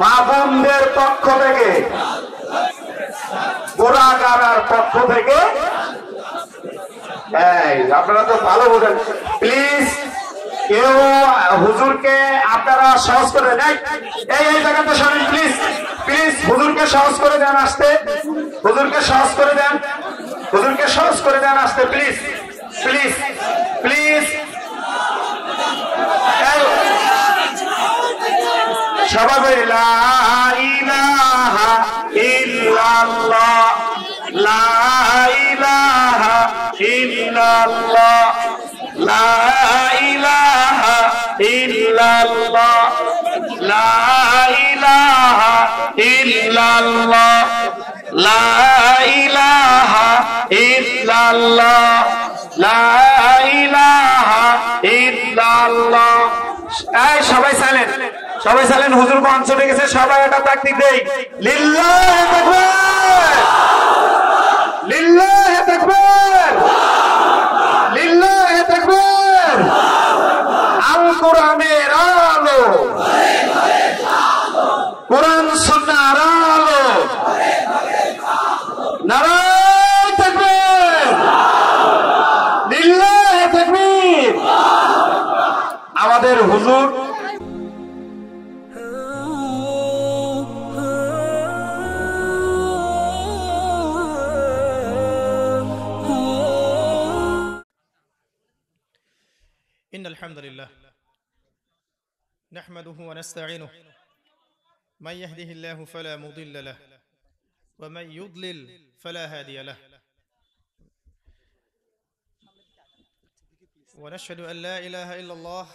মা বোনদের পক্ষ থেকে, গোড়াগাড়ার পক্ষ থেকে, আপনারা তো ভালো বোঝেন। প্লিজ কেউ হুজুরকে আপনারা সহজ করে দেন, এই জায়গাতে শোনেন প্লিজ, প্লিজ হুজুরকে সহজ করে দেন আসতে, হুজুরকে সহজ করে দেন, হুজুরকে সহজ করে দেন আসতে, প্লিজ প্লিজ প্লিজ। সবাই লা ইলাহা ইল্লাল্লাহ, লা ইলাহা ইল্লাল্লাহ, লা ইলাহা ইল্লাল্লাহ, লা ইলাহা ইল্লাল্লাহ, লা ইলাহা ইল্লাল্লাহ, লা ইলাহা ইল্লাল্লাহ। এই সবাই সাইলেন্ট, সবাই সাইলেন্ট। হুজুর মঞ্চ উঠে গেছে, সবাই একটা তাকবীর দেই। লিল্লাহি তাকবীর, লিল্লাহি তাকবীর, লিল্লাহি তাকবীর। আল কোরআনের আলো, কোরআন সুন্নাহর আলো, নারায়ে তাকবীর, লিল্লাহি তাকবীর। আমাদের হুজুর إن الحمد لله نحمده ونستعينه من يهده الله فلا مضل له ومن يضلل فلا هادي له ونشهد أن لا إله إلا الله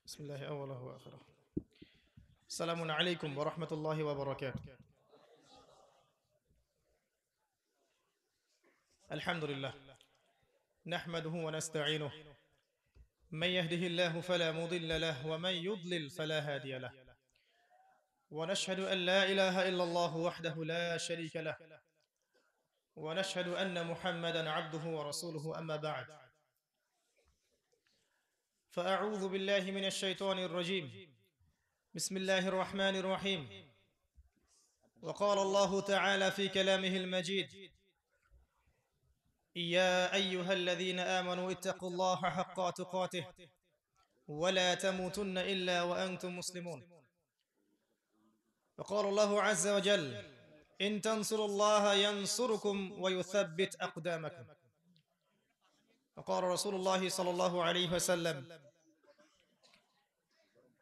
بسم الله أوله وآخره. السلام عليكم ورحمة الله وبركاته. الحمد لله نحمده ونستعينه من يهده الله فلا مضل له ومن يضلل فلا هادي له ونشهد أن لا إله إلا الله وحده لا شريك له ونشهد أن محمدا عبده ورسوله أما بعد فأعوذ بالله من الشيطان الرجيم بسم الله الرحمن الرحيم وقال الله تعالى في كلامه المجيد يا أيها الذين آمنوا اتقوا الله حق تقاته ولا تموتن إلا وأنتم مسلمون وقال الله عز وجل إن تنصروا الله ينصركم ويثبت أقدامكم وقال رسول الله صلى الله عليه وسلم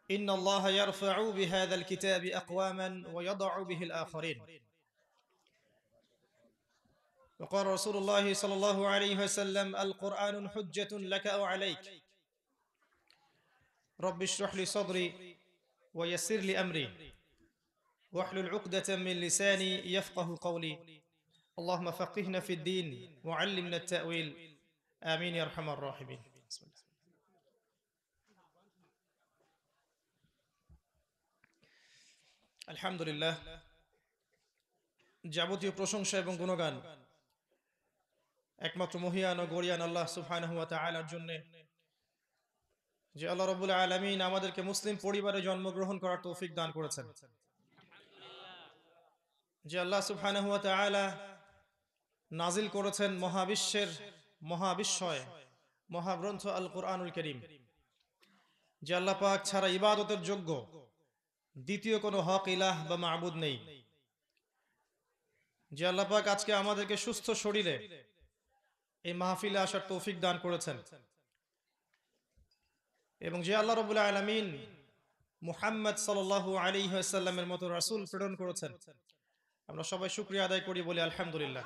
إن الله يرفع بهذا الكتاب أقواما ويضع به الآخرين وقال رسول الله صلى الله عليه وسلم القرآن حجة لك أو عليك رب اشرح لي صدري ويسر لي أمري واحلل عقدة من لساني يفقه قولي اللهم فقهنا في الدين وعلمنا التأويل آمين يا أرحم الراحمين. আলহামদুলিল্লাহ, যাবতীয় প্রশংসা এবং গুণগান একমাত্র মহিয়ান ও গরিয়ান আল্লাহ সুবহানাহু ওয়া তাআলার জন্য, যে আল্লাহ রাব্বুল আলামিন আমাদেরকে মুসলিম পরিবারে জন্মগ্রহণ করার তৌফিক দান করেছেন, যে আল্লাহ সুবহানাহু ওয়া তাআলা নাজিল করেছেন মহাবিশ্বের মহাবিশ্বয় মহাগ্রন্থ আল কোরআনুল কারীম, যে আল্লাহ পাক ছাড়া ইবাদতের যোগ্য দ্বিতীয় কোনো হক ইলাহ বা মাবুদ নেই, যে আল্লাহ পাক আজকে আমাদেরকে সুস্থ শরীরে এই মাহফিলে আসার তৌফিক দান করেছেন, এবং যে আল্লাহ রাব্বুল আলামিন মুহাম্মদ সাল্লাল্লাহু আলাইহি ওয়াসাল্লামের মতো রাসূল প্রেরণ করেছেন, আমরা সবাই শুকরিয়া আদায় করি, বলি আলহামদুলিল্লাহ।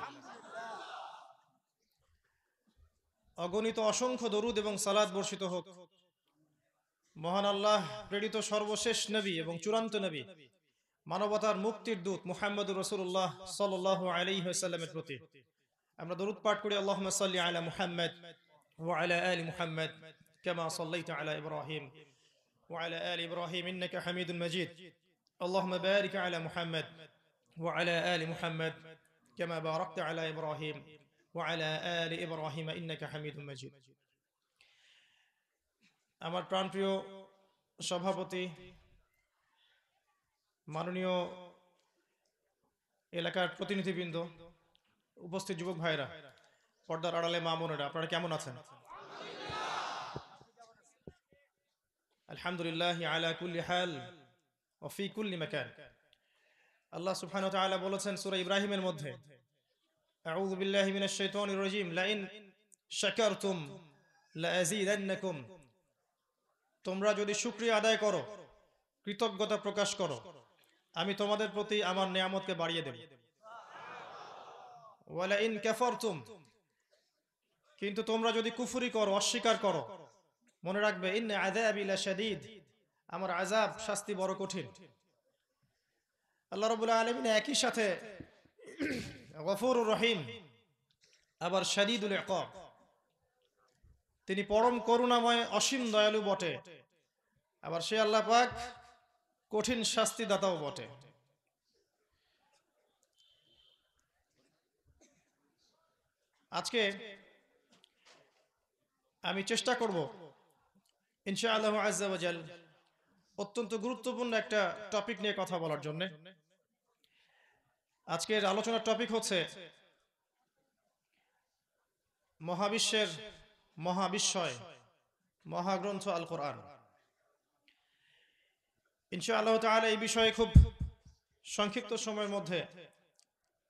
অগণিত অসংখ্য দরুদ এবং সালাত বর্ষিত হোক মহান আল্লাহ প্রেরিত সর্বশেষ নবী এবং চূড়ান্ত নবী মানবতার মুক্তির দূত মুহাম্মদুর রাসূলুল্লাহ সাল্লাল্লাহু আলাইহি ওয়াসাল্লামের প্রতি। আমরা দরুদ পাঠ করি আল্লাহুম্মা সাল্লি আলা মুহাম্মদ ওয়া আলা আলি মুহাম্মদ কামা সাল্লাইতা আলা ইব্রাহিম ওয়া আলা আলি ইব্রাহিম ইন্নাকা হামিদুম মাজিদ। اللهم بارك على محمد وعلى آل محمد كما باركت على إبراهيم وعلى آل إبراهيم إنك حميد مجيد আমার প্রাণপ্রিয় সভাপতি, মাননীয় এলাকার প্রতিনিধিবৃন্দ, উপস্থিত যুবক ভাইরা, পর্দার আড়ালে মা বোনেরা, আপনারা কেমন আছেন? আলহামদুলিল্লাহ আলা কুল্লি হাল ওয়া ফি কুল্লি মাকান। আল্লাহ সুবহানাহু ওয়া তাআলা বলেছেন সূরা ইব্রাহিমের মধ্যে, আউযু বিল্লাহি মিনাশ শাইতানির রাজীম, লাইন শাকারতুম লাযীদান্নাকুম, তোমরা যদি শুকরিয়া আদায় করো, কৃতজ্ঞতা প্রকাশ করো, আমি তোমাদের প্রতি আমার নিয়ামতকে বাড়িয়ে দেব। ওয়ালা ইন কাফারতুম, কিন্তু তোমরা যদি কুফরি করো, অস্বীকার করো, মনে রাখবে ইন্না আযাবি লাশাদীদ, আমার আযাব, শাস্তি বড় কঠিন। আল্লাহ রাব্বুল আলামিন একই সাথে গফুরুর রহিম, আবার শাদীদুল ইকাব, তিনি পরম করুণাময়, অসীম দয়ালু বটে, আবার সে আল্লাহ পাক কঠিন শাস্তিদাতাও বটে। আজকে আমি চেষ্টা করব ইনশাআল্লাহ আজ্জা ওয়া জাল অত্যন্ত গুরুত্বপূর্ণ একটা টপিক নিয়ে কথা বলার জন্য। আজকের আলোচনার টপিক হচ্ছে মহাবিশ্বের মহাবিস্ময়, মহাগ্রন্থ আল কোরআন। ইনশাআল্লাহ তাআলা এই বিষয়ে খুব সংক্ষিপ্ত সময়ের মধ্যে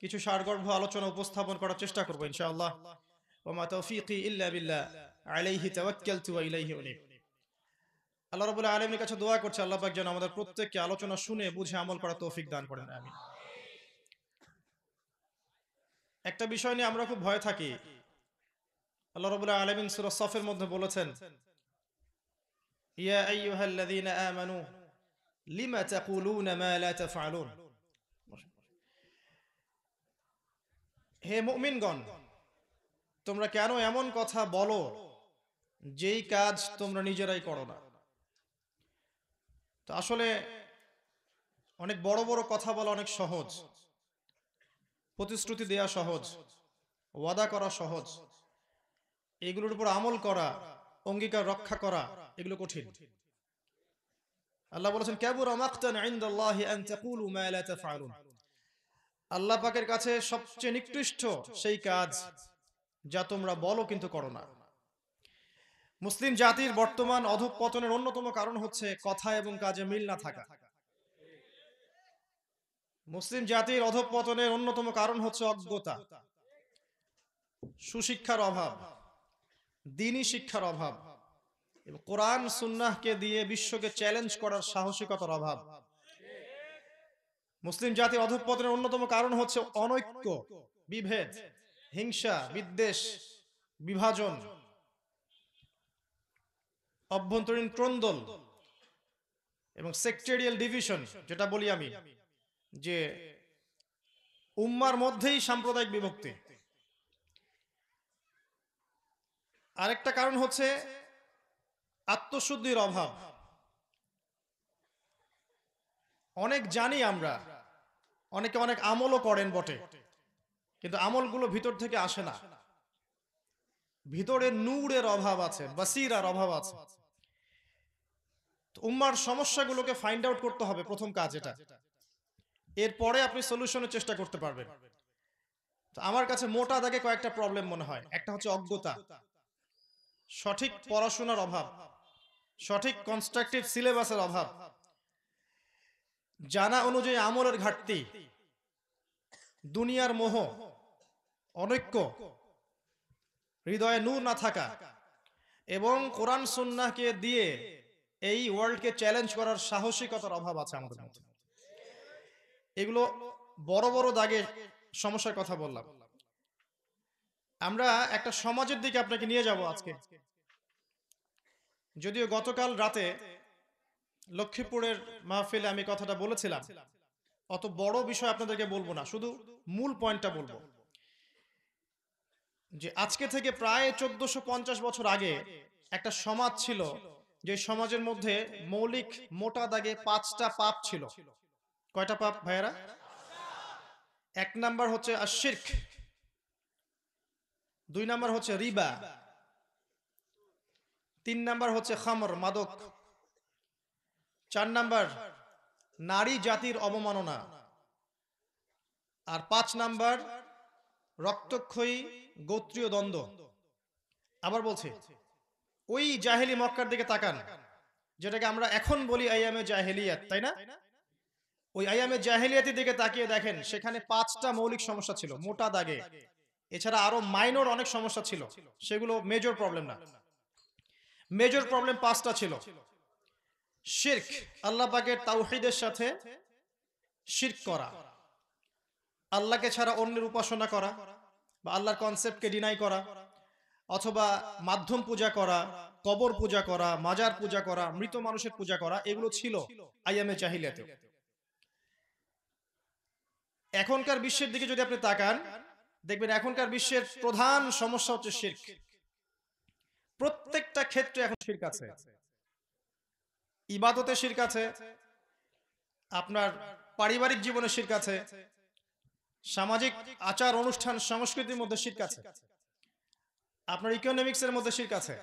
কিছু সারগর্ভ আলোচনা উপস্থাপন করার চেষ্টা করব ইনশাআল্লাহ। ওয়া মা তাওফীকি ইল্লা বিল্লাহ, আলাইহি তাওয়াক্কালতু ওয়া ইলাইহি উনীব। আল্লাহ রাব্বুল আলামিনের কাছে দোয়া করছি আল্লাহ পাক যেন আমাদের প্রত্যেককে আলোচনা শুনে বুঝে আমল করার তৌফিক দান করেন, আমিন। একটা বিষয় নিয়ে আমরা খুব ভয় থাকি। আল্লাহ রাব্বুল আলামিন সূরা সফের মধ্যে বলেছেন, ইয়া আইয়ুহাল্লাযীনা আমানু লিমা তাকুলুনা মা লা তাফআলুন, হে মুমিনগণ, তোমরা কেন এমন কথা বলো যেই কাজ তোমরা নিজেরাই করো না। তো আসলে অনেক বড় বড় কথা বলা অনেক সহজ, প্রতিশ্রুতি দেয়া সহজ, ওয়াদা করা সহজ, এগুলোর উপর আমল করা, অঙ্গীকার রক্ষা করা, এগুলো কঠিন। আল্লাহ বলেছেন, কাবুরা মাকতান ইনদাল্লাহি আন তাকুলু মা লা তাফআলুন, আল্লাহ পাকের কাছে সবচেয়ে নিকৃষ্ট সেই কাজ যা তোমরা বলো কিন্তু করো না। মুসলিম জাতির বর্তমান অধঃপতনের অন্যতম কারণ হচ্ছে কথা এবং কাজে মিল না থাকা। মুসলিম জাতির অধঃপতনের অন্যতম কারণ হচ্ছে অজ্ঞতা, সুশিক্ষার অভাব, দ্বীনি শিক্ষার অভাব এবং কোরআন সুন্নাহকে দিয়ে বিশ্বকে চ্যালেঞ্জ করার সাহসিকতার অভাব। মুসলিম জাতির অধঃপতনের অন্যতম কারণ হচ্ছে অনৈক্য, বিভেদ, হিংসা, বিদ্বেষ, বিভাজন, অভ্যন্তরীণ ক্রন্দল এবং সেক্টেরিয়াল ডিভিশন, যেটা বলি আমি যে উম্মার মধ্যেই সাম্প্রদায়িক বিভক্তি। আরেকটা কারণ হচ্ছে আত্মশুদ্ধির অভাব। অনেক জানি আমরা, অনেকে অনেক আমলও করেন বটে, কিন্তু আমলগুলো ভিতর থেকে আসে না। ভিতরে নূরের অভাব আছে, বাসিরার অভাব আছে। উম্মার সমস্যাগুলোকে ফাইন্ড আউট করতে হবে, প্রথম কাজ এটা। এরপরে আপনি সলিউশনের চেষ্টা করতে পারবেন। তো আমার কাছে মোটা দাগে কয়েকটা প্রবলেম মনে হয়। একটা হচ্ছে অজ্ঞতা, সঠিক পড়াশোনার অভাব, সঠিক কনস্ট্রাকটিভ সিলেবাসের অভাব, জানা অনুযায়ী আমলের ঘাটতি, দুনিয়ার মোহ, অনৈক্য, হৃদয়ে নূর না থাকা এবং কোরআন সুন্নাহকে দিয়ে এই ওয়ার্ল্ডকে চ্যালেঞ্জ করার সাহসিকতার অভাব আছে আমাদের মধ্যে। এগুলো বড় বড় দাগে সমস্যার কথা বললাম। আমরা একটা সমাজের দিকে আপনাকে নিয়ে যাব আজকে। যদিও গতকাল রাতে লক্ষ্মীপুরের মাহফিলে আমি কথাটা বলেছিলাম, অত বড় বিষয় আপনাদেরকে বলবো না, শুধু মূল পয়েন্টটা বলবো যে আজকে থেকে প্রায় 1450 বছর আগে একটা সমাজ ছিল, যে সমাজের মধ্যে মৌলিক মোটা দাগে 5টা পাপ ছিল। কয়টা পাপ ভাইয়েরা? 1 নাম্বার হচ্ছে আশিরক, 2 নাম্বার হচ্ছে রিবা, 3 নাম্বার হচ্ছে খামর মাদক, 4 নাম্বার নারী জাতির অবমাননা, আর 5 নাম্বার রক্তক্ষয়ী গোত্রীয় দ্বন্দ্ব। আবার বলছি, ওই জাহেলি মক্কার দিকে তাকান, যেটাকে আমরা এখন বলি আইয়ামে জাহেলিয়াত, তাই না? ওই আইয়ামে জাহেলিয়াতের দিকে তাকিয়ে দেখেন, সেখানে 5টা মৌলিক সমস্যা ছিল মোটা দাগে। এছাড়া আরো মাইনর অনেক সমস্যা ছিল, সেগুলো মেজর প্রবলেম না। মেজর প্রবলেম 5টা ছিল। শিরক, আল্লাহ পাকের তাওহীদের সাথে শিরক করা, আল্লাহকে ছাড়া অন্যের উপাসনা করা বা আল্লাহর কনসেপ্টকে ডিনাই করা, অথবা মাধ্যম পূজা করা, কবর পূজা করা, মাজার পূজা করা, মৃত মানুষের পূজা করা, এগুলো ছিল আইয়ামে জাহিলিয়াতে। এখনকার বিশ্বের দিকে যদি আপনি তাকান, দেখবেন এখনকার বিশ্বের প্রধান সমস্যা হচ্ছে শিরক। প্রত্যেকটা ক্ষেত্রে এখন শিরক আছে। ইবাদতে শিরক আছে, আপনার পারিবারিক জীবনে শিরক আছে, সামাজিক আচার অনুষ্ঠান সংস্কৃতির মধ্যে শিরক আছে, আপনার ইকোনমিক্স এর মধ্যে শিরক আছে,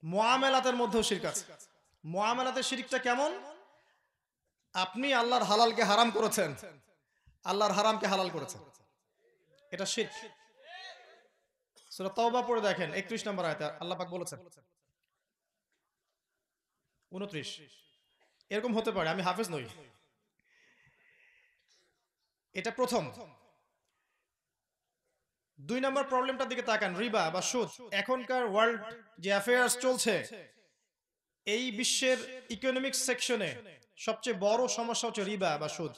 মুআমালাতের মধ্যেও শিরক আছে। মুআমালাতের শিরকটা কেমন? আপনি আল্লাহর হালালকে হারাম করেছেন, আল্লাহর হারামকে হালাল করেছেন, এটা শিরক। সূরা তাওবা পড়ে দেখেন 31 নম্বর আয়াতে আল্লাহ পাক বলেছেন, 29, এরকম হতে পারে, আমি হাফেজ নই। এটা প্রথম। 2 নম্বর প্রবলেমটার দিকে তাকান, রিবা বা সুদ। এখনকার ওয়ার্ল্ড যে অ্যাফেয়ার্স চলছে, এই বিশ্বের ইকোনমিক সেকশনে সবচেয়ে বড় সমস্যা হচ্ছে রিবা বা সুদ।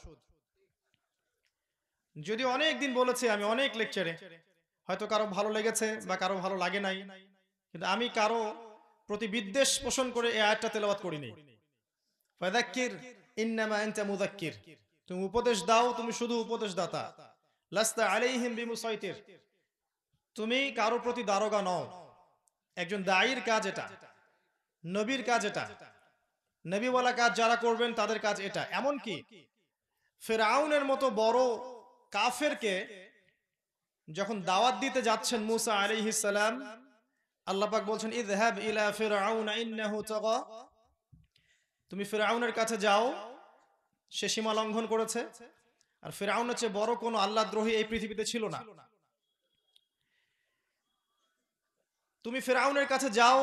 যদি অনেক দিন বলেছি আমি অনেক লেকচারে, হয়তো কারো ভালো লেগেছে বা কারো ভালো লাগে নাই, কিন্তু আমি কারো প্রতি বিদ্বেষ পোষণ করে এই আয়াতটা তেলাওয়াত করিনি। ফাযাক্কির ইন্নামা আনতা মুযাক্কির, তুমি উপদেশ দাও, তুমি শুধু উপদেশদাতা। লাস্তা আলাইহিম বিমুসাইতির, তুমি কারো প্রতি দারোগা নও। একজন দায়ীর কাজ এটা, নবীর কাজ এটা, নবীওয়ালা কাজ যারা করবেন তাদের কাজ এটা। এমনকি ফিরআউনের মতো বড় কাফেরকে যখন দাওয়াত দিতে যাচ্ছেন মুসা আলাইহিস সালাম, আল্লাহ পাক বলছেন ইযহাব ইলা ফিরআউনা ইন্নাহু তাগা, তুমি ফিরআউনের কাছে যাও, সে সীমা লঙ্ঘন করেছে। আর ফিরআউনের চেয়ে বড় কোনো আল্লাহদ্রোহী এই পৃথিবীতে ছিল না। তুমি ফিরআউনের কাছে যাও,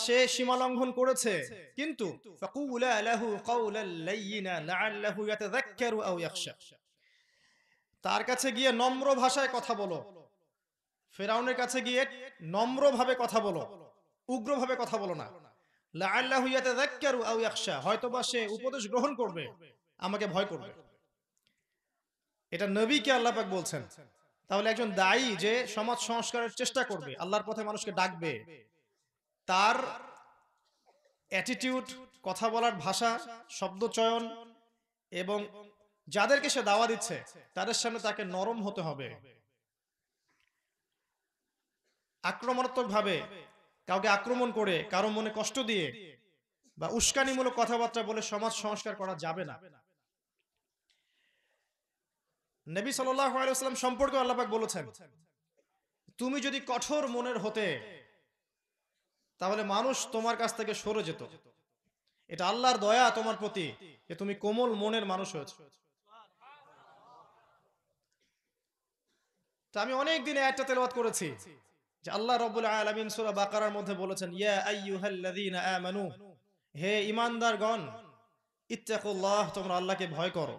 সে সীমা লঙ্ঘন করেছে, কিন্তু ফাকুলা লাহু কাওলাল লাইয়িনা লাআল্লাহু ইয়াতাযাক্কারু আও ইয়াখশা, তার কাছে গিয়ে নম্র ভাষায় কথা বলো। ফিরআউনের কাছে গিয়ে নম্রভাবে কথা বলো, উগ্রভাবে কথা বলো না। লাআল্লাহু ইয়াতাযাক্কারু আও ইয়াখশা, হয়তোবা সে উপদেশ গ্রহণ করবে, আমাকে ভয় করবে। এটা নবীকে আল্লাহ পাক বলছেন। তাহলে একজন দায়ী যে সমাজ সংস্কারের চেষ্টা করবে, আল্লাহর পথে মানুষকে ডাকবে, তার অ্যাটিটিউড, কথা বলার ভাষা, শব্দ চয়ন এবং যাদেরকে সে দাওয়া দিচ্ছে তাদের সামনে তাকে নরম হতে হবে। আক্রমণাত্মক ভাবে কাউকে আক্রমণ করে, কারো মনে কষ্ট দিয়ে বা উস্কানিমূলক কথাবার্তা বলে সমাজ সংস্কার করা যাবে না। নবী সাল্লাল্লাহু আলাইহি ওয়াসাল্লাম সম্পর্কে আল্লাহ পাক বলেছেন, তুমি যদি কঠোর মনের হতে, তাহলে মানুষ তোমার কাছ থেকে সরে যেত। এটা আল্লাহর দয়া তোমার প্রতি যে তুমি কোমল মনের মানুষ হয়েছো। তো আমি অনেক দিন আয়াতটা তেলাওয়াত করেছি যে আল্লাহ রাব্বুল আলামিন সূরা বাকারার মধ্যে বলেছেন, ইয়া আইয়ুহাল্লাযীনা আমানু, হে ঈমানদারগণ, ইত্তাকুল্লাহ, তোমরা আল্লাহকে ভয় করো।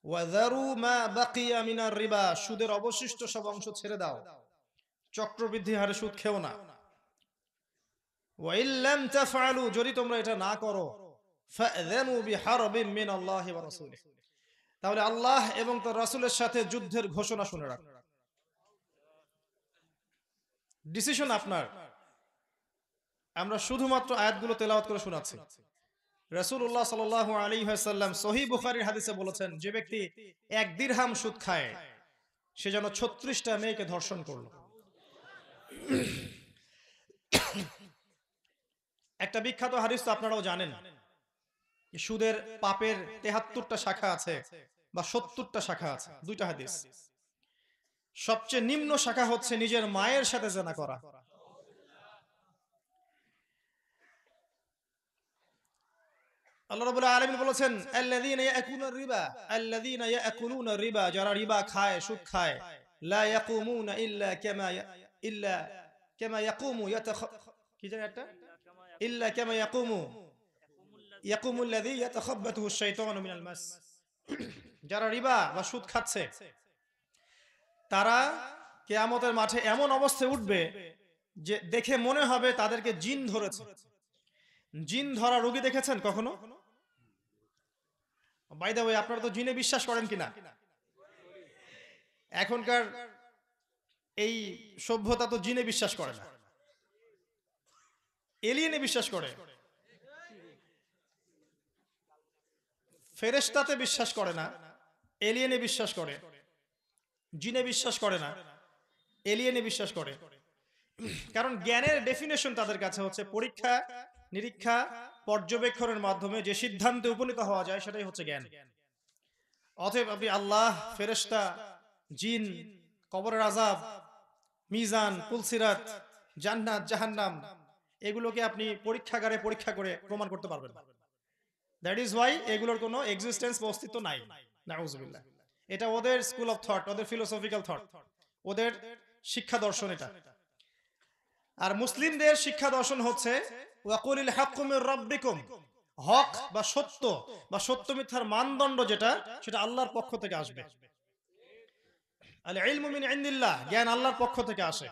ওয়াযারু মা বাকিয়া মিনার রিবা, সুদের অবশিষ্ট সব অংশ ছেড়ে দাও, চক্রবৃদ্ধি হারে সুদ খেও না। ওয়া ইল্লাম তাফআলু, যদি তোমরা এটা না করো, ফাযানু বিহারবিন মিনাল্লাহি ওয়া রাসূলিহি, তাহলে আল্লাহ এবং তার রাসূলের সাথে যুদ্ধের ঘোষণা শুনে রাখো। ডিসিশন আপনার। আমরা শুধুমাত্র আয়াতগুলো তেলাওয়াত করে শোনাচ্ছি। রাসূলুল্লাহ সাল্লাল্লাহু আলাইহি ওয়াসাল্লাম সহিহ বুখারীর হাদিসে বলেছেন, যে ব্যক্তি 1 দিরহাম সুদ খায়, সে যেন 36টা মেয়েকে ধর্ষণ করলো। একটা বিখ্যাত হাদিস তো আপনারাও জানেন, সুদের পাপের 73টা শাখা আছে বা 70টা শাখা আছে, দুইটা হাদিস। সবচেয়ে নিম্ন শাখা হচ্ছে নিজের মায়ের সাথে জিনা করা। আল্লাহ রাব্বুল আলামিন বলেছেন আল্লাযীনা ইয়াকুলুনা রিবা, যারা রিবা খায়, সুদ খায়, লা ইয়াকুমুনা ইল্লা কামা ইয়াকুমু কি জানি একটা ইল্লা কামা ইয়াকুমু আল্লাযী ইয়াতাখাব্বাতুহু আশ-শাইতানু মিনাল মাস। যারা রিবা বা সুদ খাচ্ছে তারা কিয়ামতের মাঠে এমন অবস্থায় উঠবে যে দেখে মনে হবে তাদেরকে জিন ধরেছে। জিন ধরা রোগী দেখেছেন কখনো? বাই দ্য ওয়ে, আপনারা তো জিনে বিশ্বাস করেন কিনা? এখনকার এই সভ্যতা তো জিনে বিশ্বাস করে না, এলিয়েনে বিশ্বাস করে। ফেরেশতাতে বিশ্বাস করে না, এলিয়েনে বিশ্বাস করে। জিনে বিশ্বাস করে না, এলিয়েনে বিশ্বাস করে। কারণ জ্ঞানের ডেফিনেশন তাদের কাছে হচ্ছে পরীক্ষা নিরীক্ষা পর্যবেক্ষণের মাধ্যমে যে সিদ্ধান্তে উপনীত হওয়া যায় সেটাই হচ্ছে জ্ঞান। অতএব আপনি আল্লাহ, ফেরেশতা, জিন, কবরের আযাব, মিজান, পুলসিরাত, জান্নাত, জাহান্নাম এগুলোকে আপনি পরীক্ষাগারে পরীক্ষা করে প্রমাণ করতে পারবেন না। দ্যাট ইজ ওয়াই এগুলোর কোনো এক্সিস্টেন্স বা অস্তিত্ব নাই। নাউযুবিল্লাহ। এটা ওদের স্কুল অফ থট, ওদের ফিলোসফিক্যাল থট, ওদের শিক্ষা দর্শন এটা। আর মুসলিমদের শিক্ষা দর্শন হচ্ছে ওয়াকুলিল হাক্কু মির রাব্বিকুম, হক বা সত্য মিথ্যার মানদণ্ড যেটা, সেটা আল্লাহর পক্ষ থেকে আসবে। আল ইলমু মিন ইনদিল্লাহ, জ্ঞান আল্লাহর পক্ষ থেকে আসে।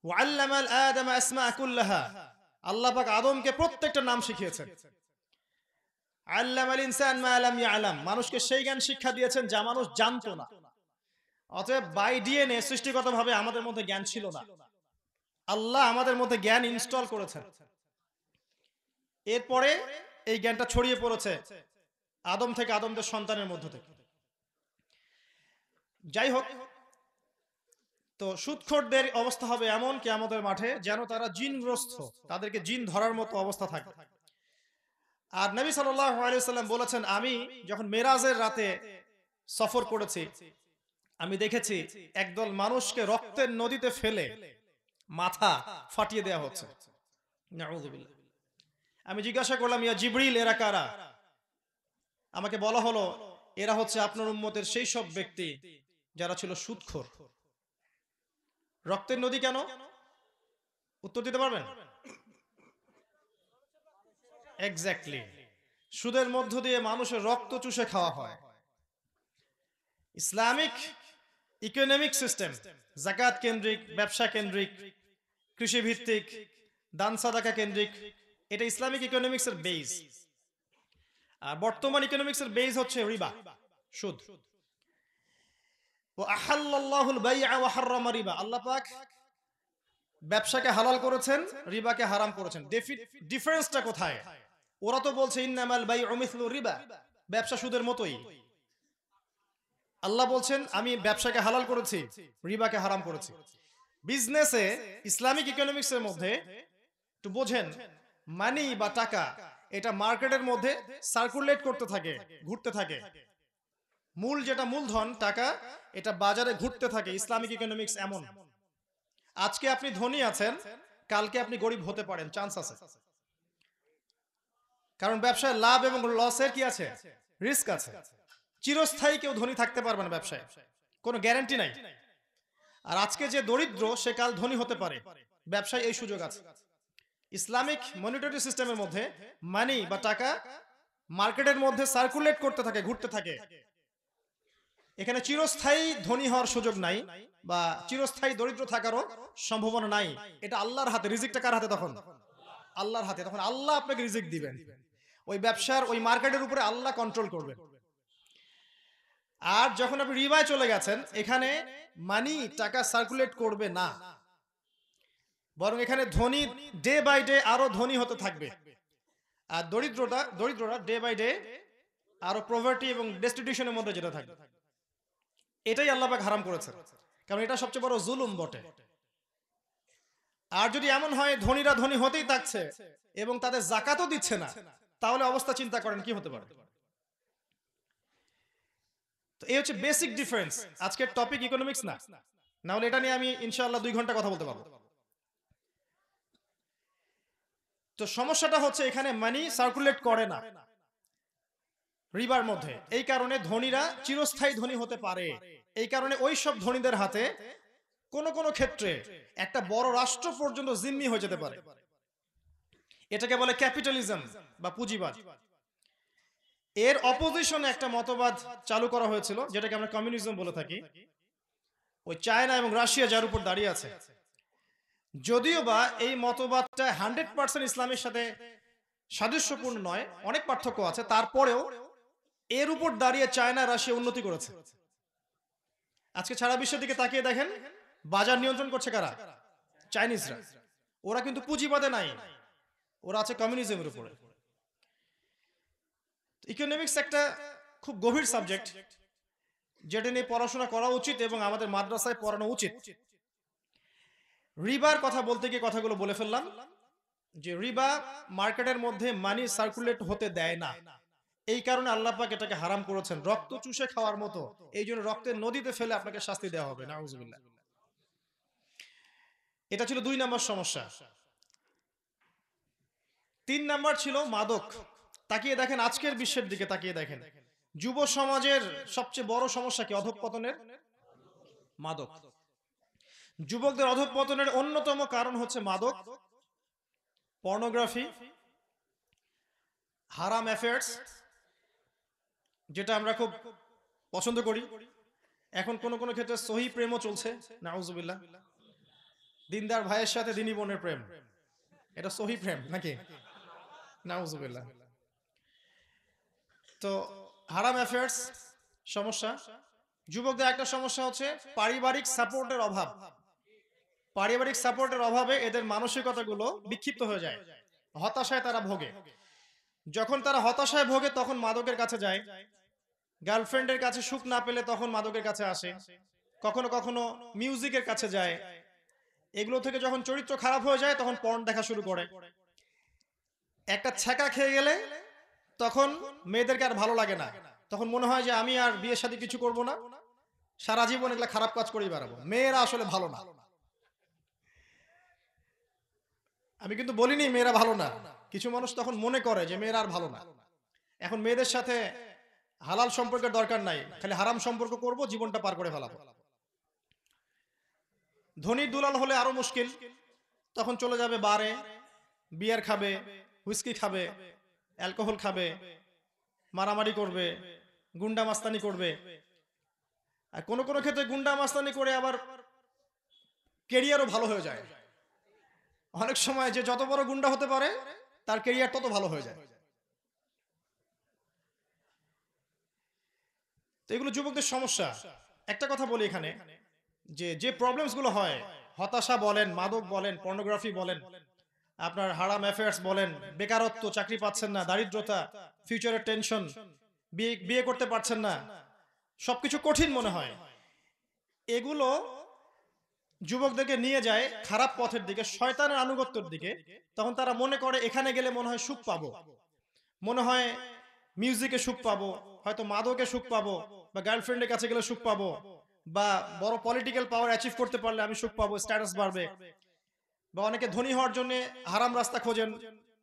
ওয়া আল্লামাল আদামা আসমা কুল্লাহা, আল্লাহ পাক আদমকে প্রত্যেকটা নাম শিখিয়েছেন। আল্লামাল ইনসান মা লাম ইয়ালাম, মানুষকে সেই জ্ঞান শিক্ষা দিয়েছেন যা মানুষ জানতো না। অতএব বাই ডিএনএ সৃষ্টিগতভাবে আমাদের মধ্যে জ্ঞান ছিল না, আল্লাহ আমাদের মধ্যে জ্ঞান ইনস্টল করেছেন। এরপরে এই জ্ঞানটা ছড়িয়ে পড়েছে আদম থেকে আদমদের সন্তানের মধ্য থেকে। যাই হোক, তো সুদখোরদের অবস্থা হবে এমন কিয়ামতের মাঠে যেন তারা জিনগ্রস্ত, তাদেরকে জিন ধরার মতো অবস্থা থাকে। আর নবী সাল্লাল্লাহু আলাইহি ওয়াসাল্লাম বলেছেন, আমি যখন মেরাজের রাতে সফর করেছি, আমি দেখেছি একদল মানুষকে রক্তের নদীতে ফেলে মাথা ফাটিয়ে দেওয়া হচ্ছে। নাউযুবিল্লাহ। আমি জিজ্ঞাসা করলাম, ইয়া জিবরিল, এরা কারা? আমাকে বলা হলো, এরা হচ্ছে আপনার উম্মতের সেই সব ব্যক্তি যারা ছিল সুদখোর। রক্তের নদী কেন? উত্তর দিতে পারবেন? এক্স্যাক্টলি, সুদের মধ্য দিয়ে মানুষের রক্ত চুষে খাওয়া হয়। ইসলামিক ইকোনমিক সিস্টেম যাকাত কেন্দ্রিক, ব্যবসা কেন্দ্রিক, কৃষি ভিত্তিক, দান সাদাকা কেন্দ্রিক, এটা ইসলামিক ইকোনমিক্স এর বেস। আর বর্তমান ইকোনমিক্স এর বেস হচ্ছে রিবা, সুদ। ওয়া আহাল্লাল্লাহুল বাই'a ওয়া হাররামা রিবা, আল্লাহ পাক ব্যবসাকে হালাল করেছেন, রিবাকে হারাম করেছেন। ডিফারেন্সটা কোথায়? ওরা তো বলছে ইন্নামাল বাই'উ মিসলু রিবা, ব্যবসা সুদের মতোই। আল্লাহ বলছেন আমি ব্যবসাকে হালাল করেছি, রিবাকে হারাম করেছি। বিজনেসে ইসলামিক ইকোনমিক্স এর মধ্যে একটু বোঝেন, মানি বা টাকা এটা মার্কেটের মধ্যে সার্কুলেট করতে থাকে, ঘুরতে থাকে। মূল যেটা মূলধন টাকা, এটা বাজারে ঘুরতে থাকে। ইসলামিক ইকোনমিক্স এমন, আজকে আপনি ধনী আছেন, কালকে আপনি গরিব হতে পারেন, চান্স আছে। কারণ ব্যবসায় লাভ এবং লসের কি আছে? রিস্ক আছে। চিরস্থায়ী কেউ ধনী থাকতে পারবে না ব্যবসায়, কোনো গ্যারান্টি নাই। আর আজকে যে দরিদ্র সে কাল ধনী হতে পারে, ব্যবসায় এই সুযোগ আছে। ইসলামিক মনিটারি সিস্টেমের মধ্যে মানি বা টাকা মার্কেটের মধ্যে সার্কুলেট করতে থাকে, ঘুরতে থাকে। এখানে চিরস্থায়ী ধনী হওয়ার সুযোগ নাই বা চিরস্থায়ী দরিদ্র থাকারও সম্ভাবনা নাই। এটা আল্লাহর হাতে। রিজিকটা কার হাতে? তখন আল্লাহর হাতে। তখন আল্লাহ আপনাকে রিজিক দিবেন। ওই ব্যবসার ওই মার্কেটের উপরে আল্লাহ কন্ট্রোল করবেন। আর যখন আপনি রিবায় চলে গেছেন, এখানে মানি টাকা সার্কুলেট করবে না, বরং এখানে ধনী ডে বাই ডে আরো ধনী হতে থাকবে, আর দরিদ্ররা ডে বাই ডে আরো পভার্টি এবং ডেস্টিটিউশনের মধ্যে যেতে থাকবে। এটাই আল্লাহ পাক হারাম করেছেন, কারণ এটা সবচেয়ে বড় জুলুম বটে। আর যদি এমন হয় ধনীরা ধনী হতেই থাকছে এবং তাদের যাকাতও দিচ্ছে না, তাহলে অবস্থা চিন্তা করেন কি হতে পারে। তো এই হচ্ছে বেসিক ডিফারেন্স। আজকের টপিক ইকোনমিক্স না, না হলে এটা নিয়ে আমি ইনশাআল্লাহ 2 ঘন্টা কথা বলতে পারবো। তো সমস্যাটা হচ্ছে এখানে মানি সার্কুলেট করে না রিবার মধ্যে। এই কারণে ধনীরা চিরস্থায়ী ধনী হতে পারে। এই কারণে ওই সব ধনীদের হাতে কোন কোন ক্ষেত্রে একটা বড় রাষ্ট্র পর্যন্ত জিম্মি হয়ে যেতে পারে। এটাকে বলে ক্যাপিটালিজম বা পুঁজিবাদ। এর অপোজিশনে একটা মতবাদ চালু করা হয়েছিল যেটাকে আমরা কমিউনিজম বলে থাকি। ওই চায়না এবং রাশিয়া যার উপর দাঁড়িয়ে আছে, যদিও বা এই মতবাদটা 100% ইসলামের সাথে সাদৃশ্যপূর্ণ নয়, অনেক পার্থক্য আছে, তারপরেও এর উপর দাঁড়িয়ে চায়না রাশিয়া উন্নতি করেছে। আজকে সারা বিশ্বের দিকে তাকিয়ে দেখেন, বাজার নিয়ন্ত্রণ করছে কারা? চাইনিজরা। ওরা কিন্তু পুঁজিবাদে নাই, ওরা আছে কমিউনিজমের উপরে। ইকোনমিক্স একটা খুব গভীর সাবজেক্ট, যেটা নিয়ে পড়াশোনা করা উচিত এবং আমাদের মাদ্রাসায় পড়ানো উচিত। রিবার কথা বলতে গিয়ে কথাগুলো বলে ফেললাম যে রিবা মার্কেটের মধ্যে মানি সার্কুলেট হতে দেয় না। এই কারণে আল্লাহ পাক এটাকে হারাম করেছেন, রক্ত চুষে খাওয়ার মতো। এই জন্য রক্তের নদীতে ফেলে আপনাকে শাস্তি দেওয়া হবে, নাউজুবিল্লাহ। এটা ছিল 2 নম্বর সমস্যা। 3 নম্বর ছিল মাদক। তাকিয়ে দেখেন আজকের বিশ্বের দিকে তাকিয়ে দেখেন, যুব সমাজের সবচেয়ে বড় সমস্যা কি? অধঃপতনের মাদক। যুবকদের অধঃপতনের অন্যতম কারণ হচ্ছে মাদক, পর্নোগ্রাফি, হারাম অ্যাফেয়ার্স, যেটা আমরা খুব পছন্দ করি। এখন কোন কোন ক্ষেত্রে সহি প্রেমও চলছে, নাউজুবিল্লাহ। দিনদার ভাইয়ের সাথে দিনী বোনের প্রেম, এটা সহি প্রেম নাকি? নাউজুবিল্লাহ। তো হারাম অ্যাফেয়ার্স সমস্যা। যুবকদের একটা সমস্যা হচ্ছে পারিবারিক সাপোর্টের অভাব। পারিবারিক সাপোর্টের অভাবে এদের মানসিকতাগুলো বিক্ষিপ্ত হয়ে যায়, হতাশায় তারা ভোগে। যখন তারা হতাশায় ভোগে তখন মাদকের কাছে যায়। গার্লফ্রেন্ডের কাছে সুখ না পেলে তখন মাদকের কাছে আসে, কখনো কখনো মিউজিকের কাছে যায়। এগুলো থেকে যখন চরিত্র খারাপ হয়ে যায় তখন পর্ন দেখা শুরু করে। একটা ছ্যাঁকা খেয়ে গেলে তখন মেয়েদেরকে আর ভালো লাগে না, তখন মনে হয় যে আমি আর বিয়ের সাথে কিছু করব না, সারা জীবন এগুলা খারাপ কাজ করেই বেড়াবো। মেয়েরা আসলে ভালো না, আমি কিন্তু বলিনি মেয়েরা ভালো না। কিছু মানুষ তখন মনে করে যে মেয়েরা আর ভালো না, এখন মেয়েদের সাথে হালাল সম্পর্কের দরকার নাই, খালি হারাম সম্পর্ক করব, জীবনটা পার করে ফেলাবো। ধনীর দুলাল হলে আরো মুশকিল, তখন চলে যাবে বারে, বিয়ার খাবে, হুইস্কি খাবে, অ্যালকোহল খাবে, মারামারি করবে, গুন্ডা মাস্তানি করবে। আর কোন কোন ক্ষেত্রে গুন্ডা মাস্তানি করে আবার কেরিয়ারও ভালো হয়ে যায়। অনেক সময় যে যত বড় গুন্ডা হতে পারে তার কেরিয়ার তত ভালো হয়ে যায়। তো এগুলো যুবকদের সমস্যা। একটা কথা বলি এখানে, যে প্রবলেমস গুলো হয়, হতাশা বলেন, মাদক বলেন, পর্নোগ্রাফি বলেন, আপনার হারাম অ্যাফেয়ার্স বলেন, বেকারত্ব, চাকরি পাচ্ছেন না, দারিদ্রতা, ফিউচারের টেনশন, বিয়ে করতে পারছেন না, সবকিছু কঠিন মনে হয়। এগুলো যুবকদেরকে নিয়ে যায় খারাপ পথের দিকে, শয়তানের আনুগত্যের দিকে। তখন তারা মনে করে এখানে গেলে মনে হয় সুখ পাবো, মনে হয় মিউজিকে সুখ পাবো, হয়তো মাদকে সুখ পাবো, বা গার্লফ্রেন্ডের কাছে গেলে সুখ পাবো, বা বড় পলিটিক্যাল পাওয়ার অ্যাচিভ করতে পারলে আমি সুখ পাবো, স্ট্যাটাস বাড়বে। বা অনেকে ধনী হওয়ার জন্য হারাম রাস্তা খোঁজেন,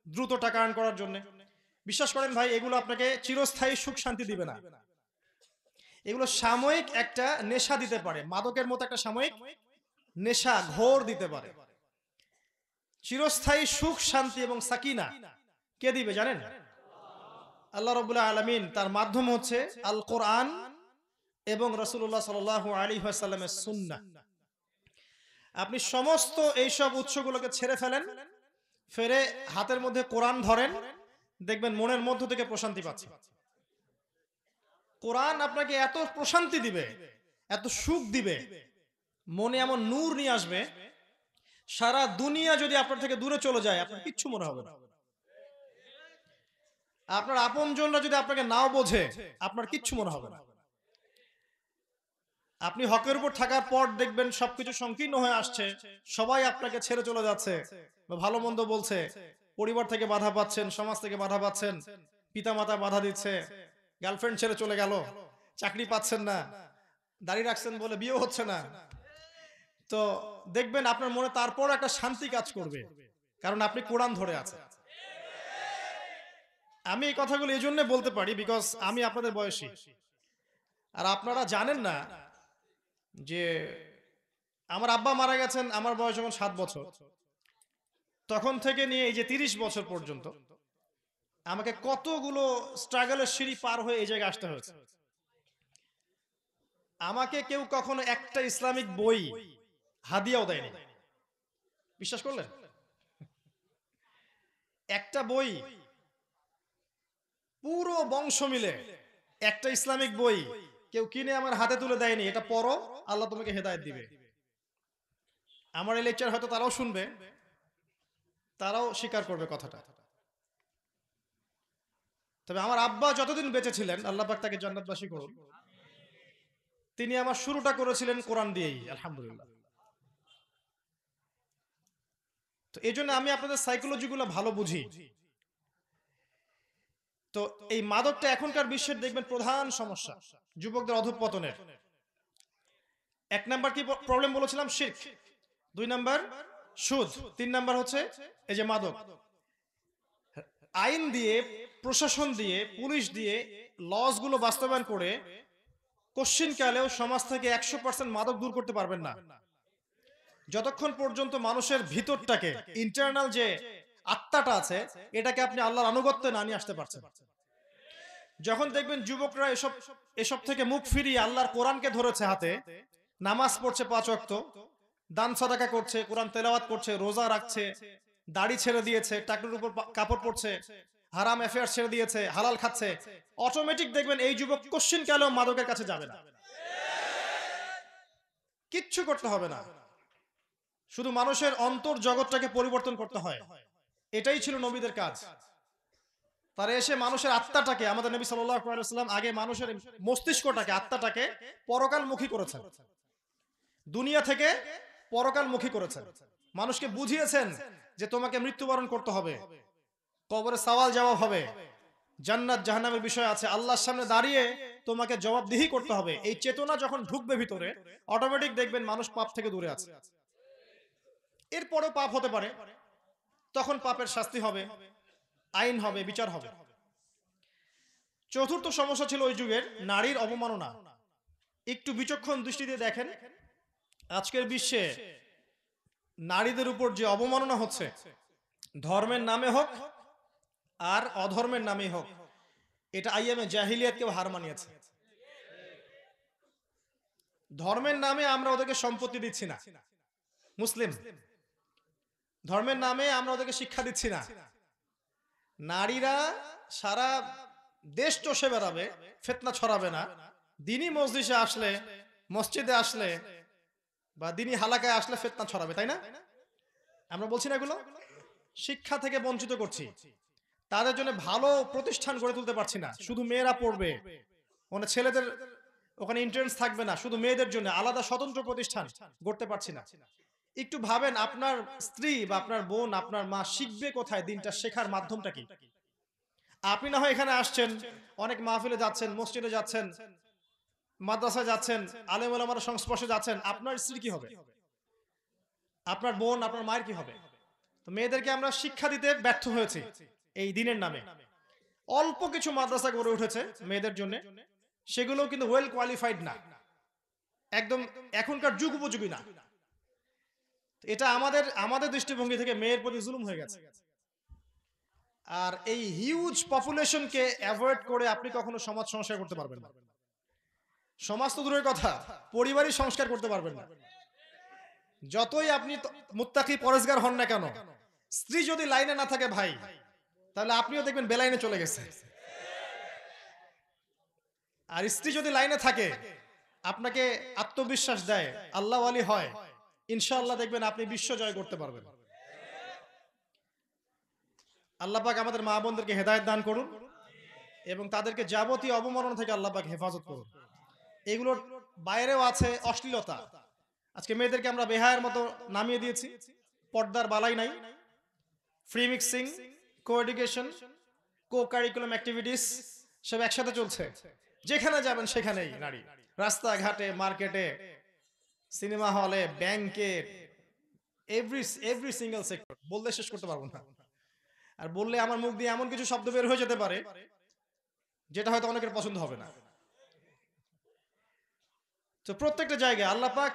দ্রুত টাকা আর্ন করার জন্য। বিশ্বাস করেন ভাই, এগুলো আপনাকে চিরস্থায়ী সুখ শান্তি দিবে না। এগুলো সাময়িক একটা নেশা দিতে পারে, মাদকের মতো একটা সাময়িক নেশা, ঘোর দিতে পারে। চিরস্থায়ী সুখ শান্তি এবং সাকিনা কে দিবে জানেন? আল্লাহ রাব্বুল আলামিন। তার মাধ্যম হচ্ছে আল কোরআন এবং রাসূলুল্লাহ সাল্লাল্লাহু আলাইহি ওয়াসাল্লামের সুন্নাহ। আপনি সমস্ত এইসব উৎসগুলোকে ছেড়ে ফেলেন, ফেরে হাতের মধ্যে কোরআন ধরেন, দেখবেন মনের মধ্য থেকে প্রশান্তি পাচ্ছে। কোরআন আপনাকে এত প্রশান্তি দিবে, এত সুখ দিবে, মনে এমন নূর নিয়ে আসবে, সারা দুনিয়া যদি আপনার থেকে দূরে চলে যায় আপনার কিচ্ছু মনে হবে না। আপনার আপনজনরা যদি আপনাকে নাও বোঝে আপনার কিচ্ছু মনে হবে না। আপনি হকের উপর থাকার পর দেখবেন সবকিছু সংকীর্ণ হয়ে আসছে, সবাই আপনাকে ছেড়ে চলে যাচ্ছে, ভালো মন্দ বলছে, পরিবার থেকে বাধা পাচ্ছেন, সমাজ থেকে বাধা পাচ্ছেন, পিতামাতা বাধা দিচ্ছে, গার্লফ্রেন্ড ছেড়ে চলে গেল, চাকরি পাচ্ছেন না, দাড়ি রাখছেন বলে বিয়ে হচ্ছে না, তো দেখবেন আপনার মনে তারপর একটা শান্তি কাজ করবে, কারণ আপনি কোরআন ধরে আছেন। আমি এই কথাগুলো এই জন্য বলতে পারি বিকজ আমি আপনাদের বয়সী, আর আপনারা জানেন না যে আমার আব্বা মারা গেছেন আমার বয়স যখন 7 বছর, তখন থেকে নিয়ে এই যে 30 বছর পর্যন্ত আমাকে কতগুলো স্ট্রাগলের সিঁড়ি পার হয়ে এই জায়গায় আসতে হয়েছে। আমাকে কেউ কখনো একটা ইসলামিক বই হাদিয়াও দেয়নি, বিশ্বাস করলেন? একটা বই, পুরো বংশ মিলে একটা ইসলামিক বই কেউ কিনে আমার হাতে তুলে দেয়নি, এটা পড়ো আল্লাহ তোমাকে হেদায়েত দিবে। আমার এই লেকচার হয়তো তারাও শুনবে, তারাও স্বীকার করবে কথাটা। তবে আমার আব্বা যতদিন বেঁচে ছিলেন, আল্লাহ পাক তাকে জান্নাতবাসী করুন, তিনি আমার শুরুটা করেছিলেন কোরআন দিয়েই, আলহামদুলিল্লাহ। তো এই জন্য আমি আপনাদের সাইকোলজি গুলো ভালো বুঝি। তো এই মাদকটা এখনকার বিশ্বের দেখবেন প্রধান সমস্যা, যুবকদের অধঃপতনের। 1 নাম্বার কি প্রবলেম বলেছিলাম? শিরক। 2 নাম্বার সুদ। 3 নাম্বার হচ্ছে এই যে মাদক। আইন দিয়ে, প্রশাসন দিয়ে, পুলিশ দিয়ে লস গুলো বাস্তবায়ন করে কোশ্চিনকালেও সমাজ থেকে 100% মাদক দূর করতে পারবেন না, যতক্ষণ পর্যন্ত মানুষের ভিতরটাকে, ইন্টারনাল যে আত্মাটা আছে, এটাকে আপনি আল্লাহর আনুগত্যে না নিয়ে আসতে পারছেন। যখন দেখবেন যুবকরা এসব থেকে মুখ ফিরিয়ে আল্লাহর কোরআনকে ধরেছে হাতে, নামাজ পড়ছে 5 ওয়াক্ত, দান সাদাকা করছে, কোরআন তেলাওয়াত করছে, রোজা রাখছে, দাড়ি ছেড়ে দিয়েছে, টাকনুর উপর কাপড় পরছে, হারাম অ্যাফেয়ার ছেড়ে দিয়েছে, হালাল খাচ্ছে, অটোমেটিক দেখবেন এই যুবক কোশ্চিনকালেও মাদকের কাছে যাবে না। কিচ্ছু করতে হবে না, শুধু মানুষের অন্তর জগৎটাকে পরিবর্তন করতে হয়। এটাই ছিল নবীদের কাজ। তারা এসে মানুষের আত্মাটাকে, আমাদের নবী সাল্লাল্লাহু আলাইহি ওয়াসাল্লাম আগে মানুষের মস্তিষ্কটাকে, আত্মাটাকে পরকালমুখী করেছেন, দুনিয়া থেকে পরকালমুখী করেছেন। মানুষকে বুঝিয়েছেন যে তোমাকে মৃত্যুবরণ করতে হবে, কবরে সওয়াল জবাব হবে, জান্নাত জাহান্নামের বিষয় আছে, আল্লাহর সামনে দাঁড়িয়ে তোমাকে জবাবদিহি করতে হবে। এই চেতনা যখন ঢুকবে ভিতরে, অটোমেটিক দেখবেন মানুষ পাপ থেকে দূরে আছে। এরপরেও পাপ হতে পারে, তখন পাপের শাস্তি হবে, আইন হবে, বিচার হবে। চতুর্থ সমস্যা ছিল ওই যুগের নারীর অবমাননা। একটু বিচক্ষণ দৃষ্টিতে দেখেন, আজকের বিশ্বে নারীদের উপর যে অবমাননা হচ্ছে, ধর্মের নামে হোক আর অধর্মের নামে হোক, এটা আইয়ামে জাহিলিয়াতকেও হার মানিয়েছে। ধর্মের নামে আমরা ওদেরকে সম্পত্তি দিচ্ছি না, মুসলিম ধর্মের নামে আমরা ওদেরকে শিক্ষা দিচ্ছি না। নারীরা সারা দেশ চষে বেড়াবে, ফিতনা ছড়াবে না, দিনী মসজিদে আসলে, মসজিদে আসলে বা দিনী হালাকায় আসলে ফিতনা ছড়াবে, তাই না? আমরা বলছি না এগুলো? শিক্ষা থেকে বঞ্চিত করছি, তাদের জন্য ভালো প্রতিষ্ঠান গড়ে তুলতে পারছি না, শুধু মেয়েরা পড়বে, মানে ছেলেদের ওখানে এন্ট্রান্স থাকবে না, শুধু মেয়েদের জন্য আলাদা স্বতন্ত্র প্রতিষ্ঠান গড়তে পারছি না। একটু ভাবেন, আপনার স্ত্রী বা আপনার বোন, আপনার মা শিখবে কোথায়? দিনটা শেখার মাধ্যমটা কি? আপনি না হয় এখানে আসছেন, অনেক মাহফিলে যাচ্ছেন, মসজিদে যাচ্ছেন, মাদ্রাসায় যাচ্ছেন, আলেম ওলামার সংস্পর্শে যাচ্ছেন, আপনার স্ত্রী কি হবে? আপনার বোন, আপনার মায়ের কি হবে? তো মেয়েদেরকে আমরা শিক্ষা দিতে ব্যর্থ হয়েছি এই দিনের নামে। অল্প কিছু মাদ্রাসা গড়ে উঠেছে মেয়েদের জন্য, সেগুলো কিন্তু ওয়েল কোয়ালিফাইড না, একদম এখনকার যুগ উপযোগী না। এটা আমাদের দৃষ্টিভঙ্গি থেকে মেয়ের প্রতি জুলুম হয়ে গেছে। আর এই হিউজ পপুলেশনকে অ্যাভয়েড করে আপনি কখনো সমাজ সংস্কার করতে পারবেন না। সমাজ তো দূরের কথা, পরিবারই সংস্কার করতে পারবেন না। যতই আপনি মুত্তাকি পরেজগার হন না কেন, স্ত্রী যদি লাইনে না থাকে ভাই, তাহলে আপনিও দেখবেন বেলাইনে চলে গেছে। আর স্ত্রী যদি লাইনে থাকে, আপনাকে আত্মবিশ্বাস দেয়, আল্লাহ ওয়ালি হয়, ইনশাআল্লাহ দেখবেন আপনি বিশ্ব জয় করতে পারবেন। আল্লাহ পাক আমাদের মা বোনদেরকে হেদায়েত দান করুন এবং তাদেরকে যাবতীয় অবমাননা থেকে আল্লাহ পাক হেফাজত করুন। এগুলোর বাইরেও আছে অশ্লীলতা। আজকে মেয়েদেরকে আমরা বেহায়ের মতো নামিয়ে দিয়েছি, পর্দার বালাই নাই, ফ্রি মিক্সিং, কো এডুকেশন, কো কারিকুলাম অ্যাক্টিভিটিস সব একসাথে চলছে। যেখানে যাবেন সেখানেই নারী, রাস্তাঘাটে, মার্কেটে, সিনেমা হলে, ব্যাংকে, এভরি সিঙ্গেল সেক্টর, বললে শেষ করতে পারবো না। আর বললে আমার মুখ দিয়ে এমন কিছু শব্দ বের হয়ে যেতে পারে যেটা হয়তো অনেকের পছন্দ হবে না। তো প্রত্যেকটা জায়গায় আল্লাহ পাক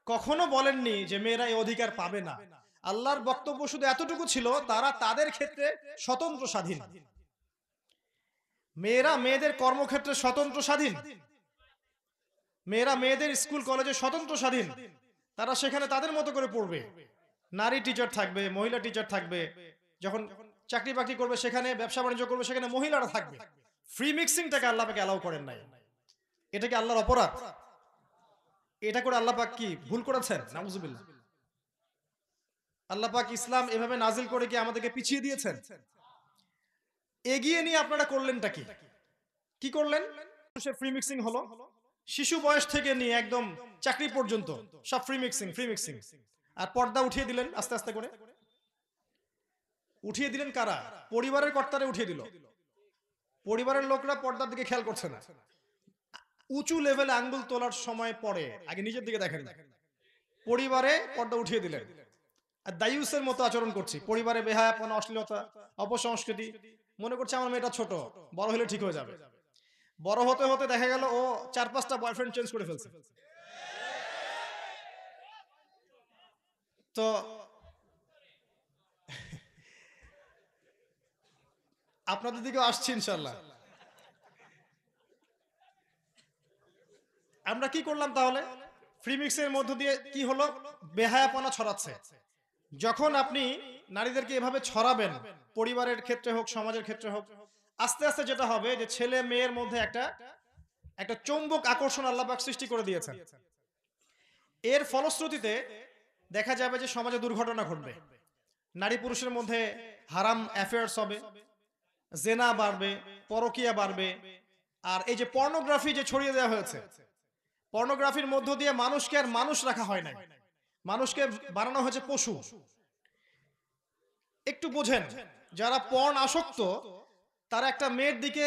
কখনো বলেননি যে মেয়েরা এই অধিকার পাবে না। আল্লাহর বক্তব্য শুধু এতটুকু ছিল, তারা তাদের ক্ষেত্রে স্বতন্ত্র স্বাধীন। মেয়েরা মেয়েদের কর্মক্ষেত্রে স্বতন্ত্র স্বাধীন, মেয়েরা মেয়েদের স্কুল কলেজে স্বতন্ত্র স্বাধীন। তারা সেখানে তাদের মতো করে পড়বে। নারী টিচার থাকবে, মহিলা টিচার থাকবে। যখন চাকরি বাকরি করবে, সেখানে ব্যবসা বাণিজ্য করবে, সেখানে মহিলারা থাকবে। ফ্রি মিক্সিংটাকে আল্লাহ পাক অ্যালাউ করেন নাই। এটা কি আল্লাহর অপরাধ? এটা করে আল্লাহ পাক কি ভুল করেছেন? নাউজুবিল্লাহ। আল্লাহ পাক ইসলাম এভাবে নাজিল করে কি আমাদেরকে পিছিয়ে দিয়েছেন? এগিয়ে নিয়ে আপনারা করলেনটা কি? কি করলেন? ফ্রি মিক্সিং হলো, শিশু বয়স থেকে নিয়ে একদম চাকরি পর্যন্ত সব ফ্রি মিক্সিং, ফ্রি মিক্সিং। আর পর্দা উঠিয়ে দিলেন আস্তে আস্তে করে। উঠিয়ে দিলেন কারা? পরিবারের কর্তারা উঠিয়ে দিল। পরিবারের লোকরা পর্দার দিকে খেয়াল করছে না। উঁচু লেভেলে আঙ্গুল তোলার সময় পরে আগে নিজের দিকে দেখেন। পরিবারে পর্দা উঠিয়ে দিলেন। আর দায়ুসের মতো আচরণ করছি, পরিবারে বেহায়াপনা, অশ্লীলতা, অপসংস্কৃতি। মনে করছে আমার মেয়েটা ছোট, বড় হলে ঠিক হয়ে যাবে। বড় হতে হতে দেখা গেল ও 4-5টা বয়ফ্রেন্ড চেঞ্জ করে ফেলছে। তো আপনাদের দিকেও আসছি ইনশাল্লাহ। আমরা কি করলাম তাহলে? ফ্রি মিক্সের মধ্য দিয়ে কি হলো? বেহায়াপনা ছড়াচ্ছে। যখন আপনি নারীদেরকে এভাবে ছড়াবেন, পরিবারের ক্ষেত্রে হোক, সমাজের ক্ষেত্রে হোক, আস্তে আস্তে যেটা হবে যে ছেলে মেয়ের মধ্যে একটা চৌম্বক আকর্ষণ আল্লাহ পাক সৃষ্টি করে দিয়েছেন। এর ফলশ্রুতিতে দেখা যাবে যে সমাজে দুর্ঘটনা ঘটবে, নারী পুরুষের মধ্যে হারাম অ্যাফেয়ার্স হবে, জেনা বাড়বে, পরকিয়া বাড়বে। আর এই যে পর্নোগ্রাফি যে ছড়িয়ে দেওয়া হয়েছে, পর্নোগ্রাফির মধ্য দিয়ে মানুষকে আর মানুষ রাখা হয় নাই, মানুষকে বানানো হয়েছে পশু। একটু বোঝেন, যারা পর্ন আসক্ত তারা একটা মেয়ের দিকে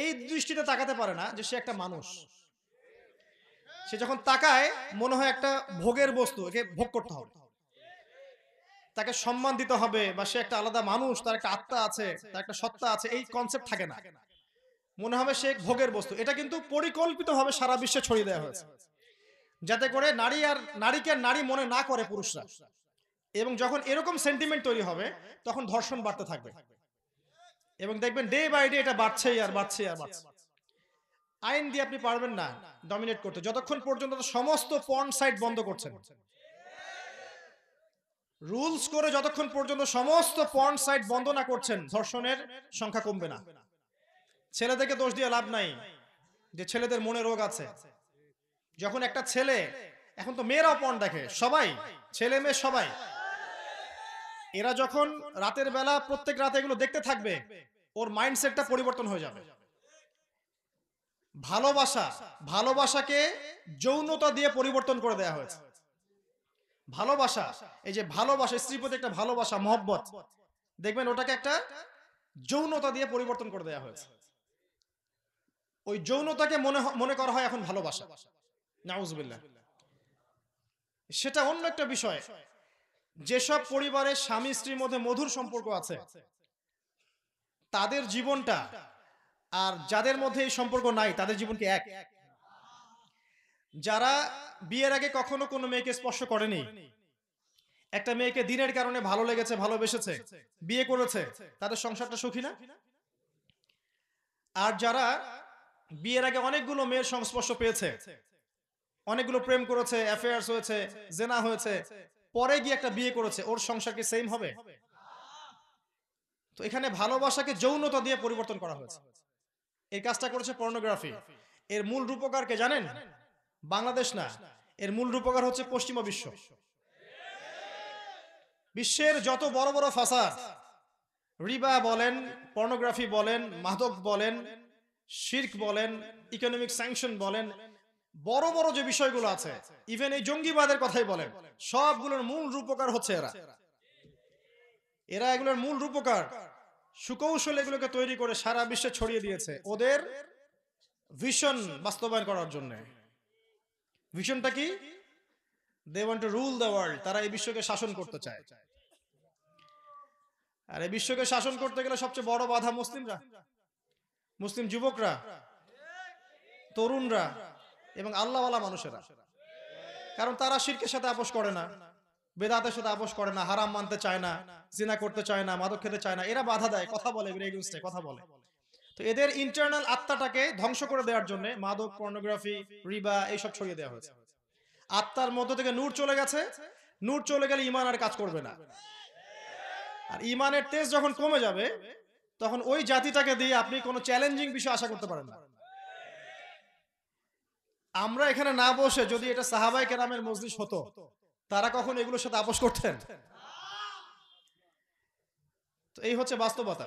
এই দৃষ্টিতে তাকাতে পারে না যে সে একটা মানুষ। সে যখন তাকায় মনে হয় একটা ভোগের বস্তু, একে ভোগ করতে হবে, তাকে সম্মান দিতে হবে, বা সে একটা আলাদা মানুষ, তার একটা আত্মা আছে, তার একটা সত্তা আছে, এই কনসেপ্ট থাকে না। মনে হবে সে ভোগের বস্তু। এটা কিন্তু পরিকল্পিতভাবে সারা বিশ্বে ছড়িয়ে দেওয়া হয়েছে, যাতে করে নারীকে নারী মনে না করে পুরুষরা। এবং যখন এরকম সেন্টিমেন্ট তৈরি হবে, তখন ধর্ষণ বাড়তে থাকবে। এবং দেখবেন ডে বাই ডে এটা বাড়ছেই আর বাড়ছে আর বাড়ছে। আইন দিয়ে আপনি পারবেন না ডমিনেট করতে, যতক্ষণ পর্যন্ত সমস্ত পর্ন সাইট বন্ধ করছেন। রুলস করে যতক্ষণ পর্যন্ত সমস্ত পর্ন সাইট বন্ধ না করছেন, ধর্ষণের সংখ্যা কমবে না। ছেলেদেরকে দোষ দিয়ে লাভ নাই যে ছেলেদের মনে রোগ আছে। যখন একটা ছেলে, এখন তো মেয়েরাও পর্ন দেখে, সবাই, ছেলে মেয়ে সবাই, এরা যখন রাতের বেলা প্রত্যেক রাতে এগুলো দেখতে থাকবে, ওর মাইন্ডসেটটা পরিবর্তন হয়ে যাবে। ভালোবাসাকে যৌনতা দিয়ে পরিবর্তন করে দেয়া হয়েছে। ভালোবাসা, এই যে ভালোবাসা, স্ত্রীর প্রতি একটা ভালোবাসা, মহব্বত, দেখবেন ওটাকে একটা যৌনতা দিয়ে পরিবর্তন করে দেয়া হয়েছে। ওই যৌনতাকে মনে করা হয় এখন ভালোবাসা। নাউজুবিল্লাহ। সেটা অন্য একটা বিষয়। যেসব পরিবারে স্বামী স্ত্রীর মধ্যে মধুর সম্পর্ক আছে, তাদের জীবনটা আর যাদের মধ্যে এই সম্পর্ক নাই, তাদের জীবনকে এক। যারা বিয়ের আগে কখনো কোনো মেয়েকে স্পর্শ করেনি, একটা মেয়েকে দিনের কারণে ভালো লেগেছে, ভালোবেসেছে, বিয়ে করেছে, তাদের সংসারটা সুখী না? আর যারা বিয়ের আগে অনেকগুলো মেয়ের সংস্পর্শ পেয়েছে, অনেকগুলো প্রেম করেছে, অ্যাফেয়ার্স হয়েছে, জেনা হয়েছে, পরে গিয়ে একটা বিয়ে করেছে, ওর সংসার কি সেম হবে? তো এখানে ভালোবাসাকে যৌনতা দিয়ে পরিবর্তন করা হয়েছে। এই কাজটা করেছে পর্নোগ্রাফি। এর মূল রূপকার কে জানেন? বাংলাদেশ না, এর মূল রূপকার হচ্ছে পশ্চিমা বিশ্ব। বিশ্বের যত বড় বড় ফাসাদ, রিবা বলেন, পর্নোগ্রাফি বলেন, মাদক বলেন, শিরক বলেন, ইকোনমিক স্যাংশন বলেন, বড় বড় যে বিষয়গুলো আছে, ইভেন এই জঙ্গিবাদের কথাই বলেন, সবগুলোর মূল রূপকার হচ্ছে এরা। এগুলোর মূল রূপকার সুকৌশল এগুলোকে তৈরি করে সারা বিশ্বে ছড়িয়ে দিয়েছে ওদের ভিশন বাস্তবায়ন করার জন্য। ভিশনটা কি? They want to rule the world. তারা এই বিশ্বকে শাসন করতে চায়। আর এই বিশ্বকে শাসন করতে গেলে সবচেয়ে বড় বাধা মুসলিমরা, মুসলিম যুবকরা, তরুণরা এবং আল্লাহওয়ালা মানুষেরা। কারণ তারা শিরকের সাথে আপোষ করে না, বেদাতের সাথে আপোষ করে না, হারাম মানতে চায় না, জিনা করতে চায় না, মাদক খেতে চায় না। এরা বাধা দেয়, কথা বলে, কথা বলে। তো এদের ইন্টারনাল আত্মাটাকে ধ্বংস করে দেওয়ার জন্য মাদক, পর্নোগ্রাফি, রিবা এইসব ছড়িয়ে দেওয়া হয়েছে। আত্মার মধ্য থেকে নূর চলে গেছে, নূর চলে গেলে ঈমান আর কাজ করবে না। আর ঈমানের তেজ যখন কমে যাবে তখন ওই জাতিটাকে দিয়ে আপনি কোনো চ্যালেঞ্জিং বিষয় আশা করতে পারেন না। আমরা এখানে না বসে যদি এটা সাহাবায়ে কেরামের মজলিস হতো, তারা কখন এগুলোর সাথে আপোষ করতেন? তো এই হচ্ছে বাস্তবতা।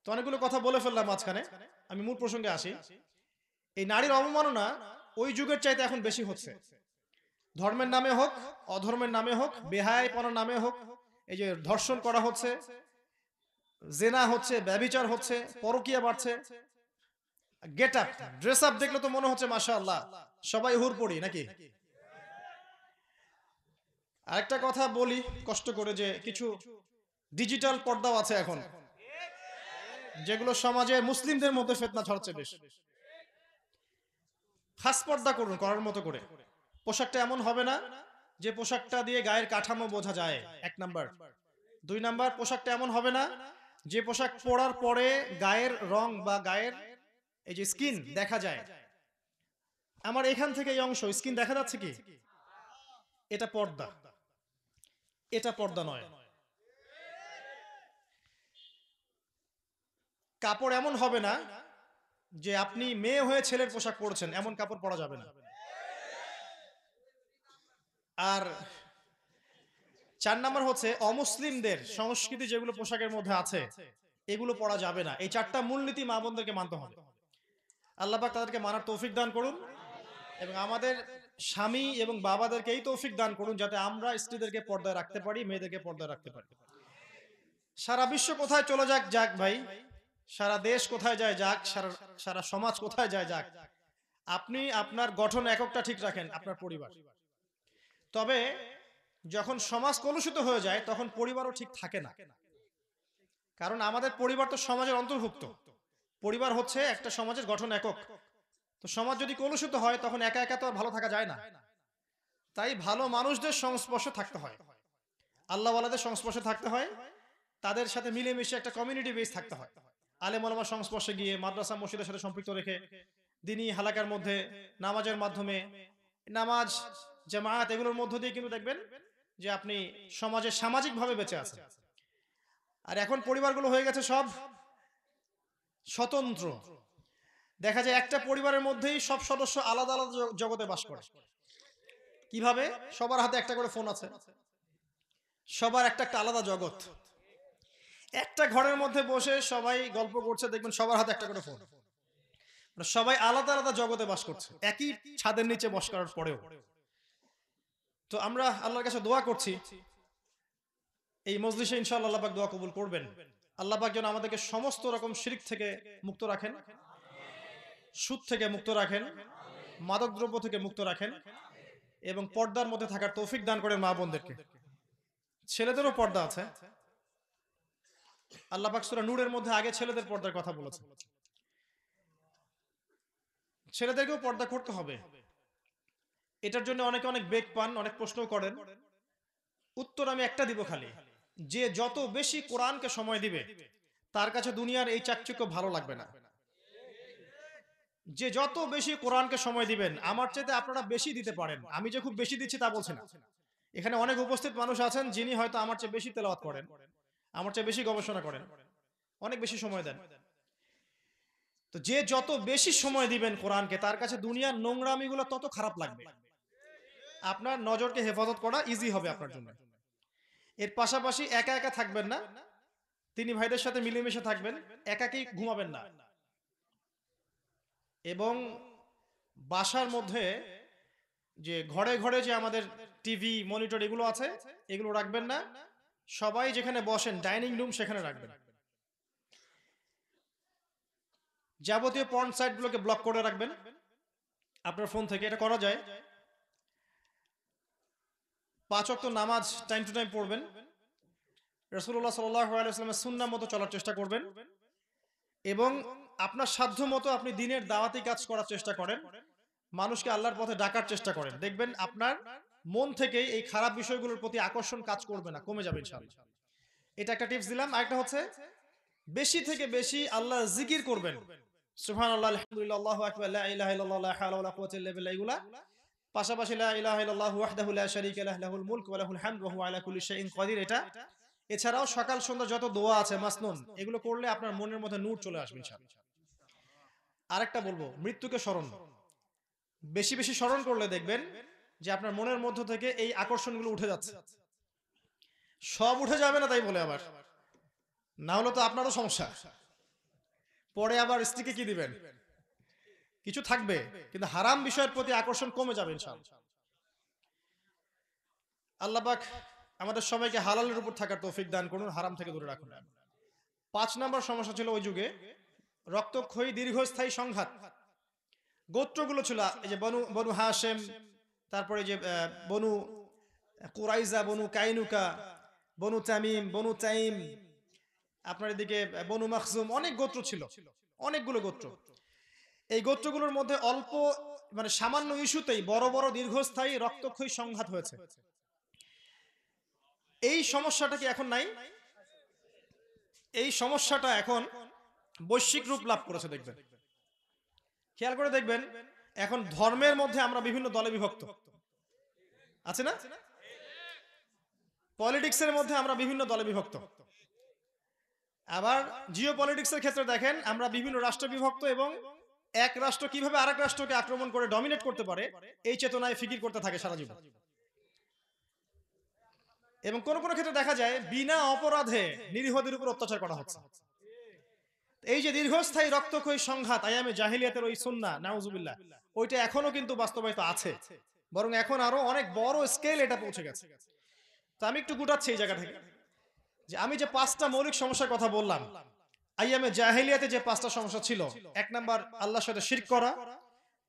তো অনেকগুলো কথা বলে ফেললাম মাঝখানে, আমি মূল প্রসঙ্গে আসি। এই নারীর অবমাননা ওই যুগের চাইতে এখন বেশি হচ্ছে। ধর্মের নামে হোক, অধর্মের নামে হোক, বেহায়াপনার নামে হোক, এই যে ধর্ষণ করা হচ্ছে, জেনা হচ্ছে, ব্যভিচার হচ্ছে, পরকীয়া বাড়ছে। গেট আপ, ড্রেস আপ দেখলে তো মনে হচ্ছে মাশাআল্লাহ সবাই হুর পড়ি নাকি। আরেকটা কথা বলি কষ্ট করে, যে কিছু ডিজিটাল পর্দাও আছে এখন, যেগুলো সমাজে মুসলিমদের মধ্যে ফিতনা ছড়াচ্ছে বেশ। খাস পর্দা করুন করার মতো করে। পোশাকটা এমন হবে না যে পোশাকটা দিয়ে গায়ের কাঠামো বোঝা যায়, 1 নাম্বার। 2 নাম্বার, পোশাকটা এমন হবে না যে পোশাক পরার পরে গায়ের রং বা গায়ের এই যে স্কিন দেখা যায়। আমার এখান থেকে এই অংশ স্কিন দেখা যাচ্ছে কি? এটা পর্দা, এটা পর্দা নয়। কাপড় এমন হবে না যে আপনি মেয়ে হয়ে ছেলের পোশাক পরছেন, এমন কাপড় পরা যাবে না। আর 4 নাম্বার হচ্ছে অমুসলিমদের সংস্কৃতি যেগুলো পোশাকের মধ্যে আছে এগুলো পরা যাবে না। এই 4টা মূলনীতি মা বোনদেরকে মানতে হবে। আল্লাহ পাক তাদেরকে মানার তৌফিক দান করুন এবং আমাদের স্বামী এবং বাবাদেরকে এই তৌফিক দান করুন যাতে আমরা স্ত্রীদেরকে পর্দায় রাখতে পারি, মেয়েদেরকে পর্দায় রাখতে পারি। সারা বিশ্ব কোথায় চলে যাক যাক ভাই, সারা দেশ কোথায় যায় যাক, সারা সমাজ কোথায় যায় যাক, আপনি আপনার গঠন এককটা ঠিক রাখেন, আপনার পরিবার। তবে যখন সমাজ কলুষিত হয়ে যায় তখন পরিবারও ঠিক থাকে না। কারণ আমাদের পরিবার তো সমাজের অন্তর্ভুক্ত। পরিবার হচ্ছে একটা সমাজের গঠন একক। তো সমাজ যদি কলুষিত হয় তখন একা একা তো আর ভালো থাকা যায় না। তাই ভালো মানুষদের সংস্পর্শে থাকতে হয়, আল্লাহওয়ালাদের সংস্পর্শে থাকতে হয়, তাদের সাথে মিলেমিশে একটা কমিউনিটি বেস থাকতে হয়। আলেম ওলামার সংস্পর্শে গিয়ে, মাদ্রাসা মসজিদের সাথে সম্পৃক্ত রেখে, দিনী হালাকার মধ্যে, নামাজের মাধ্যমে, নামাজ জামায়াত এগুলোর মধ্য দিয়ে কিন্তু দেখবেন যে আপনি সমাজে সামাজিকভাবে বেঁচে আছেন। আর এখন পরিবারগুলো হয়ে গেছে সব স্বতন্ত্র। দেখা যায় একটা পরিবারের মধ্যেই সব সদস্য আলাদা আলাদা জগতে বাস করে। কিভাবে? সবার হাতে একটা করে ফোন আছে, সবার একটা একটা আলাদা জগৎ। একটা ঘরের মধ্যে বসে সবাই গল্প করছে, দেখবেন সবার হাতে একটা করে ফোন। সবাই আলাদা আলাদা জগতে বাস করছে একই ছাদের নিচে বস করার পরেও। তো আমরা আল্লাহর কাছে দোয়া করছি এই মজলিসে ইনশাআল্লাহ আল্লাহ পাক দোয়া কবুল করবেন। আল্লাহ পাক যেন আমাদেরকে সমস্ত রকম শিরক থেকে মুক্ত রাখেন, সুদ থেকে মুক্ত রাখেন, মাদক দ্রব্য থেকে মুক্ত রাখেন এবং পর্দার মধ্যে থাকার তৌফিক দান করেন মা বোনদেরকে। ছেলেদেরও পর্দা আছে। আল্লাহ পাক সূরা নূরের মধ্যে আগে ছেলেদের পর্দার কথা বলেছেন। ছেলেদেরকেও পর্দা করতে হবে। এটার জন্য অনেকে অনেক বেগ পান, অনেক প্রশ্ন করেন। উত্তর আমি একটা দিব খালি, যে যত বেশি কোরআনকে সময় দিবে তার কাছে দুনিয়ার এই চাকচিক্য ভালো লাগবে না। যে যত বেশি কোরআনকে সময় দিবেন, আমার চাইতে আপনারা বেশি দিতে পারেন, আমি যে খুব বেশি দিচ্ছি তা বলছি না। এখানে অনেক উপস্থিত মানুষ আছেন যিনি হয়তো আমার চেয়ে বেশি তেলাওয়াত করেন, আমার চেয়ে বেশি গবেষণা করেন, অনেক বেশি সময় দেন। তো যে যত বেশি সময় দিবেন কোরআনকে, তার কাছে দুনিয়ার নোংরামিগুলো তত খারাপ লাগবে। আপনার নজরকে হেফাজত করা ইজি হবে আপনার জন্য। এর পাশাপাশি একা একা থাকবেন না, তিনি ভাইদের সাথে মিলেমিশে থাকবেন, একাকী ঘুমাবেন না। এবং বাসার মধ্যে যে ঘরে ঘরে যে আমাদের টিভি, মনিটর এগুলো আছে, এগুলো রাখবেন না। সবাই যেখানে বসেন ডাইনিং রুম সেখানে রাখবেন। যাবতীয় পর্ন সাইটগুলোকে ব্লক করে রাখবেন আপনার ফোন থেকে। এটা করা যায়। 5 ওয়াক্ত নামাজ টাইম টু টাইম পড়বেন। রাসূলুল্লাহ সাল্লাল্লাহু আলাইহি ওয়াসাল্লামের সুন্নাহ মতো চলার চেষ্টা করবেন এবং আপনার সাধ্য মতো আপনি দ্বীনের দাওয়াতি কাজ করার চেষ্টা করেন, মানুষকে আল্লাহর পথে ডাকার চেষ্টা করেন। দেখবেন আপনার মন থেকেই এই খারাপ বিষয়গুলোর প্রতি আকর্ষণ কাজ করবে না, কমে যাবে ইনশাআল্লাহ। এটা একটা টিপস দিলাম। আরেকটা হচ্ছে বেশি থেকে বেশি আল্লাহর জিকির করবেন। সুবহানাল্লাহ, আলহামদুলিল্লাহ, আল্লাহু আকবার, লা ইলাহা ইল্লাল্লাহ, লা হাওলা ওয়ালা কুওয়াতা ইল্লা বিল্লাহ, এগুলা। পাশাপাশি লা ইলাহা ইল্লাল্লাহু ওয়াহদাহু লা শারীকা লাহু, লাহুল মুলক ওয়া লাহুল হামদু ওয়া হুয়া আলা কুল্লি শাইইন কাদির, এটা। এছাড়াও সকাল সন্ধ্যা যত দোয়া আছে মাসনুন, এগুলো করলে আপনার মনের মধ্যে নূর চলে আসবে ইনশাআল্লাহ। আরেকটা বলবো, মৃত্যুকে স্মরণ বেশি বেশি স্মরণ করলে দেখবেন যে আপনার মনের মধ্য থেকে এই আকর্ষণগুলো উঠে যাচ্ছে। সব উঠে যাবে না তাই বলে আবার, না হলে তো আপনারও সমস্যা। পরে আবার স্ত্রীকে কি দিবেন? কিছু থাকবে, কিন্তু হারাম বিষয়ের প্রতি আকর্ষণ কমে যাবে ইনশাআল্লাহ। আল্লাহ পাক আমাদের সবাইকে হালালের উপর থাকার তৌফিক দান করুন, হারাম থেকে দূরে রাখুন। 5 নম্বর সমস্যা ছিল ওই যুগে রক্তক্ষয়ী দীর্ঘস্থায়ী সংঘাত। গোত্রগুলো ছিল, এই যে বনু হাশেম, তারপরে যে বনু কুরাইজা, বনু কাইনুকা, বনু তামিম, বনু তাইম, আপনার এদিকে বনু মাখজুম, অনেক গোত্র ছিল, অনেকগুলো গোত্র। এই গোত্রগুলোর মধ্যে অল্প মানে সামান্য ইস্যুতেই বড় বড় দীর্ঘস্থায়ী রক্তক্ষয়ী সংঘাত হয়েছে। এই সমস্যাটা কি এখন নাই? এই সমস্যাটা এখন বৈশ্বিক রূপ লাভ করেছে। দেখবেন, খেয়াল করে দেখবেন, এখন ধর্মের মধ্যে আমরা বিভিন্ন দলে বিভক্ত আছে না? পলিটিক্সের মধ্যে আমরা বিভিন্ন দলে বিভক্ত। আবার জিও পলিটিক্সের ক্ষেত্রে দেখেন আমরা বিভিন্ন রাষ্ট্র বিভক্ত, এবং এক রাষ্ট্র কিভাবে আরেক রাষ্ট্রকে আক্রমণ করে ডমিনেট করতে পারে এই চেতনায় ফিকির করতে থাকে সারা জীবন। এবং কোন কোন ক্ষেত্রে দেখা যায় বিনা অপরাধে নিরীহদের উপর অত্যাচার করা হচ্ছে। এই যে দীর্ঘস্থায়ী রক্তক্ষয়ী সংঘাত আয়ামে জাহিলিয়াতের ওই সুন্নাহ, নাউজুবিল্লাহ, ওইটা এখনো কিন্তু বাস্তবায়িত আছে, বরং এখন আরো অনেক বড় স্কেল এটা পৌঁছে গেছে। তো আমি একটু গুটাচ্ছি এই জায়গা থেকে, যে আমি যে 5টা মৌলিক সমস্যার কথা বললাম, আইয়ামে জাহিলিয়াতে যে 5টা সমস্যা ছিল, 1 নাম্বার আল্লাহর সাথে শিরক করা,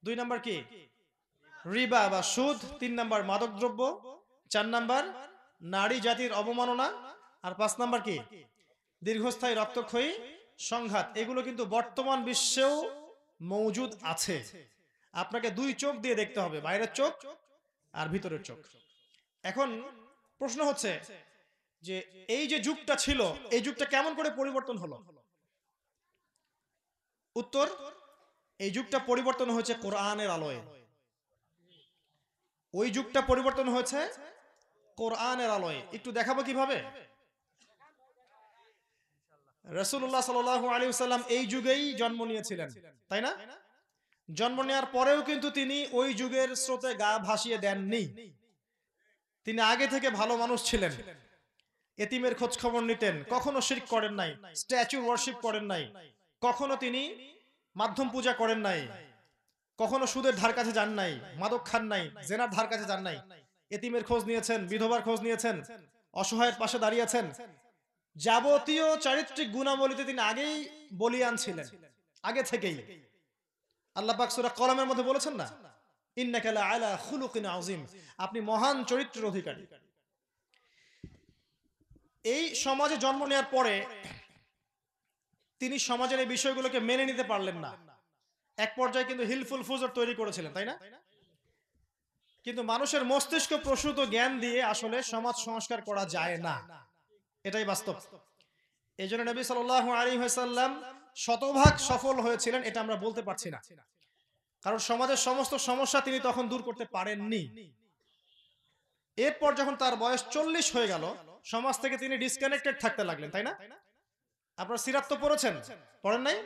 2 নাম্বার কি রিবা বা সুদ, 3 নাম্বার মাদকদ্রব্য, 4 নাম্বার নারী জাতির অবমাননা, আর 5 নাম্বার কি দীর্ঘস্থায়ী রক্তক্ষয়ী সংঘাত। এগুলো কিন্তু বর্তমান বিশ্বেও মওজুদ আছে। আপনাকে 2 চোখ দিয়ে দেখতে হবে, বাইরের চোখ আর ভিতরের চোখ। এখন প্রশ্ন হচ্ছে যে এই যে যুগটা ছিল, এই যুগটা কেমন করে পরিবর্তন হলো? উত্তর, এই যুগটা পরিবর্তন হয়েছে কোরআনের আলোয়। ওই যুগটা পরিবর্তন হয়েছে কোরআনের আলোয়। একটু দেখাবো কিভাবে। রাসূলুল্লাহ সাল্লাল্লাহু আলাইহি ওয়াসাল্লাম এই যুগেই জন্ম নিয়েছিলেন, তাই না? জন্ম নেওয়ার পরেও কিন্তু তিনি ওই যুগের স্রোতে গা ভাসিয়ে দেননি। তিনি আগে থেকে ভালো মানুষ ছিলেন, এতিমের খোঁজ খবর নিতেন, কখনো শিরক করেন নাই, স্ট্যাচু ওয়ার্শিপ করেন নাই, কখনো তিনি মাধ্যম পূজা করেন নাই, কখনো সুদের ধার কাছে যান নাই, মাদক খান নাই, জেনার ধার কাছে যান নাই, এতিমের খোঁজ নিয়েছেন, বিধবার খোঁজ নিয়েছেন, অসহায়ের পাশে দাঁড়িয়েছেন। যাবতীয় চারিত্রিক গুণাবলীতে তিনি আগেই বলিয়ান ছিলেন, আগে থেকেই। আল্লাহ পাক সূরা কলমের মধ্যে বলেছেন না, ইন্নাকা লাআলা খুলুকিন আযীম, আপনি মহান চরিত্রের অধিকারী। এই সমাজে জন্ম নেওয়ার পরে তিনি সমাজের এই বিষয়গুলোকে মেনে নিতে পারলেন না। এক পর্যায়ে কিন্তু হিলফুল ফুজর তৈরি করেছিলেন, তাই না? কিন্তু মানুষের মস্তিষ্ক প্রসূত জ্ঞান দিয়ে আসলে সমাজ সংস্কার করা যায় না, এটাই বাস্তব। এই জন্য নবী সাল্লাল্লাহু আলাইহি ওয়াসাল্লাম শতভাগ সফল হয়েছিলেন এটা আমরা বলতে পারছি না, কারণ সমাজের সমস্ত সমস্যা তিনি তখন দূর করতে পারেননি। এরপর যখন তার বয়স 40 হয়ে গেল, সমাজ থেকে তিনি ডিসকানেক্টেড থাকতে লাগলেন, তাই না? আপনারা সিরাত তো পড়েছেন, পড়েন নাই?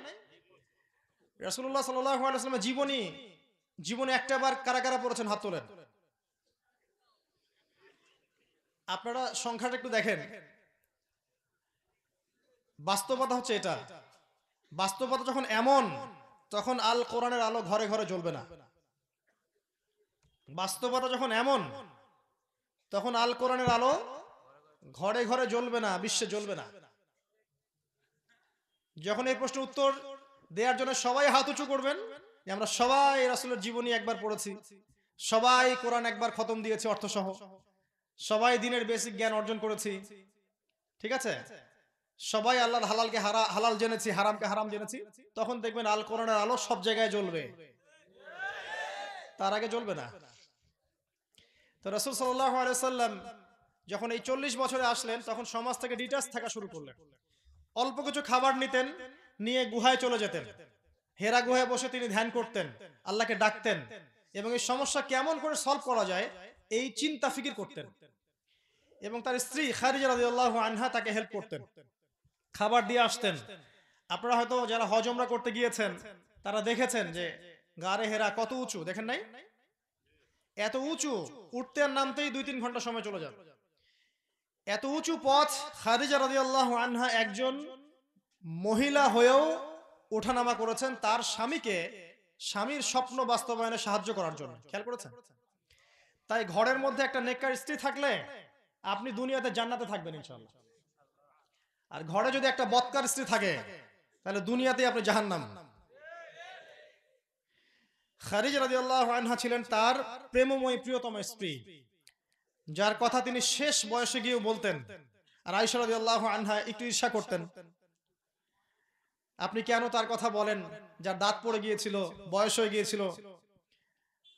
রাসূলুল্লাহ সাল্লাল্লাহু আলাইহি ওয়াসাল্লামের জীবনে একটা বার কারা কারা পড়েছেন? হাত তোলেন। আপনারা সংখ্যাটা একটু দেখেন। বাস্তবতা হচ্ছে এটা, বাস্তবতা যখন এমন, তখন আল কোরআনের আলো ঘরে ঘরে জ্বলবে না। বাস্তবতা যখন এমন, তখন আল কোরআনের আলো ঘরে ঘরে জ্বলবে না, বিশ্বে জ্বলবে না। যখন এই প্রশ্নের উত্তর দেওয়ার জন্য সবাই হাত উঁচু করবেন যে আমরা সবাই রাসূলের জীবনী একবার পড়েছি, সবাই কোরআন একবার খতম দিয়েছি অর্থসহ, সবাই দিনের বেসিক জ্ঞান অর্জন করেছি, ঠিক আছে, সবাই আল্লাহর হালালকে হালাল জেনেছি, হারামকে হারাম জেনেছি। তখন দেখবেন আল কোরআনের আলো সব জায়গায় জ্বলবে, তার আগে জ্বলবে না। তো রাসূল সাল্লাল্লাহু আলাইহি ওয়াসাল্লাম যখন এই 40 বছরে আসলেন তখন সমাজ থেকে ডিটাচ থাকা শুরু করলেন। অল্প কিছু খাবার নিতেন, নিয়ে গুহায় চলে যেতেন। হেরা গুহায় বসে তিনি ধ্যান করতেন, আল্লাহকে ডাকতেন এবং এই সমস্যা কেমন করে সলভ করা যায় এই চিন্তা ফিকির করতেন। এবং তার স্ত্রী খাদিজা রাদিয়াল্লাহু আনহা তাকে হেল্প করতেন, খাবার দিয়ে আসতেন। আপনারা হয়তো যারা হজ উমরা করতে গিয়েছেন তারা দেখেছেন যে গারে হেরা কত উঁচু, দেখেন নাই? এত উঁচু, উঠতে আর নামতেই 2-3 ঘন্টা সময় চলে যাবে। এত উঁচু পথ খাদিজা রাদিয়াল্লাহু আনহা একজন মহিলা হয়েও ওঠানামা করেছেন তার স্বামীকে, স্বামীর স্বপ্ন বাস্তবায়নে সাহায্য করার জন্য। খেয়াল করেছেন? তাই ঘরের মধ্যে একটা নেককার স্ত্রী থাকলে আপনি দুনিয়াতে জান্নাতে থাকবেন ইনশাআল্লাহ। আর ঘরে যদি একটা বদকার স্ত্রী থাকে তাহলে দুনিয়াতে আপনি জাহান্নাম। খাদিজা রাদিয়াল্লাহু আনহা ছিলেন তার প্রেমময় প্রিয়তম স্ত্রী, যার কথা তিনি শেষ বয়সে গিয়েও বলতেন। আর আয়েশা রাদিয়াল্লাহু আনহা একটু ঈর্ষা করতেন, আপনি কেন তার কথা বলেন যার দাঁত পড়ে গিয়েছিল, বয়স হয়ে গিয়েছিল।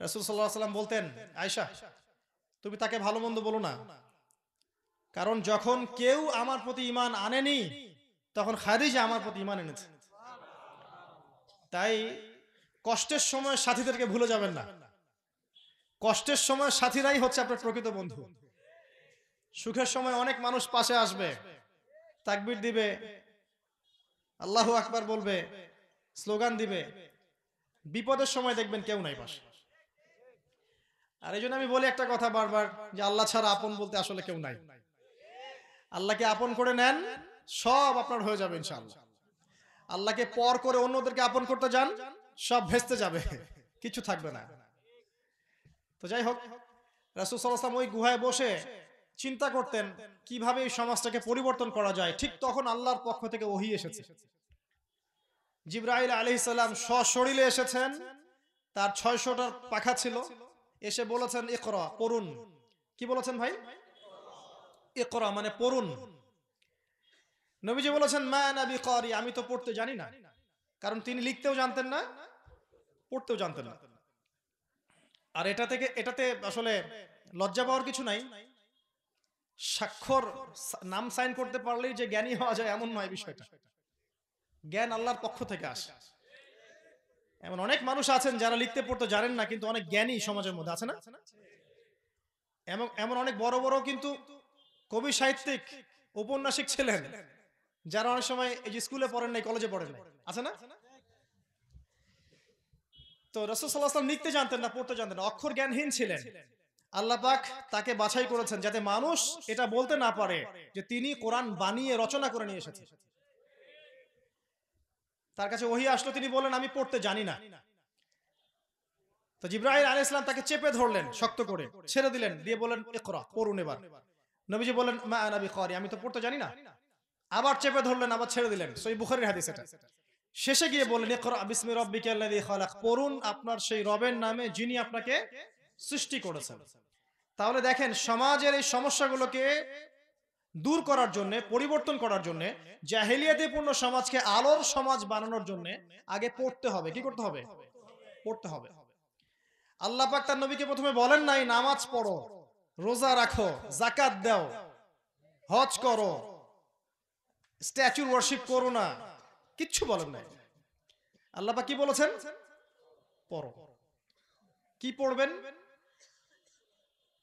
রাসূল সাল্লাল্লাহু আলাইহি ওয়াসাল্লাম বলতেন, আয়েশা তুমি তাকে ভালো মন্দ বলো না, কারণ যখন কেউ আমার প্রতি ঈমান আনেনি তখন খাদিজা আমার প্রতি ঈমান এনেছে। তাই কষ্টের সময় সাথীদেরকে ভুলে যাবেন না। কষ্টের সময় সাথীরাই হচ্ছে আপনার প্রকৃত বন্ধু। সুখের সময় অনেক মানুষ পাশে আসবে, তাকবীর দিবে, আল্লাহু আকবার বলবে, স্লোগান দিবে। বিপদের সময় দেখবেন কেউ নাই পাশে। আর এই জন্য আমি বলি একটা কথা বারবার, যে আল্লাহ ছাড়া আপন বলতে আসলে কেউ নাই। আল্লাহকে আপন করে নেন, সব আপনার হয়ে যাবে ইনশাআল্লাহ। আল্লাহকে পর করে অন্যদেরকে আপন করতে যান, সব ভেস্তে যাবে, কিছু থাকবে না। তো যাই হোক, রাসূল সাল্লাল্লাহু আলাইহি ওয়াসাল্লাম ওই গুহায় বসে চিন্তা করতেন কিভাবে এই সমাজটাকে পরিবর্তন করা যায়। ঠিক তখন আল্লাহর পক্ষ থেকে ওহী এসেছে। জিবরাইল আলাইহিস সালাম সশরীরে এসেছেন, তার 600টার পাখা ছিল, এসে বলেছেন ইকরা, পড়ুন। কি বলেছেন ভাই? ইকরা মানে পড়ুন। নবীজি বলেছেন মা আনা বিকারি, আমি তো পড়তে জানি না, কারণ তিনি লিখতেও জানতেন না, পড়তেও জানতেন না। আর এটাতে আসলে লজ্জা পাওয়ার কিছু নাই। স্বাক্ষর নাম সাইন করতে পারলেই যে জ্ঞানী হওয়া যায় এমন নয় বিষয়টা। জ্ঞান আল্লাহর পক্ষ থেকে আসে। এমন অনেক মানুষ আছেন যারা লিখতে পড়তে জানেন না, কিন্তু অনেক জ্ঞানী সমাজের মধ্যে আছে না? এমন অনেক বড় বড় কিন্তু কবি, সাহিত্যিক, ঔপন্যাসিক ছিলেন যারা অনেক সময় এই যে স্কুলে পড়েন নাই, কলেজে পড়েন নাই, আছে না? তো রাসূল সাল্লাল্লাহু আলাইহি ওয়াসাল্লাম লিখতে জানতেন না, পড়তে জানতেন না, অক্ষর জ্ঞানহীন ছিলেন। আল্লাহ পাক তাকে বাছাই করেছেন যাতে মানুষ এটা বলতে না পারে যে তিনি কোরআন বানিয়ে রচনা করে নিয়ে এসেছেন। তার কাছে ওহী আসলো, তিনি বলেন আমি পড়তে জানি না। তো জিবরাইল আলাইহিস সালাম তাকে চেপে ধরলেন শক্ত করে, ছেড়ে দিলেন, দিয়ে বলেন ইকরা, পড়ুন এবার। নবীজি বলেন মা আনা বিকারি, আমি তো পড়তে জানি না। আবার চেপে ধরলেন, আবার ছেড়ে দিলেন। সহিহ বুখারীর হাদিস এটা। শেষে গিয়ে বলেন ইকরা বিসমি রাব্বিকাল্লাযী খালাক, পড়ুন আপনার সেই রবের নামে যিনি আপনাকে সৃষ্টি করেছেন। তাহলে দেখেন, সমাজের এই সমস্যাগুলোকে দূর করার জন্য, পরিবর্তন করার জন্য, জাহেলিয়াতিপূর্ণ সমাজকে আলোর সমাজ বানানোর জন্য আগে পড়তে হবে। কি করতে হবে? পড়তে হবে। আল্লাহ পাক তার নবীকে প্রথমে বলেন নাই নামাজ পড়ো, রোজা রাখো, যাকাত দাও, হজ করো, স্ট্যাচুর ওয়ার্শিপ করো না, কিচ্ছু বলেন নাই। আল্লাহ পাক কি বলেছেন? পড়ো। কি পড়বেন?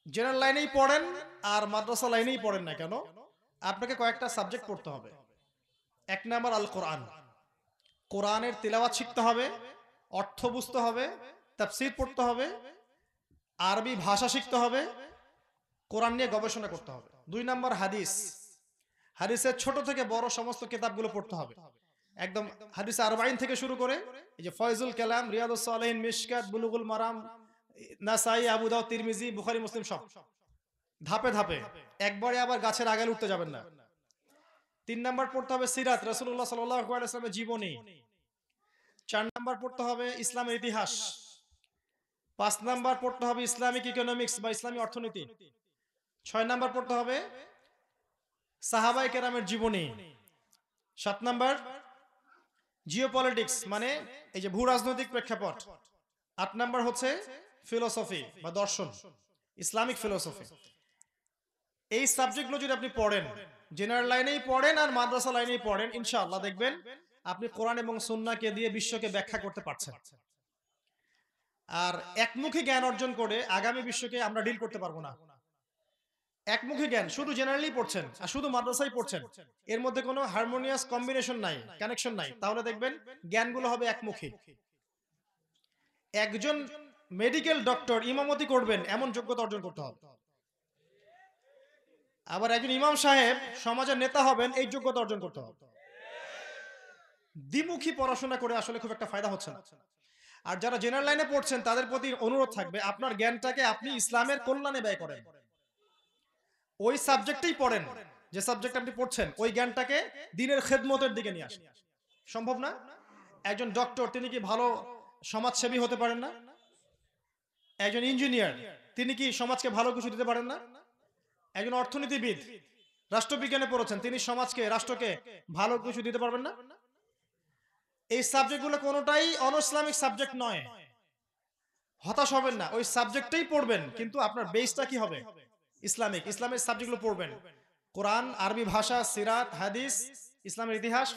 জেনারেল লাইনেই পড়েন আর মাদ্রাসা লাইনেই পড়েন না কেন, আপনাকে কয়েকটা সাবজেক্ট পড়তে হবে। 1 নাম্বার আল কোরআন, কোরআনের তিলাওয়াত শিখতে হবে, অর্থ বুঝতে হবে, তাফসীর পড়তে হবে, আরবি ভাষা শিখতে হবে, কোরআন নিয়ে গবেষণা করতে হবে। 2 নাম্বার হাদিস, হাদিসের ছোট থেকে বড় সমস্ত কিতাবগুলো পড়তে হবে। একদম হাদিস 40 থেকে শুরু করে এই যে ফয়জুল কালাম, রিয়াদুস সালিহিন, মিশকাত, বুলুগুল মারাম, নাসাই, আবু দাউদ, তিরমিজি, বুখারী, মুসলিম, সব ধাপে ধাপে, একবারে আবার গাছের আগালে উঠতে যাবেন না। 3 নাম্বার পড়তে হবে সিরাত, রাসূলুল্লাহ সাল্লাল্লাহু আলাইহি ওয়াসাল্লামের জীবনী। 4 নাম্বার পড়তে হবে ইসলামের ইতিহাস, 5 নাম্বার পড়তে হবে ইসলামিক ইকোনমিক্স বা ইসলামী অর্থনীতি, 6 নাম্বার পড়তে হবে সাহাবায়ে কেরামের জীবনী, 7 নাম্বার জিওপলিটিক্স মানে এই যে ভূ রাজনৈতিক প্রেক্ষাপট, 8 নাম্বার হচ্ছে ফিলোসফি বা দর্শন, ইসলামিক ফিলোসফি। এই সাবজেক্টগুলো যদি আপনি পড়েন, জেনারেল লাইনেই পড়েন আর মাদ্রাসা লাইনেই পড়েন, ইনশাআল্লাহ দেখবেন আপনি কোরআন এবং সুন্নাহকে দিয়ে বিশ্বকে ব্যাখ্যা করতে পারছেন। আর একমুখী জ্ঞান অর্জন করে আগামী বিশ্বকে আমরা ডিল করতে পারবো না। একমুখী জ্ঞান শুধু জেনারেলি পড়ছেন আর শুধু মাদ্রাসায় পড়ছেন, এর মধ্যে কোনো হারমোনিয়াস কম্বিনেশন নাই, কানেকশন নাই, তাহলে দেখবেন জ্ঞানগুলো হবে একমুখী। একজন মেডিকেল ডক্টর ইমামতি করবেন এমন যোগ্যতা অর্জন করতে হবে, আবার একজন ইমাম সাহেব সমাজের নেতা হবেন এই যোগ্যতা অর্জন করতে হবে। দ্বিমুখী পড়াশোনা করে আসলে খুব একটা ফায়দা হচ্ছে না। আর যারা জেনারেল লাইনে পড়ছেন তাদের প্রতি অনুরোধ থাকবে আপনার জ্ঞানটাকে আপনি ইসলামের কল্যাণে ব্যয় করেন, ওই সাবজেক্টেই পড়েন, যে সাবজেক্ট আপনি পড়ছেন ওই জ্ঞানটাকে দ্বীনের খেদমতের দিকে নিয়ে আসেন। সম্ভব না? একজন ডক্টর তিনি কি ভালো সমাজসেবী হতে পারেন না? একজন ইঞ্জিনিয়ার তিনি কি সমাজকে ভালো কিছু দিতে পারেন না? একজন অর্থনীতিবিদ রাষ্ট্রবিজ্ঞানে পড়েছেন, তিনি সমাজকে রাষ্ট্রকে ভালো কিছু দিতে পারবেন না? এই সাবজেক্টগুলো কোনোটাই অনইসলামিক সাবজেক্ট নয়, হতাশ হবেন না, ওই সাবজেক্টটাই পড়বেন, কিন্তু আপনার বেসটা কি হবে? ইসলামিক। ইসলামের সাবজেক্টগুলো পড়বেন, কোরআন, আরবি ভাষা, সিরাত, হাদিস, ইসলামের ইতিহাস,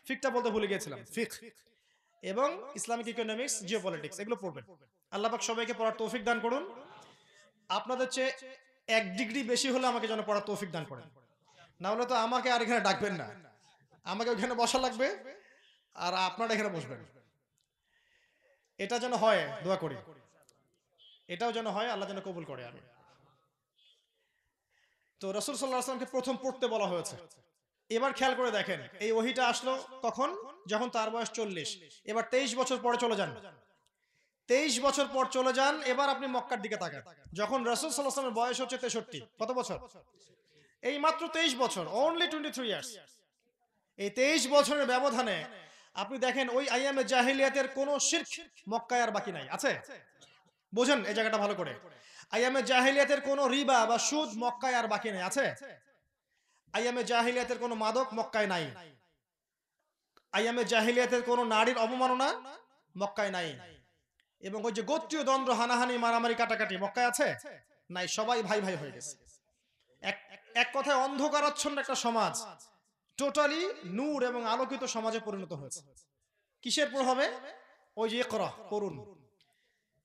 ফিকটা বলতে ভুলে গিয়েছিলাম, ফিক এবং ইসলামিক ইকোনমিক্স, জিওপলিটিক্স, এগুলো পড়বেন। আল্লাহ পাক সবাইকে পড়ার তৌফিক দান করুন। আপনাদের চেয়ে 1 ডিগ্রি বেশি হলে আমাকে যেন পড়ার তৌফিক দান করেন, না হলে তো আমাকে আর এখানে ডাকবেন না, আমাকে ওখানে বসা লাগবে আর আপনারা এখানে বসবেন। এটা যেন হয়, দোয়া করি, এটাও যেন হয়, আল্লাহ যেন কবুল করে। আমি তো রাসূল সাল্লাল্লাহু আলাইহি ওয়াসাল্লামকে প্রথম পড়তে বলা হয়েছে। এবার খেয়াল করে দেখেন এই ওহীটা আসলো কখন? যখন তার বয়স 40। এবার 23 বছর পরে চলে যান, 23 বছর পর চলে যান। এবার আপনি মক্কার দিকে তাকান, যখন রাসূল সাল্লাল্লাহু আলাইহি ওয়াসাল্লামের বয়স হচ্ছে 63। কত বছর? এই মাত্র 23 বছর, অনলি 23 ইয়ার্স। এই 23 বছরের ব্যবধানে আপনি দেখেন ওই আইয়ামে জাহিলিয়াতের কোনো শিরক মক্কায় আর বাকি নাই। আছে? বুঝেন এই জায়গাটা ভালো করে। আইয়ামে জাহিলিয়াতের কোনো রিবা বা সুদ মক্কায় আর বাকি নেই। আছে? আইয়ামে জাহিলিয়াতের কোনো মাদক মক্কায় নাই। আইয়ামে জাহিলিয়াতের কোনো নারীর অবমাননা মক্কায় নাই। এবং ওই যে গোত্রীয় দ্বন্দ্ব, হানাহানি, মারামারি, কাটাকাটি মক্কায় আছে? নাই। সবাই ভাই ভাই হয়ে গেছে। এক কথায় অন্ধকারাচ্ছন্ন একটা সমাজ টোটালি নূর এবং আলোকিত সমাজে পরিণত হয়েছে। কিসের প্রভাবে? ওই যে ইকরা, পড়ুন।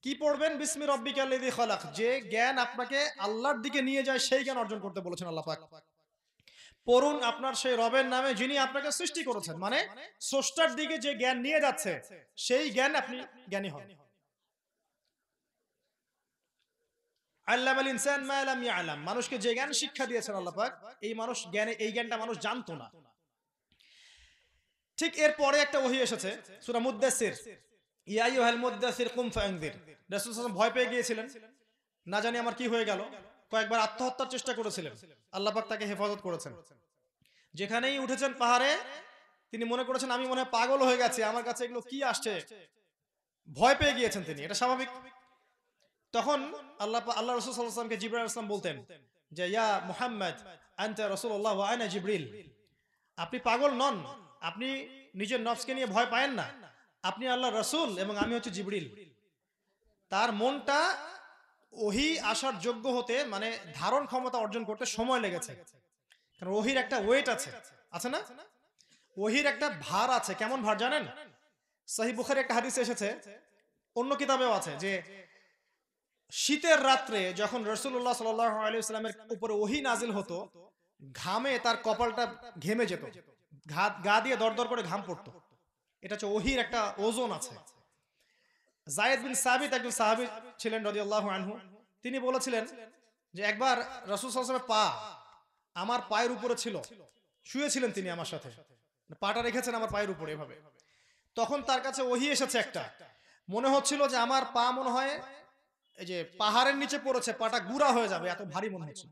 কি পড়বেন? বিসমি রাব্বিকাল্লাযী খালাক। যে জ্ঞান আপনাকে আল্লাহর দিকে নিয়ে যায় সেই জ্ঞান অর্জন করতে বলেছেন আল্লাহ পাক। পড়ুন আপনার সেই রবের নামে যিনি আপনাকে সৃষ্টি করেছেন, মানে স্রষ্টার দিকে যে জ্ঞান নিয়ে যাচ্ছে সেই জ্ঞান আপনি জ্ঞানী হন। আল্লামাল ইনসান মা লাম ইয়ালাম। মানুষকে যে জ্ঞান শিক্ষা দিয়েছেন আল্লাহ পাক, এই জ্ঞানটা মানুষ জানতো না। ঠিক এরপরে একটা ওহী এসেছে সূরা মুদ্দাসির, ইয়া আইয়ুহাল মুদ্দাসির কুম ফাআনজির। রাসূল সাল্লাল্লাহু আলাইহি ওয়াসাল্লাম ভয় পেয়ে গিয়েছিলেন, না জানি আমার কি হয়ে গেল, কয়েকবার আত্মহত্যার চেষ্টা করেছিলেন, আল্লাহ পাক তাকে হেফাজত করেছেন। যেখানেই উঠেছেন পাহাড়ে তিনি মনে করেছেন আমি মনে হয় পাগল হয়ে গেছি, আমার কাছে এগুলো কি আসছে, ভয় পেয়ে গিয়েছেন তিনি, এটা স্বাভাবিক। তখন আল্লাহ রাসূল সাল্লাল্লাহু আলাইহি ওয়াসাল্লামকে জিবরাইল আলাইহিস সালাম বলতেন যে ইয়া মুহাম্মদ আনতা রাসূলুল্লাহ ওয়া আনা জিবরিল। আপনি পাগল নন, আপনি নিজের নফসকে নিয়ে ভয় পায়েন না, আপনি আল্লাহর রাসূল এবং আমি হচ্ছে জিবরিল। তার মনটা ওহী আসার যোগ্য হতে, মানে ধারণ ক্ষমতা অর্জন করতে সময় লেগেছে। কারণ ওহীর একটা ওয়েট আছে, আছে না? ওহীর একটা ভার আছে। কেমন ভার জানেন? সহিহ বুখারী একটা হাদিসে এসেছে, অন্য কিতাবেও আছে, যে শীতের রাত্রে যখন রাসূলুল্লাহ সাল্লাল্লাহু আলাইহি ওয়াসাল্লামের উপরে ওহী নাজিল হতো, ঘামে তার কপালটা ঘেমে যেত, গা দিয়ে দরদর করে ঘাম পড়তো। এটা হচ্ছে ওহীর একটা ওজন আছে। যায়েদ বিন সাবিত একজন সাহাবী ছিলেন রাদিয়াল্লাহু আনহু, তিনি বলেছিলেন যে একবার রাসূল সাল্লাল্লাহু আলাইহি ওয়াসাল্লামের পা আমার পায়ের উপরে ছিল, শুয়েছিলেন তিনি আমার সাথে, পাটা রেখেছেন আমার পায়ের উপরে এভাবে। তখন তার কাছে ওহী এসেছে একটা, মনে হচ্ছিল যে আমার পা মনে হয় এই যে পাহাড়ের নিচে পড়েছে, পাটা গুড়া হয়ে যাবে, এত ভারী মনে হচ্ছে।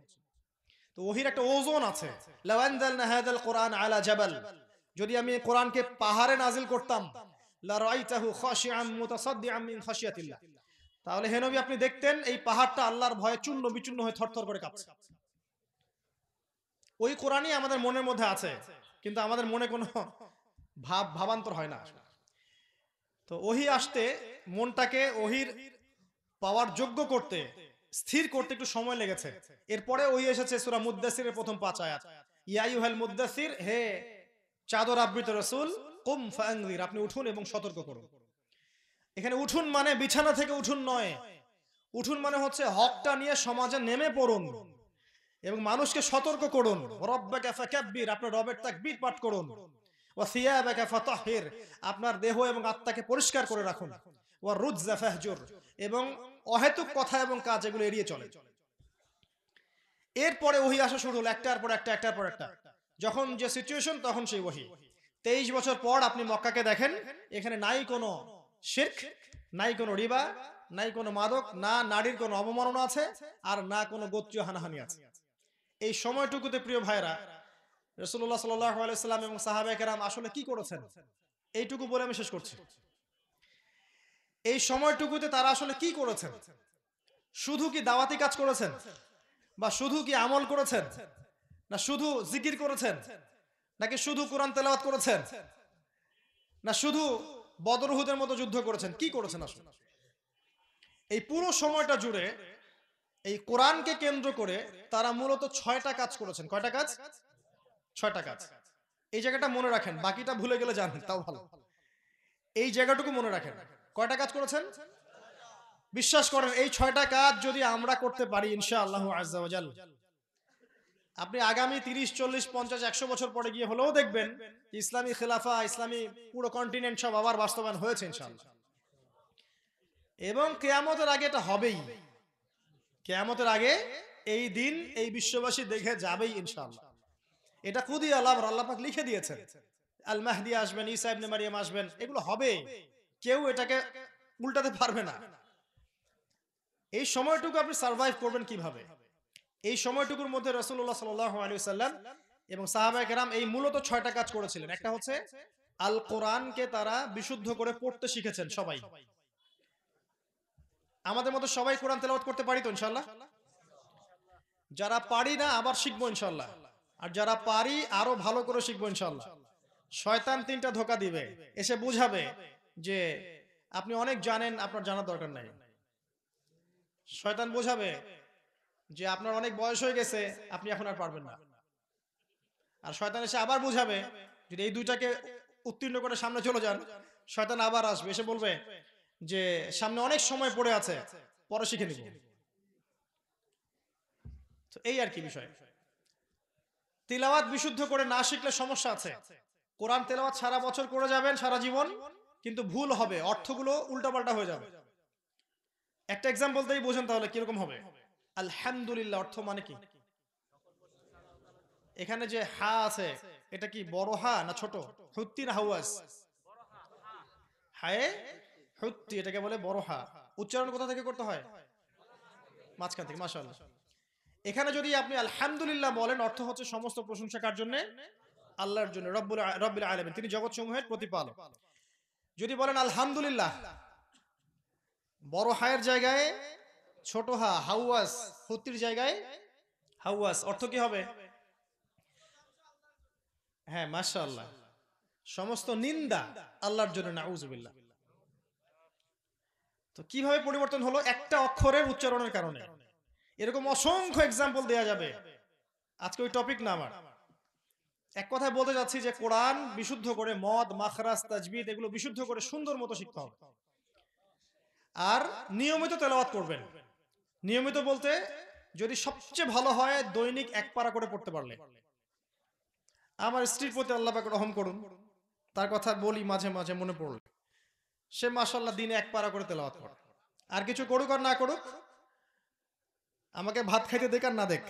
তো ওহীর একটা ওজন আছে। লাও আনজালনা হাযাল কুরআন আলা জাবাল, যদি আমি কোরআনকে পাহাড়ে নাজিল করতাম, লারাইতাহু খাশিআম মুতাসাদ্দিআম মিন খাশিয়াতিল্লাহ। তাহলে হে নবী আপনি দেখতেন এই পাহাড়টা আল্লাহর ভয়ে চূর্ণ বিচূর্ণ হয়ে থরথর করে কাঁপছে। ওই কোরআনই আমাদের মনের মধ্যে আছে, কিন্তু আমাদের মনে কোনো ভাবান্তর হয় না। তো ওহী আসতে মনটাকে ওহীর পাওয়ার যোগ্য করতে, স্থির করতে একটু সময় লেগেছে। এরপরে ওহী এসেছে সূরা মুদ্দাসিরের প্রথম 5 আয়াত, ইয়া আইয়ুহাল মুদ্দাসির, হে চাদর আবৃত রাসূল, কুম ফাআনযির, আপনি উঠুন এবং সতর্ক করুন। এখানে উঠুন মানে বিছানা থেকে উঠুন নয়, উঠুন মানে হচ্ছে হকটা নিয়ে সমাজে নেমে পড়ুন এবং মানুষকে সতর্ক করুন। রব্বাকা ফাকাব্বির, আপনার রবের তাকবীর পাঠ করুন। ওয়া সিয়াবাকা ফাতাহহির, আপনার দেহ এবং আত্মাকে পরিষ্কার করে রাখুন। ওয়া রুজজা ফাহজুর, এবং অহেতুক কথা এবং কাজ এগুলো এড়িয়ে চলে। এরপরে ওহী আসা শুরু হলো, একটার পর একটা, একটার পর একটা। যখন যে সিচুয়েশন তখন সেই ওহী। 23 বছর পর আপনি মক্কাকে দেখেন, এখানে নাই কোনো শিরক, নাই কোনো রিবা, নাই কোনো মাদক, না নারীর কোনো অবমাননা আছে, আর না কোনো গোত্রীয় হানাহানি আছে। এই সময়টুকুতে প্রিয় ভাইরা, রাসূলুল্লাহ সাল্লাল্লাহু আলাইহি সাল্লাম এবং সাহাবায়ে কেরাম আসলে কি করেছেন, এইটুকু বলে আমি শেষ করছি। এই সময়টুকুতে তারা আসলে কি করেছেন? শুধু কি দাওয়াতি কাজ করেছেন, বা শুধু কি আমল করেছেন, না শুধু জিকির করেছেন, নাকি শুধু কোরআন তেলাওয়াত করেছেন, না শুধু বদর উহুদের মতো যুদ্ধ করেছেন? কি করেছেন আসলে? এই পুরো সময়টা জুড়ে এই কোরআনকে কেন্দ্র করে তারা মূলত 6টা কাজ করেছেন। কয়টা কাজ? 6টা কাজ। এই জায়গাটা মনে রাখেন, বাকিটা ভুলে গেলে জানেন তাও ভালো। এই জায়গাটুকু মনে রাখেন, কয়টা কাজ করেছেন? বিশ্বাস করেন এই 6টা কাজ যদি আমরা করতে পারি ইনশাআল্লাহ আজ্জা ওয়া জাল, আপনি আগামী 30, 40, 50, 100 বছর পরে গিয়ে হলেও দেখবেন ইসলামী খেলাফা, ইসলামী পুরো কন্টিনেন্ট সব আবার বাস্তবায়ন হয়েছে ইনশাআল্লাহ। এবং কিয়ামতের আগে এটা হবেই। কিয়ামতের আগে এই দিন এই বিশ্ববাসী দেখে যাবেই ইনশাআল্লাহ। এটা খুদই আল্লাহ পাক লিখে দিয়েছেন। আল মাহদি আসবেন, ঈসা ইবনে মারইয়াম আসবেন, এগুলো হবে, কেউ এটাকে উল্টাতে পারবে না। এই সময়টুকু আপনি সারভাইভ করবেন কিভাবে? এই সময়টুকুর মধ্যে রাসূলুল্লাহ সাল্লাল্লাহু আলাইহি ওয়াসাল্লাম এবং সাহাবায়ে কেরাম এই মূলত 6টা কাজ করেছিলেন। একটা হচ্ছে আল কোরআনকে তারা বিশুদ্ধ করে পড়তে শিখেছেন সবাই। আমাদের মতো সবাই কোরআন তেলাওয়াত করতে পারি তো ইনশাআল্লাহ? যারা পারি না আবার শিখবো ইনশাআল্লাহ, আর যারা পারি আরো ভালো করে শিখবো ইনশাআল্লাহ। শয়তান 3টা ধোঁকা দিবে, এসে বুঝাবে যে আপনি অনেক জানেন, আপনার জানার দরকার নাই। শয়তান বোঝাবে যে আপনার অনেক বয়স হয়ে গেছে, আপনি এখন আর পারবেন না। আর শয়তান এসে আবার বুঝাবে, যদি এই দুইটাকে উত্তীর্ণ করে সামনে চলে যান, শয়তান আবার আসবে, এসে বলবে যে সামনে অনেক সময় পড়ে আছে, পরে শিখে নিব। তো এই আর কি বিষয়। তিলাওয়াত বিশুদ্ধ করে না শিখলে সমস্যা আছে। কোরআন তেলাওয়াত সারা বছর করে যাবেন, সারা জীবন, কিন্তু ভুল হবে, অর্থগুলো উল্টাপাল্টা হয়ে যাবে। একটা এক্সাম্পল দিয়েই বোঝেন তাহলে কিরকম হবে। আলহামদুলিল্লাহ অর্থ মানে কি? এখানে যে হা আছে, এটা কি বড় হা না ছোট? হুত্তি না হাওয়াস? হায়ে হুত্তি, এটাকে বলে বড় হা। উচ্চারণ কোথা থেকে করতে হয়? মাঝখান থেকে। মাশাআল্লাহ। এখানে যদি আপনি আলহামদুলিল্লাহ বলেন, অর্থ হচ্ছে সমস্ত প্রশংসা কার জন্য? আল্লাহর জন্য, রব্বুল আলামিন, তিনি জগৎসমূহের প্রতিপালক। যদি বলেন আলহামদুলিল্লাহ, বড় হায়ের জায়গায় ছোট হা হাওয়াস, হুত্তির জায়গায় হাওয়াস, অর্থ কি হবে? হ্যাঁ মাশাআল্লাহ, সমস্ত নিন্দা আল্লাহর জন্য, নাউযুবিল্লাহ। তো কিভাবে পরিবর্তন হলো? একটা অক্ষরের উচ্চারণের কারণে। এরকম অসংখ্য এক্সাম্পল দেয়া যাবে, আজকে ওই টপিক না আমার। এক কথায় বলতে যাচ্ছি যে কোরআন বিশুদ্ধ করে মদ, মাখরাজ, তাজবিদ এগুলো বিশুদ্ধ করে সুন্দর মতো শিখতে হবে। আর নিয়মিত তেলাওয়াত করবেন। নিয়মিত বলতে যদি সবচেয়ে ভালো হয় দৈনিক 1 পারা করে পড়তে পারলে। আমার স্ত্রীর প্রতি আল্লাহ পাক রহম করুন, তার কথা বলি মাঝে মাঝে মনে পড়ল, সে মাশাআল্লাহ দিনে 1 পারা করে তেলাওয়াত করে। আর কিছু করুক আর না করুক, আমাকে ভাত খাইতে দেখ আর না দেখ,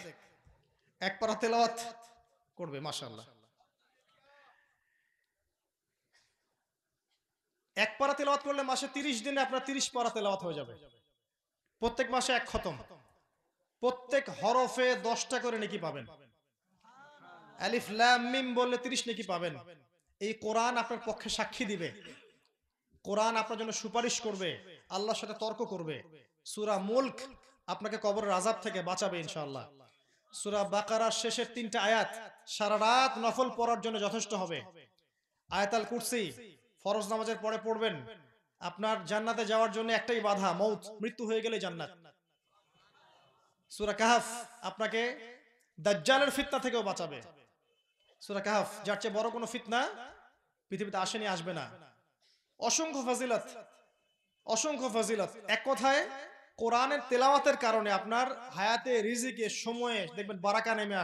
1 পারা তেলাওয়াত করবে মাশাআল্লাহ। 1 পারা তেলাওয়াত করলে মাসে 30 দিনে আপনার 30 পারা তেলাওয়াত হয়ে যাবে। প্রত্যেক মাসে 1 খতম, প্রত্যেক হরফে 10টা করে নেকি পাবেন। আলিফ লাম মিম বললে 30 নেকি পাবেন। এই কোরআন আপনার পক্ষে সাক্ষী দিবে কোরআন আপনার জন্য সুপারিশ করবে, আল্লাহর সাথে তর্ক করবে। সূরা মুলক আপনাকে কবরের আযাব থেকে বাঁচাবে ইনশাআল্লাহ। সূরা বাকারার শেষের 3টা আয়াত সারা রাত নফল পড়ার জন্য যথেষ্ট হবে। আয়াতুল কুরসি ফরজ নামাজের পরে পড়বেন। আপনার জান্নাতে যাওয়ার জন্য একটাই বাধা, মউত, মৃত্যু হয়ে গেলে জান্নাত। সূরা কাহফ আপনাকে দাজ্জালের ফিতনা থেকেও বাঁচাবে। সূরা কাহফ, যার চেয়ে বড় কোনো ফিতনা পৃথিবীতে আসেনি, আসবে না। অসংখ্য ফজিলত, অসংখ্য ফজিলত। এক কথায় কোরআনের তেলাওয়াতের কারণে আপনার হায়াতে, রিজিকে, সময়ে দেখবেন বারাকা নেমে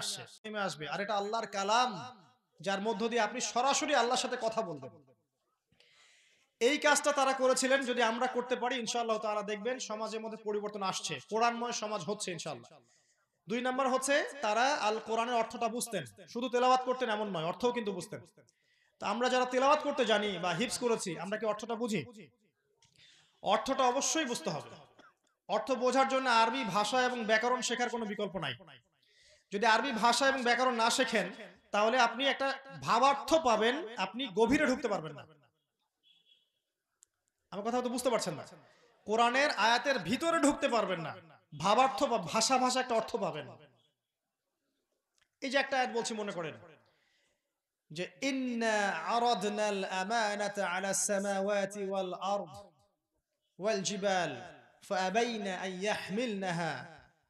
আসবে। আর এটা আল্লাহর কালাম, যার মধ্য দিয়ে আপনি সরাসরি আল্লাহর সাথে কথা বলবেন। এই কাজটা তারা করেছিলেন, যদি আমরা করতে পারি ইনশাআল্লাহ তাআলা দেখবেন সমাজের মধ্যে পরিবর্তন আসছে, কোরআনময় সমাজ হচ্ছে ইনশাআল্লাহ। 2 নম্বর হচ্ছে তারা আল কোরআনের অর্থটা বুঝতেন, শুধু তেলাওয়াত করতেন এমন নয়, অর্থও কিন্তু বুঝতেন। তো আমরা যারা তেলাওয়াত করতে জানি বা হিফজ করেছি, আমরা কি অর্থটা বুঝি? অর্থটা অবশ্যই বুঝতে হবে। অর্থ বোঝার জন্য আরবি ভাষা এবং ব্যাকরণ শেখার কোনো বিকল্প নাই। যদি আরবি ভাষা এবং ব্যাকরণ না শেখেন, তাহলে আপনি একটা ভাবার্থ পাবেন, আপনি গভীরে ঢুকতে পারবেন না। আমার কথা তো বুঝতে পারছেন না? কোরআনের আয়াতের ভিতরে ঢুকতে পারবেন না, ভাবার্থ বা ভাষা একটা অর্থ পাবেন। এই যে একটা আয়াত বলছি, মনে করেন যে ইন্না আরাদনাল আমানাতা আলাস সামাওয়াতি ওয়াল আরদ ওয়াল জিবাল ফাআবাইনা আন ইয়াহমিলনাহা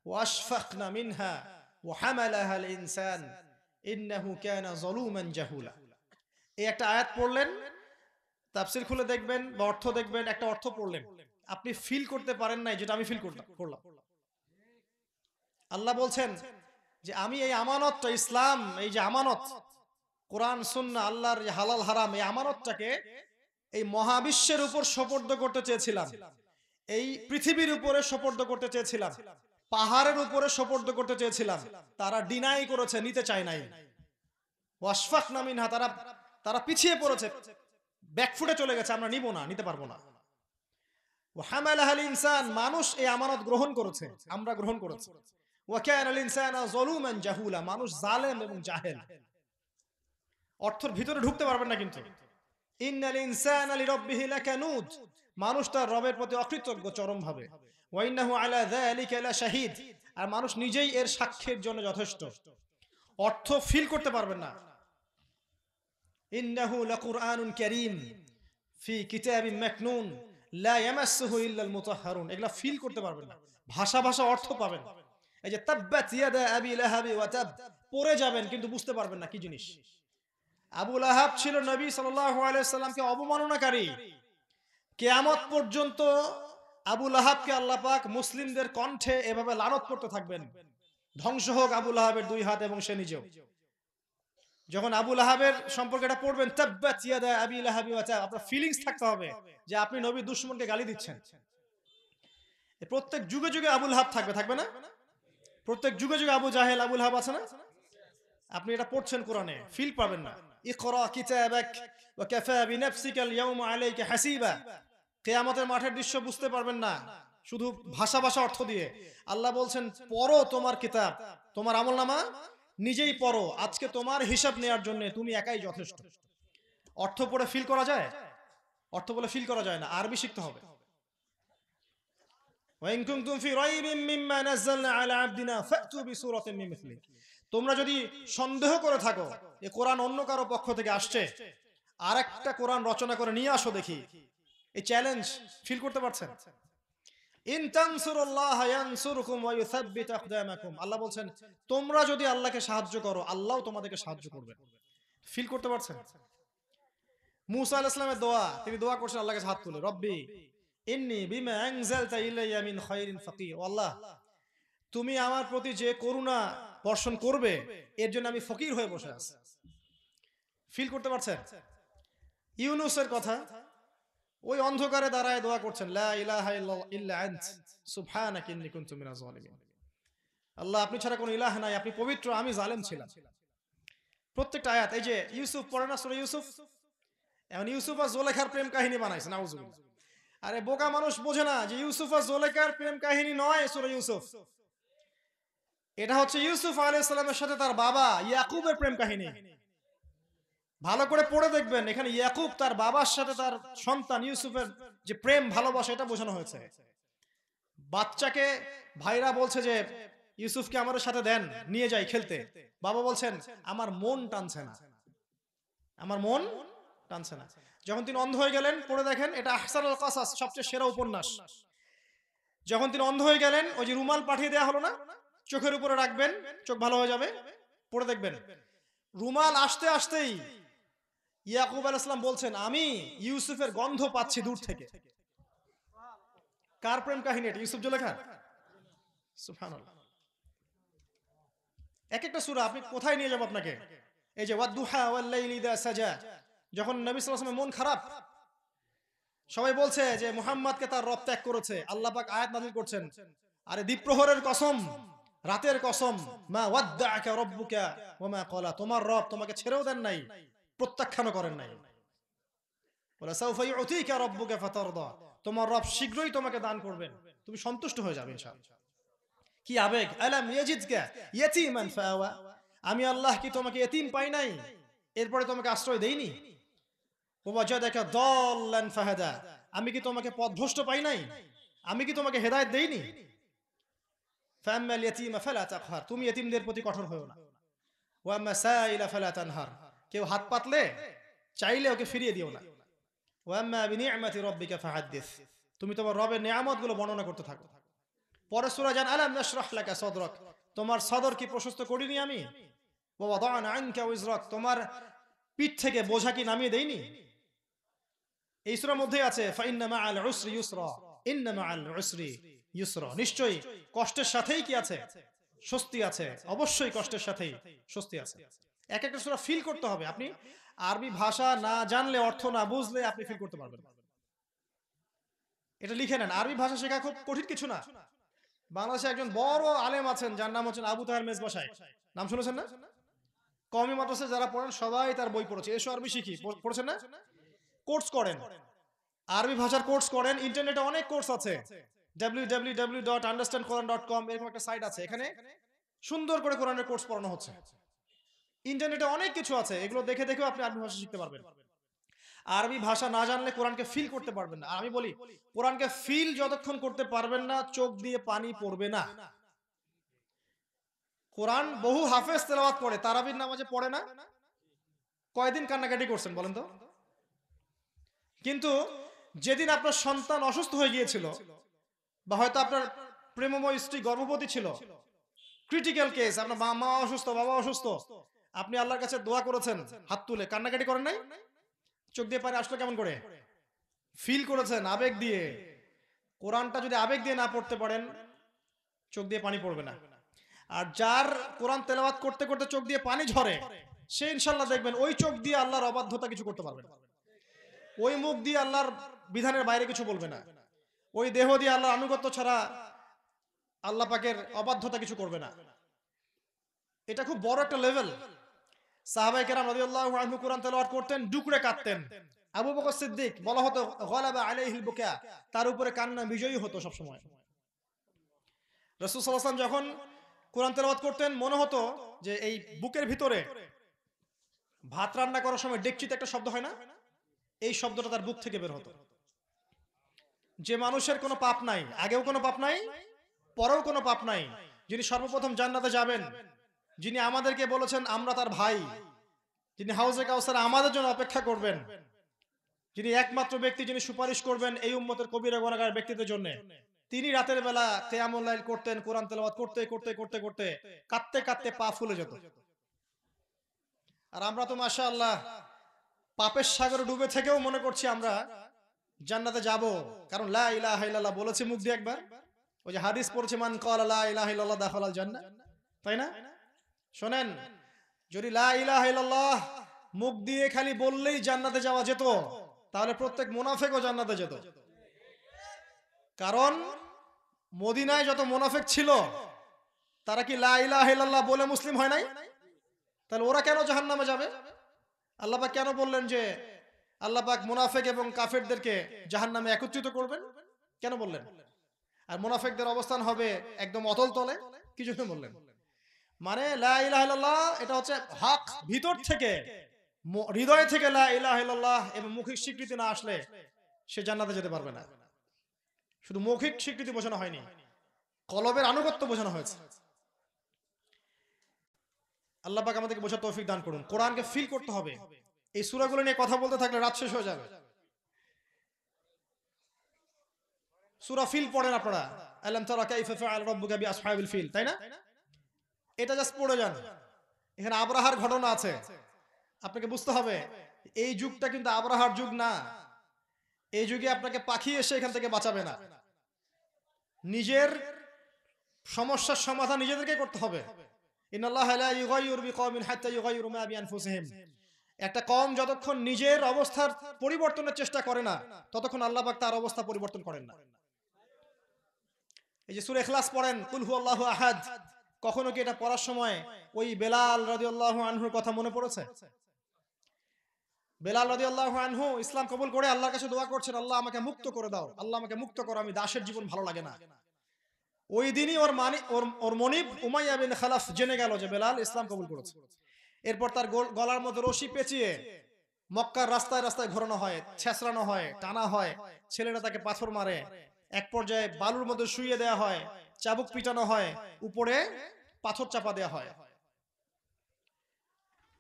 ওয়া আশফাকনা মিনহা ওয়া হামালাহা আল ইনসান ইন্নাহু কানা যালুমান জাহুলা। এই একটা আয়াত পড়লেন, তাফসীর খুলে দেখবেন বা অর্থ দেখবেন, একটা অর্থ পড়লেন, আপনি ফিল করতে পারেন নাই যেটা আমি ফিল করলাম। আল্লাহ বলছেন যে আমি এই আমানতটা, ইসলাম এই যে আমানত, কোরআন সুন্নাহ, আল্লাহর হালাল হারাম, এই আমানতটাকে এই মহাবিশ্বের উপর সোপর্দ করতে চেয়েছিলাম, এই পৃথিবীর উপরে সোপর্দ করতে চেয়েছিলাম, পাহাড়ের উপরে সোপর্দ করতে চেয়েছিলাম। তারা ডিনাই করেছে, নিতে চায় নাই। ওয়াশফাকনা মিনহা, তারা পিছিয়ে পড়েছে, ব্যাকফুটে চলে গেছে, আমরা নিব না, নিতে পারবো না। ওয়া হামালাহাল ইনসান, মানুষ এই আমানত গ্রহণ করেছে, আমরা গ্রহণ করেছি। ওয়া কানাল ইনসানু যালুমান জাহুলা, মানুষ জালেম এবং জাহেল। অর্থের ভিতরে ঢুকতে পারবেন না কিন্তু। ইন্নাল ইনসানা লিরাব্বিহি লাকানুদ, মানুষ তার রবের প্রতি অকৃতজ্ঞ চরমভাবে। ওয়া ইন্নাহু আলা যালিকা লাশাহিদ, আর মানুষ নিজেই এর সাক্ষ্যের জন্য যথেষ্ট। অর্থ ফিল করতে পারবেন না। ইন্নাহু লাকুরআনুন কারীম ফি কিতাবিন মাকনুন লা ইয়ামাসসুহু ইল্লাল মুতাহহারুন, এগুলা ফিল করতে পারবেন না, ভাষা অর্থ পাবেন। এই যে তাব্বাত ইয়াদা আবি লাহাবি ওয়া তাব পড়ে যাবেন, কিন্তু বুঝতে পারবেন না কি জিনিস। আবু লাহাব ছিল নবী সাল্লাল্লাহু আলাইহি সাল্লামকে অবমাননাকারী। কিয়ামত পর্যন্ত আবু লাহাবকে আল্লাহ পাক মুসলিমদের কণ্ঠে এভাবে লানত করতে থাকবেন, ধ্বংস হোক আবু লাহাবের 2 হাত এবং সে নিজেও। যখন আবু লাহাবের সম্পর্কে এটা পড়বেন, তাব্বাত ইয়াদা আবি লাহাবি ওয়া তাব, আপনার ফিলিংস থাকতে হবে যে আপনি নবীর দুশমনকে গালি দিচ্ছেন। প্রত্যেক যুগে যুগে আবু লাহাব থাকবে না? প্রত্যেক যুগে যুগে আবু জাহেল, আবু লাহাব আছে না? আপনি এটা পড়ছেন কোরআনে, ফিল পাবেন না। ইকরা কিতাবাক ওয়া কাফা বিনাফসিকা আল ইয়াওমা আলাইকা হাসিবা, কিয়ামতের মাঠের দৃশ্য বুঝতে পারবেন না শুধু ভাষা অর্থ দিয়ে। আল্লাহ বলছেন পড়ো তোমার কিতাব, তোমার আমলনামা নিজেই পড়ো, আজকে তোমার হিসাব নেওয়ার জন্য তুমি একাই যথেষ্ট। অর্থ পড়ে ফিল করা যায়? অর্থ বলে ফিল করা যায় না, আরবি শিখতে হবে। ওয়া ইন কুনতুম ফি রাইবিন মিম্মা নাযালনা আলা আবদিনা ফাতু বিসূরাতিন মিন মিসলি, তোমরা যদি সন্দেহ করে থাকো এ কোরআন অন্য কারো পক্ষ থেকে আসছে, আরেকটা কোরআন রচনা করে নিয়ে আসো দেখি। এই চ্যালেঞ্জ ফিল করতে পারছেন? ইন তানসুরুল্লাহা ইয়ানসুরকুম ওয়া ইউসাব্বিত আকদামাকুম, আল্লাহ বলছেন তোমরা যদি আল্লাহকে সাহায্য করো, আল্লাহও তোমাদেরকে সাহায্য করবে। ফিল করতে পারছেন? মুসা আলাইহিস সালামের দোয়া, তিনি দোয়া করছেন আল্লাহকে হাত তুলে, রব্বি ইন্নী বিমা আনজালতা ইলাইয়া মিন খায়রিন ফাকির, ও আল্লাহ তুমি আমার প্রতি যে করুণা বর্ষণ করবে এর জন্য আমি ফকির হয়ে বসে আছি। ফিল করতে পারছেন? ইউনূসের কথা, ওই অন্ধকারে দাঁড়ায় দোয়া করছেন, লা ইলাহা ইল্লা আনত সুবহানাকা ইন্নী কুনতু মিনাজ জালিমিন, আল্লাহ আপনি ছাড়া কোনো ইলাহ নাই, আপনি পবিত্র, আমি জালেম ছিলাম। প্রত্যেকটা আয়াত। এই যে ইউসুফ পড়ে না সূরা ইউসুফ, এখন ইউসুফ আর জুলেখার প্রেম কাহিনী বানাইছে, নাউজুবিল্লাহ। আরে বোকা মানুষ বোঝে না যে ইউসুফ আর জুলেখার প্রেম কাহিনী নয় সূরা ইউসুফ, এটা হচ্ছে ইউসুফ আলাইহিস সালামের সাথে তার বাবা ইয়াকুবের প্রেম কাহিনী। ভালো করে পড়ে দেখবেন, এখানে ইয়াকুব তার বাবার সাথে তার সন্তান ইউসুফের যে প্রেম ভালোবাসা এটা বোঝানো হয়েছে। বাচ্চাকে ভাইরা বলছে যে ইউসুফকে আমাদের সাথে দেন, নিয়ে যাই খেলতে। বাবা বলছেন আমার মন টানছে না, আমার মন টানছে না। যখন তিনি অন্ধ হয়ে গেলেন, পড়ে দেখেন, এটা আহসানুল কাসাস, সবচেয়ে সেরা উপন্যাস। যখন তিনি অন্ধ হয়ে গেলেন, ওই যে রুমাল পাঠিয়ে দেওয়া হলো না, চোখের উপরে রাখবেন, চোখ ভালো হয়ে যাবে, পড়ে দেখবেন। রুমাল আসতে আসতেই ইয়াকুব আলাইহিস সালাম বলছেন আমি ইউসুফের গন্ধ পাচ্ছি দূর থেকে। কার প্রেম কাহিনী এটা? ইউসুফ জুলেখা? সুবহানাল্লাহ। এক একটা সূরা আপনি কোথায় নিয়ে যাব আপনাকে? এই যে ওয়াদ-দুহা ওয়াল-লাইলি ইযা সাজা, যখন নবী সাল্লাল্লাহু আলাইহি ওয়াসাল্লামের মন খারাপ, সবাই বলছে যে মুহাম্মদকে তার রব ত্যাগ করেছে, আল্লাহ পাক আয়াত নাযিল করছেন, আরে দ্বীপ্রহরের কসম, রাতের কসম, মা ওয়াদ্দাআকা রাব্বুকা ওয়া মা ক্বালা, তোমার রব তোমাকে ছেড়েও দেন নাই, প্রত্যাখ্যানও করেন নাই। ওয়ালা সাউফা ইউতিকা রাব্বুকা ফাতারদা, তোমার রব শীঘ্রই তোমাকে দান করবেন, তুমি সন্তুষ্ট হয়ে যাবে ইনশাআল্লাহ। কি আবেগ! আলাম ইয়াজিদকা ইয়াতীমান ফাআওয়া, আমি আল্লাহ কি তোমাকে এতিম পাই নাই, এরপরে তোমাকে আশ্রয় দেইনি? ওয়াজাদাকা দাল্লান ফাহাদা, আমি কি তোমাকে পথভ্রষ্ট পাই নাই, আমি কি তোমাকে হেদায়েত দেইনি? ফাআম্মাল ইয়াতীমা ফালা তাকহার, তুমি এতিমদের প্রতি কঠোর হয়ো না। ওয়া আম্মা সাইলা ফালা তানহার, কেউ হাত পাতলে চাইলে ওকে ফিরিয়ে দিও না। ওয়া আম্মা বিনি'মাতি রাব্বিকা ফাহাদ্দিস, তুমি তোমার রবের নিয়ামতগুলো বর্ণনা করতে থাকো। পরে সূরা জান, আলাম নাশরাহ লাকা সাদরাক, তোমার সদর কি প্রশস্ত করিনি আমি? ওয়া ওয়াদা'না আনকা উযরাক, তোমার পিঠ থেকে বোঝা কি নামিয়ে দেইনি? এই সূরার মধ্যেই আছে ফা ইন্না মা'আল উসরি ইউসরা, ইন্না মা'আল উসরি ইউসরা, নিশ্চয়ই কষ্টের সাথেই কি আছে? স্বস্তি আছে। অবশ্যই কষ্টের সাথেই স্বস্তি আছে। এক একটা সূরা ফিল করতে হবে। আপনি আরবি ভাষা না জানলে, অর্থ না বুঝলে আপনি ফিল করতে পারবেন না। এটা লিখে নেন, আরবি ভাষা শেখা খুব কঠিন কিছু না। বাংলাদেশে একজন বড় আলেম আছেন, যার নাম হচ্ছেন আবু তাহের মেজবা সাহেব, নাম শুনেছেন না? কওমি মাদ্রাসায় যারা পড়েন সবাই তার বই পড়েছে, এসো আরবি শিখি, পড়ছেন না? কোর্স করেন, আরবি ভাষার কোর্স করেন। ইন্টারনেটে অনেক কোর্স আছে, www.understandquran.com এরকম একটা সাইট আছে, এখানে সুন্দর করে কোরআনের কোর্স পড়ানো হচ্ছে। ইন্টারনেটে অনেক কিছু আছে, এগুলো দেখে দেখেও আপনি আরবি ভাষা শিখতে পারবেন। আরবি ভাষা না জানলে কোরআনকে ফিল করতে পারবেন না। আর আমি বলি, কোরআনকে ফিল যতক্ষণ করতে পারবেন না, চোখ দিয়ে পানি পড়বে না। কোরআন বহু হাফেজ তেলাওয়াত করে, তারাবির নামাজে পড়ে না, কয়দিন কান্নাকাটি করছেন বলেন তো? কিন্তু যেদিন আপনার সন্তান অসুস্থ হয়ে গিয়েছিল, বা হয়তো আপনার প্রেমময় স্ত্রী গর্ভবতী ছিল, ক্রিটিক্যাল কেস, আপনার মা অসুস্থ, বাবা অসুস্থ, আপনি আল্লাহর কাছে দোয়া করেছেন হাত তুলে, কান্নাকাটি করেন নাই? চোখ দিয়ে পানি আসলো কেমন করে? ফিল করেছেন আবেগ দিয়ে। কোরআনটা যদি আবেগ দিয়ে না পড়তে পারেন, চোখ দিয়ে পানি পড়বে না। আর যার কোরআন তেলাওয়াত করতে করতে চোখ দিয়ে পানি ঝরে, সে ইনশাআল্লাহ দেখবেন ওই চোখ দিয়ে আল্লাহর অবাধ্যতা কিছু করতে পারবে না, ওই মুখ দিয়ে আল্লাহর বিধানের বাইরে কিছু বলবে না, ওই দেহ দিয়ে আল্লাহর আনুগত্য ছাড়া আল্লাহ পাকের অবাধ্যতা কিছু করবে না। এটা খুব বড় একটা লেভেল। সাহাবায়ে কেরাম রাদিয়াল্লাহু আনহু কোরআন তেলাওয়াত করতেন, ডুকরে কাঁদতেন। আবু বকর সিদ্দিক বলা হতো গালাবা আলাইহিল বুকা, তার উপরে কান্না বিজয়ী হতো সব সময়। রাসূল সাল্লাল্লাহু আলাইহি ওয়াসাল্লাম যখন কোরআন তেলাওয়াত করতেন, মনে হতো যে এই বুকের ভিতরে ভাত রান্না করার সময় ডেকচিতে একটা শব্দ হয় না, এই শব্দটা তার বুক থেকে বের হতো। যে মানুষের কোনো পাপ নাই, আগেও কোনো পাপ নাই, পরেও কোনো পাপ নাই, যিনি সর্বপ্রথম জান্নাতে যাবেন, যিনি আমাদেরকে বলেছেন আমরা তার ভাই, যিনি হাউজে কাউসার আমাদের জন্য অপেক্ষা করবেন, যিনি একমাত্র ব্যক্তি যিনি সুপারিশ করবেন এই উম্মতের কবিরা গুনাহগার ব্যক্তিদের জন্য, তিনি রাতের বেলা কিয়ামুল লাইল করতেন, কোরআন তেলাওয়াত করতে করতে করতে করতে কাঁদতে কাঁদতে পা ফুলে যেত। আর আমরা তো মাশাআল্লাহ পাপের সাগরে ডুবে থেকেও মনে করছি আমরা জান্নাতে যাব, কারণ লা ইলাহা ইল্লাল্লাহ বলেছি মুখ দিয়ে একবার। ওই যে হাদিস পড়ছে, মান ক্বালা লা ইলাহা ইল্লাল্লাহ দাখালাল জান্নাহ, তাই না? শোনেন, যদি লা ইলাহা ইল্লাল্লাহ মুখ দিয়ে খালি বললেই জান্নাতে যাওয়া যেত, তাহলে প্রত্যেক মুনাফিকও জান্নাতে যেত। কারণ মদিনায় যত মুনাফিক ছিল, তারা কি লা ইলাহা ইল্লাল্লাহ বলে মুসলিম হয় নাই? তাহলে ওরা কেন জাহান্নামে যাবে? আল্লাহ পাক কেন বললেন যে আল্লাহ পাক মুনাফিক এবং কাফেরদেরকে জাহান্নামে একত্রিত করবেন? কেন বললেন? আর মুনাফিকদের অবস্থান হবে একদম অতল তলে, কি জন্য বললেন? মানে লা ইলাহা ইল্লাল্লাহ এটা হচ্ছে হক, ভিতর থেকে হৃদয় থেকে লা ইলাহা ইল্লাল্লাহ এবং মৌখিক স্বীকৃতি না আসলে সে জান্নাতে যেতে পারবে না। শুধু মৌখিক স্বীকৃতি বোঝানো হয়নি, কলবের আনুগত্য বোঝানো হয়েছে। আল্লাহ পাক আমাদেরকে বোঝার তৌফিক দান করুন। কোরআনকে ফিল করতে হবে। এই সূরাগুলো নিয়ে কথা বলতে থাকলে রাত শেষ হয়ে যাবে। সূরা ফিল পড়েন আপনারা, আলাম তারা কাইফা ফাআল রাব্বুকা বিআসহাবিল ফিল, তাই না? এটা জাস্ট পড়ে যান। এখানে আবরাহার ঘটনা আছে, আপনাকে বুঝতে হবে এই যুগটা কিন্তু আবরাহার যুগ না। এই যুগে আপনাকে পাখি এসে এখান থেকে বাঁচাবে না। নিজের সমস্যার সমাধান নিজেদেরকে করতে হবে। ইন্নাল্লাহা লা ইউগাইয়িরু বিকওমিন হাত্তা ইউগাইয়িরু মা বিআনফুসিহিম। একটা কওম যতক্ষণ নিজের অবস্থার পরিবর্তনের চেষ্টা করে না, ততক্ষণ আল্লাহ পাক তার অবস্থা পরিবর্তন করেন না। এই যে সূরা ইখলাস পড়েন, কুল হুয়াল্লাহু আহাদ, কখনো কি এটা পড়ার সময় ওই বেলাল রাদিয়াল্লাহু আনহুর কথা মনে পড়েছে? বেলাল রাদিয়াল্লাহু আনহু ইসলাম কবুল করে আল্লাহর কাছে দোয়া করছেন, আল্লাহ আমাকে মুক্ত করে দাও, আল্লাহ আমাকে মুক্ত করো, আমি দাসের জীবন ভালো লাগে না। ওই দিনই ওর মনিব উমাইয়া বিন খালাফ জেনে গেল যে বেলাল ইসলাম কবুল করেছে। এরপর তার গলার মধ্যে রশি পেঁচিয়ে মক্কার রাস্তায় রাস্তায় ঘোরানো হয়, ছেঁচড়ানো হয়, টানা হয়, ছেলেরা তাকে পাথর মারে, এক পর্যায়ে বালুর মধ্যে শুইয়ে দেওয়া হয়, চাবুক পিটানো হয়, উপরে পাথর চাপা দেওয়া হয়।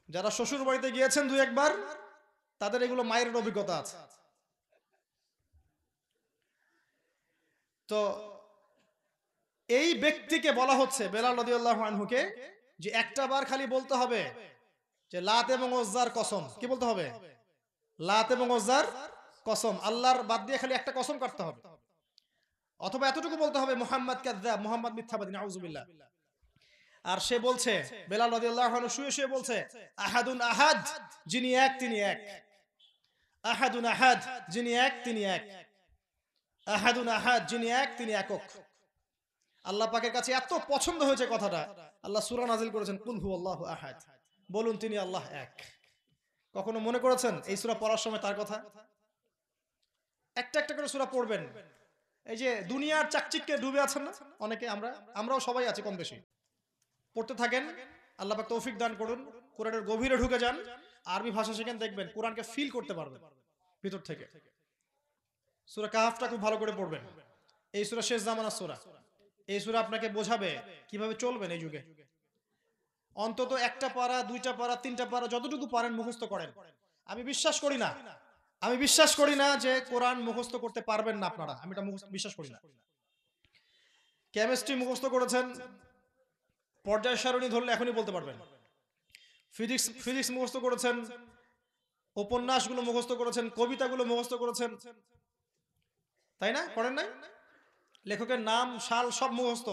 যারা শ্বশুর বাড়িতে গিয়েছেন দুই একবার, তাদের এগুলো মায়ের অভিজ্ঞতা আছে। তো এই ব্যক্তিকে বলা হচ্ছে বেলাল রাদিয়াল্লাহু আনহুকে যে একটা বার খালি বলতে হবে যে লাত এবং উজ্জার কসম। কি বলতে হবে? লাত এবং উজ্জার কসম। আল্লাহর বাদ দিয়ে খালি একটা কসম কাটতে হবে। অথবা এতটুকু বলতে হবে মুহাম্মদ কাযযাব, মুহাম্মদ মিথ্যাবাদী, নাউযুবিল্লাহ। আর সে বলছে, বেলাল রাদিয়াল্লাহু আনহু শুয়ে শুয়ে বলছে, আহাদুন আহাদ, যিনি এক তিনি এক। আহাদুন আহাদ, যিনি এক তিনি এক। আহাদুন আহাদ, যিনি এক তিনি একক। আল্লাহ পাকের কাছে এত পছন্দ হয়েছে কথাটা, আল্লাহ সূরা নাজিল করেছেন, কুল হুয়াল্লাহু আহাদ, বলুন তিনি আল্লাহ এক। কখনো মনে করেছেন এই সূরা পড়ার সময় তার কথা? একটা একটা করে সূরা পড়বেন। এই যে দুনিয়ার চাকচিক্যে ডুবে আছেন না অনেকে, আমরাও সবাই আছি কম বেশি। পড়তে থাকেন, আল্লাহ পাক তৌফিক দান করুন। কোরআনের গভীরে ঢুকে যান, আরবি ভাষা শিখেন, দেখবেন কোরআনকে ফিল করতে পারবেন ভিতর থেকে। সূরা কাহফটা খুব ভালো করে পড়বেন। এই সূরা শেষ জামানার সূরা। এই সূরা আপনাকে বোঝাবে কিভাবে চলবেন এই যুগে। অন্তত একটা পারা, দুইটা পারা, তিনটা পারা, যতটুকু পারেন মুখস্থ করেন। আমি বিশ্বাস করি না যে কোরআন মুখস্থ করতে পারবেন না আপনারা। আমি এটা বিশ্বাস করি না। কেমিস্ট্রি মুখস্থ করেছেন, পর্যায় সারণী ধরলে এখনই বলতে পারবেন। ফিজিক্স মুখস্থ করেছেন, উপন্যাসগুলো মুখস্থ করেছেন, কবিতাগুলো মুখস্থ করেছেন, তাই না? করেন নাই? লেখকের নাম, সাল সব মুখস্থ।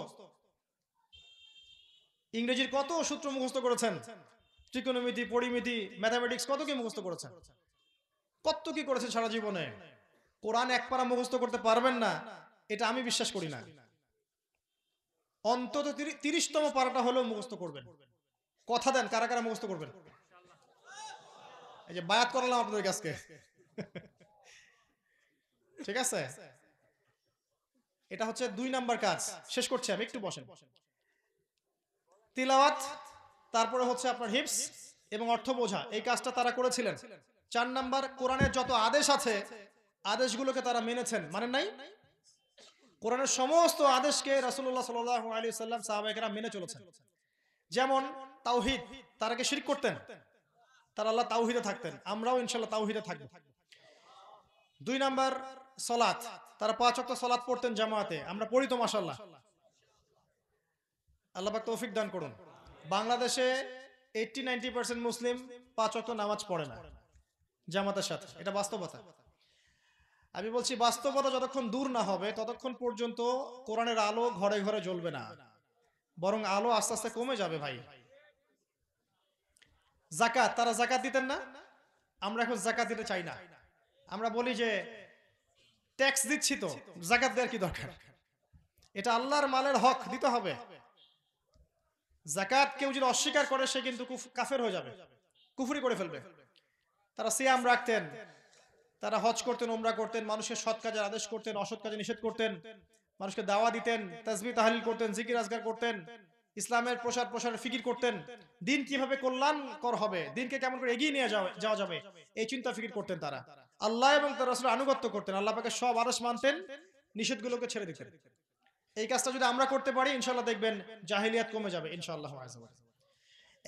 ইংরেজির কত সূত্র মুখস্থ করেছেন, ত্রিকোণমিতি, পরিমিতি, ম্যাথামেটিক্স, কত কি মুখস্থ করেছেন, কত কি করেছেন সারা জীবনে। কোরআন এক পারা মুখস্থ করতে পারবেন না, এটা আমি বিশ্বাস করি না। অন্তত 30তম পারাটা হলেও মুখস্থ করবেন। কথা দেন কারা কারা মুখস্থ করবেন? এই যে বায়াত করালাম আপনাদের কাছে, ঠিক আছে? এটা হচ্ছে 2 নাম্বার কাজ। শেষ করছি আমি, একটু বসেন। তিলাওয়াত, তারপরে হচ্ছে আপনার হিফজ এবং অর্থ বোঝা, এই কাজটা তারা করেছিলেন। 4 নাম্বার, কোরআনের যত আদেশ আছে আদেশগুলোকে তারা মেনেছেন, মানেন নাই? কোরআনের সমস্ত আদেশকে রাসূলুল্লাহ সাল্লাল্লাহু আলাইহি ওয়াসাল্লাম সাহাবায়ে কেরাম মেনে চলেছেন। যেমন তাওহীদ, তারা কি শিরক করতেন? তারা আল্লাহ তাওহীদে থাকতেন, আমরাও ইনশাআল্লাহ তাওহীদে থাকব। 2 নাম্বার সালাত, তারা 5 ওয়াক্ত সালাত পড়তেন জামাতে, আমরা পড়ি তো মাশাআল্লাহ। আল্লাহ পাক তৌফিক দান করুন। বাংলাদেশে 80-90% মুসলিম 5 ওয়াক্ত নামাজ পড়ে না জামাতের সাথে, এটা বাস্তবতা। আমি বলছি বাস্তবতা যতক্ষণ দূর না হবে ততক্ষণ পর্যন্ত কোরআনের আলো ঘরে ঘরে জ্বলবে না, বরং আলো আস্তে আস্তে কমে যাবে ভাই। যাকাত, তারা যাকাত দিতেন না, আমরা এখন যাকাত দিতে চাই না। আমরা বলি যে ট্যাক্স দিচ্ছি তো, যাকাত দেওয়ার কি দরকার? এটা আল্লাহর মালের হক, দিতে হবে। যাকাত কেউ যদি অস্বীকার করে সে কিন্তু কাফের হয়ে যাবে, কুফরি করে ফেলবে। তারা সিয়াম রাখতেন, তারা হজ করতেন, উমরা করতেন, মানুষের সৎ কাজের আদেশ করতেন, অসৎ কাজে নিষেধ করতেন, মানুষকে দাওয়া দিতেন, তাসবিহ তাহলিল করতেন, জিকির আজকার করতেন, ইসলামের প্রসারের ফিকির করতেন, দিন কিভাবে কল্যাণকর হবে, দিনকে কেমন করে এগিয়ে নিয়ে যাওয়া যাবে, এই চিন্তা ফিকির করতেন তারা। আল্লাহ এবং তার রাসূলের আনুগত্য করতেন, আল্লাহ পাকের সব আদেশ মানতেন, নিষেধগুলোকে ছেড়ে দিতেন। এই কাজটা যদি আমরা করতে পারি ইনশাআল্লাহ দেখবেন জাহিলিয়াত কমে যাবে ইনশাআল্লাহ।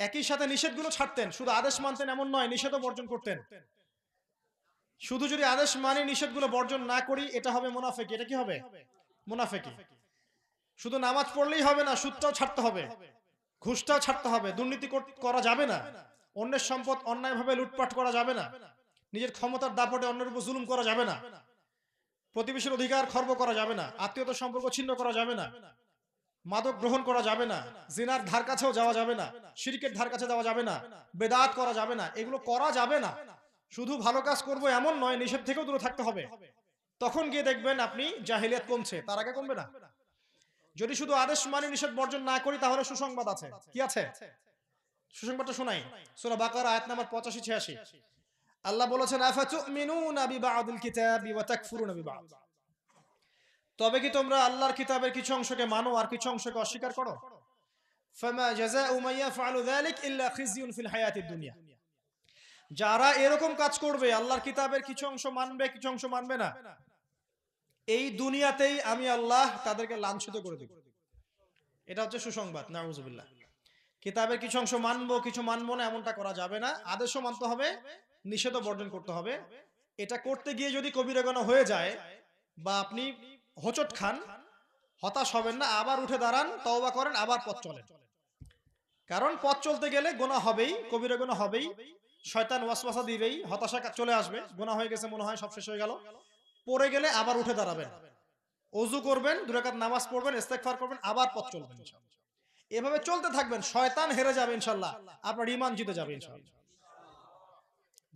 একই সাথে নিষেধগুলো ছাড়তেন, শুধু আদেশ মানতেন এমন নয়, নিষেধও বর্জন করতেন। শুধু যদি আদেশ মানি নিষেধগুলো বর্জন না করি এটা হবে মুনাফিকি। এটা কি হবে? মুনাফিকি। শুধু নামাজ পড়লেই হবে না, সুদটাও ছাড়তে হবে, ঘুষটাও ছাড়তে হবে, দুর্নীতি করা যাবে না, অন্যের সম্পদ অন্যায়ভাবে লুটপাট করা যাবে না, নিজের ক্ষমতার দাপটে অন্যের উপর জুলুম করা যাবে না, প্রতিবেশীর অধিকার খর্ব করা যাবে না, আত্মীয়তার সম্পর্ক ছিন্ন করা যাবে না, মাদক গ্রহণ করা যাবে না, জিনার ধার কাছেও যাওয়া যাবে না, শিরকের ধার কাছে যাওয়া যাবে না, বেদাত করা যাবে না, এগুলো করা যাবে না। শুধু ভালো কাজ করব এমন নয়, নিষেধ থেকেও দূরে থাকতে হবে। তখন গিয়ে দেখবেন আপনি জাহিলিয়াত কমছে, তার আগে কমবে না। যদি শুধু আদেশ মানি নিষেধ বর্জন না করি তাহলে সুসংবাদ আছে। কি আছে? সুসংবাদটা শোনাই। সূরা বাকারা আয়াত নাম্বার 85-86 আল্লাহ বলেছেন, আফাতুমিনুনা বিবাদিল কিতাবি ওয়া তাকফুরুনা বিবাদ। তবে কি তোমরা আল্লাহর কিতাবের কিছু অংশকে মানো আর কিছু অংশকে অস্বীকার করো? ফামা জাযাউ মান ইয়াফআলু যালিক ইল্লা খিজিয়ুন ফিল হায়াতিদ দুনিয়া। যারা এরকম কাজ করবে, আল্লাহর কিতাবের কিছু অংশ মানবে কিছু অংশ মানবে না, এই দুনিয়াতেই আমি আল্লাহ তাদেরকে লাঞ্ছিত করে দেব। এটা হচ্ছে সুসংবাদ। নাউযুবিল্লাহ। কিতাবের কিছু অংশ মানবো কিছু মানবো না এমনটা করা যাবে না, আদেশও মানতে হবে, নিষেধও বর্জন করতে হবে। এটা করতে গিয়ে যদি কবিরা গুনাহ হয়ে যায় বা আপনি হোঁচট খান, হতাশ হবেন না, আবার উঠে দাঁড়ান, তওবা করেন, আবার পথ চলেন। কারণ পথ চলতে গেলে গুনাহ হবেই, কবিরা গুনাহ হবেই, শয়তান ওয়াসওয়াসা দিবেই, হতাশা চলে আসবে, গুনাহ হয়ে গেছে মনে হয় সব শেষ হয়ে গেল। পড়ে গেলে আবার উঠে দাঁড়াবেন, ওযু করবেন, 2 রাকাত নামাজ পড়বেন, ইস্তেগফার করবেন, আবার পথ চলবেন ইনশাআল্লাহ। এভাবে চলতে থাকবেন, শয়তান হেরে যাবে ইনশাআল্লাহ, আপনার ঈমান জিতে যাবে ইনশাআল্লাহ।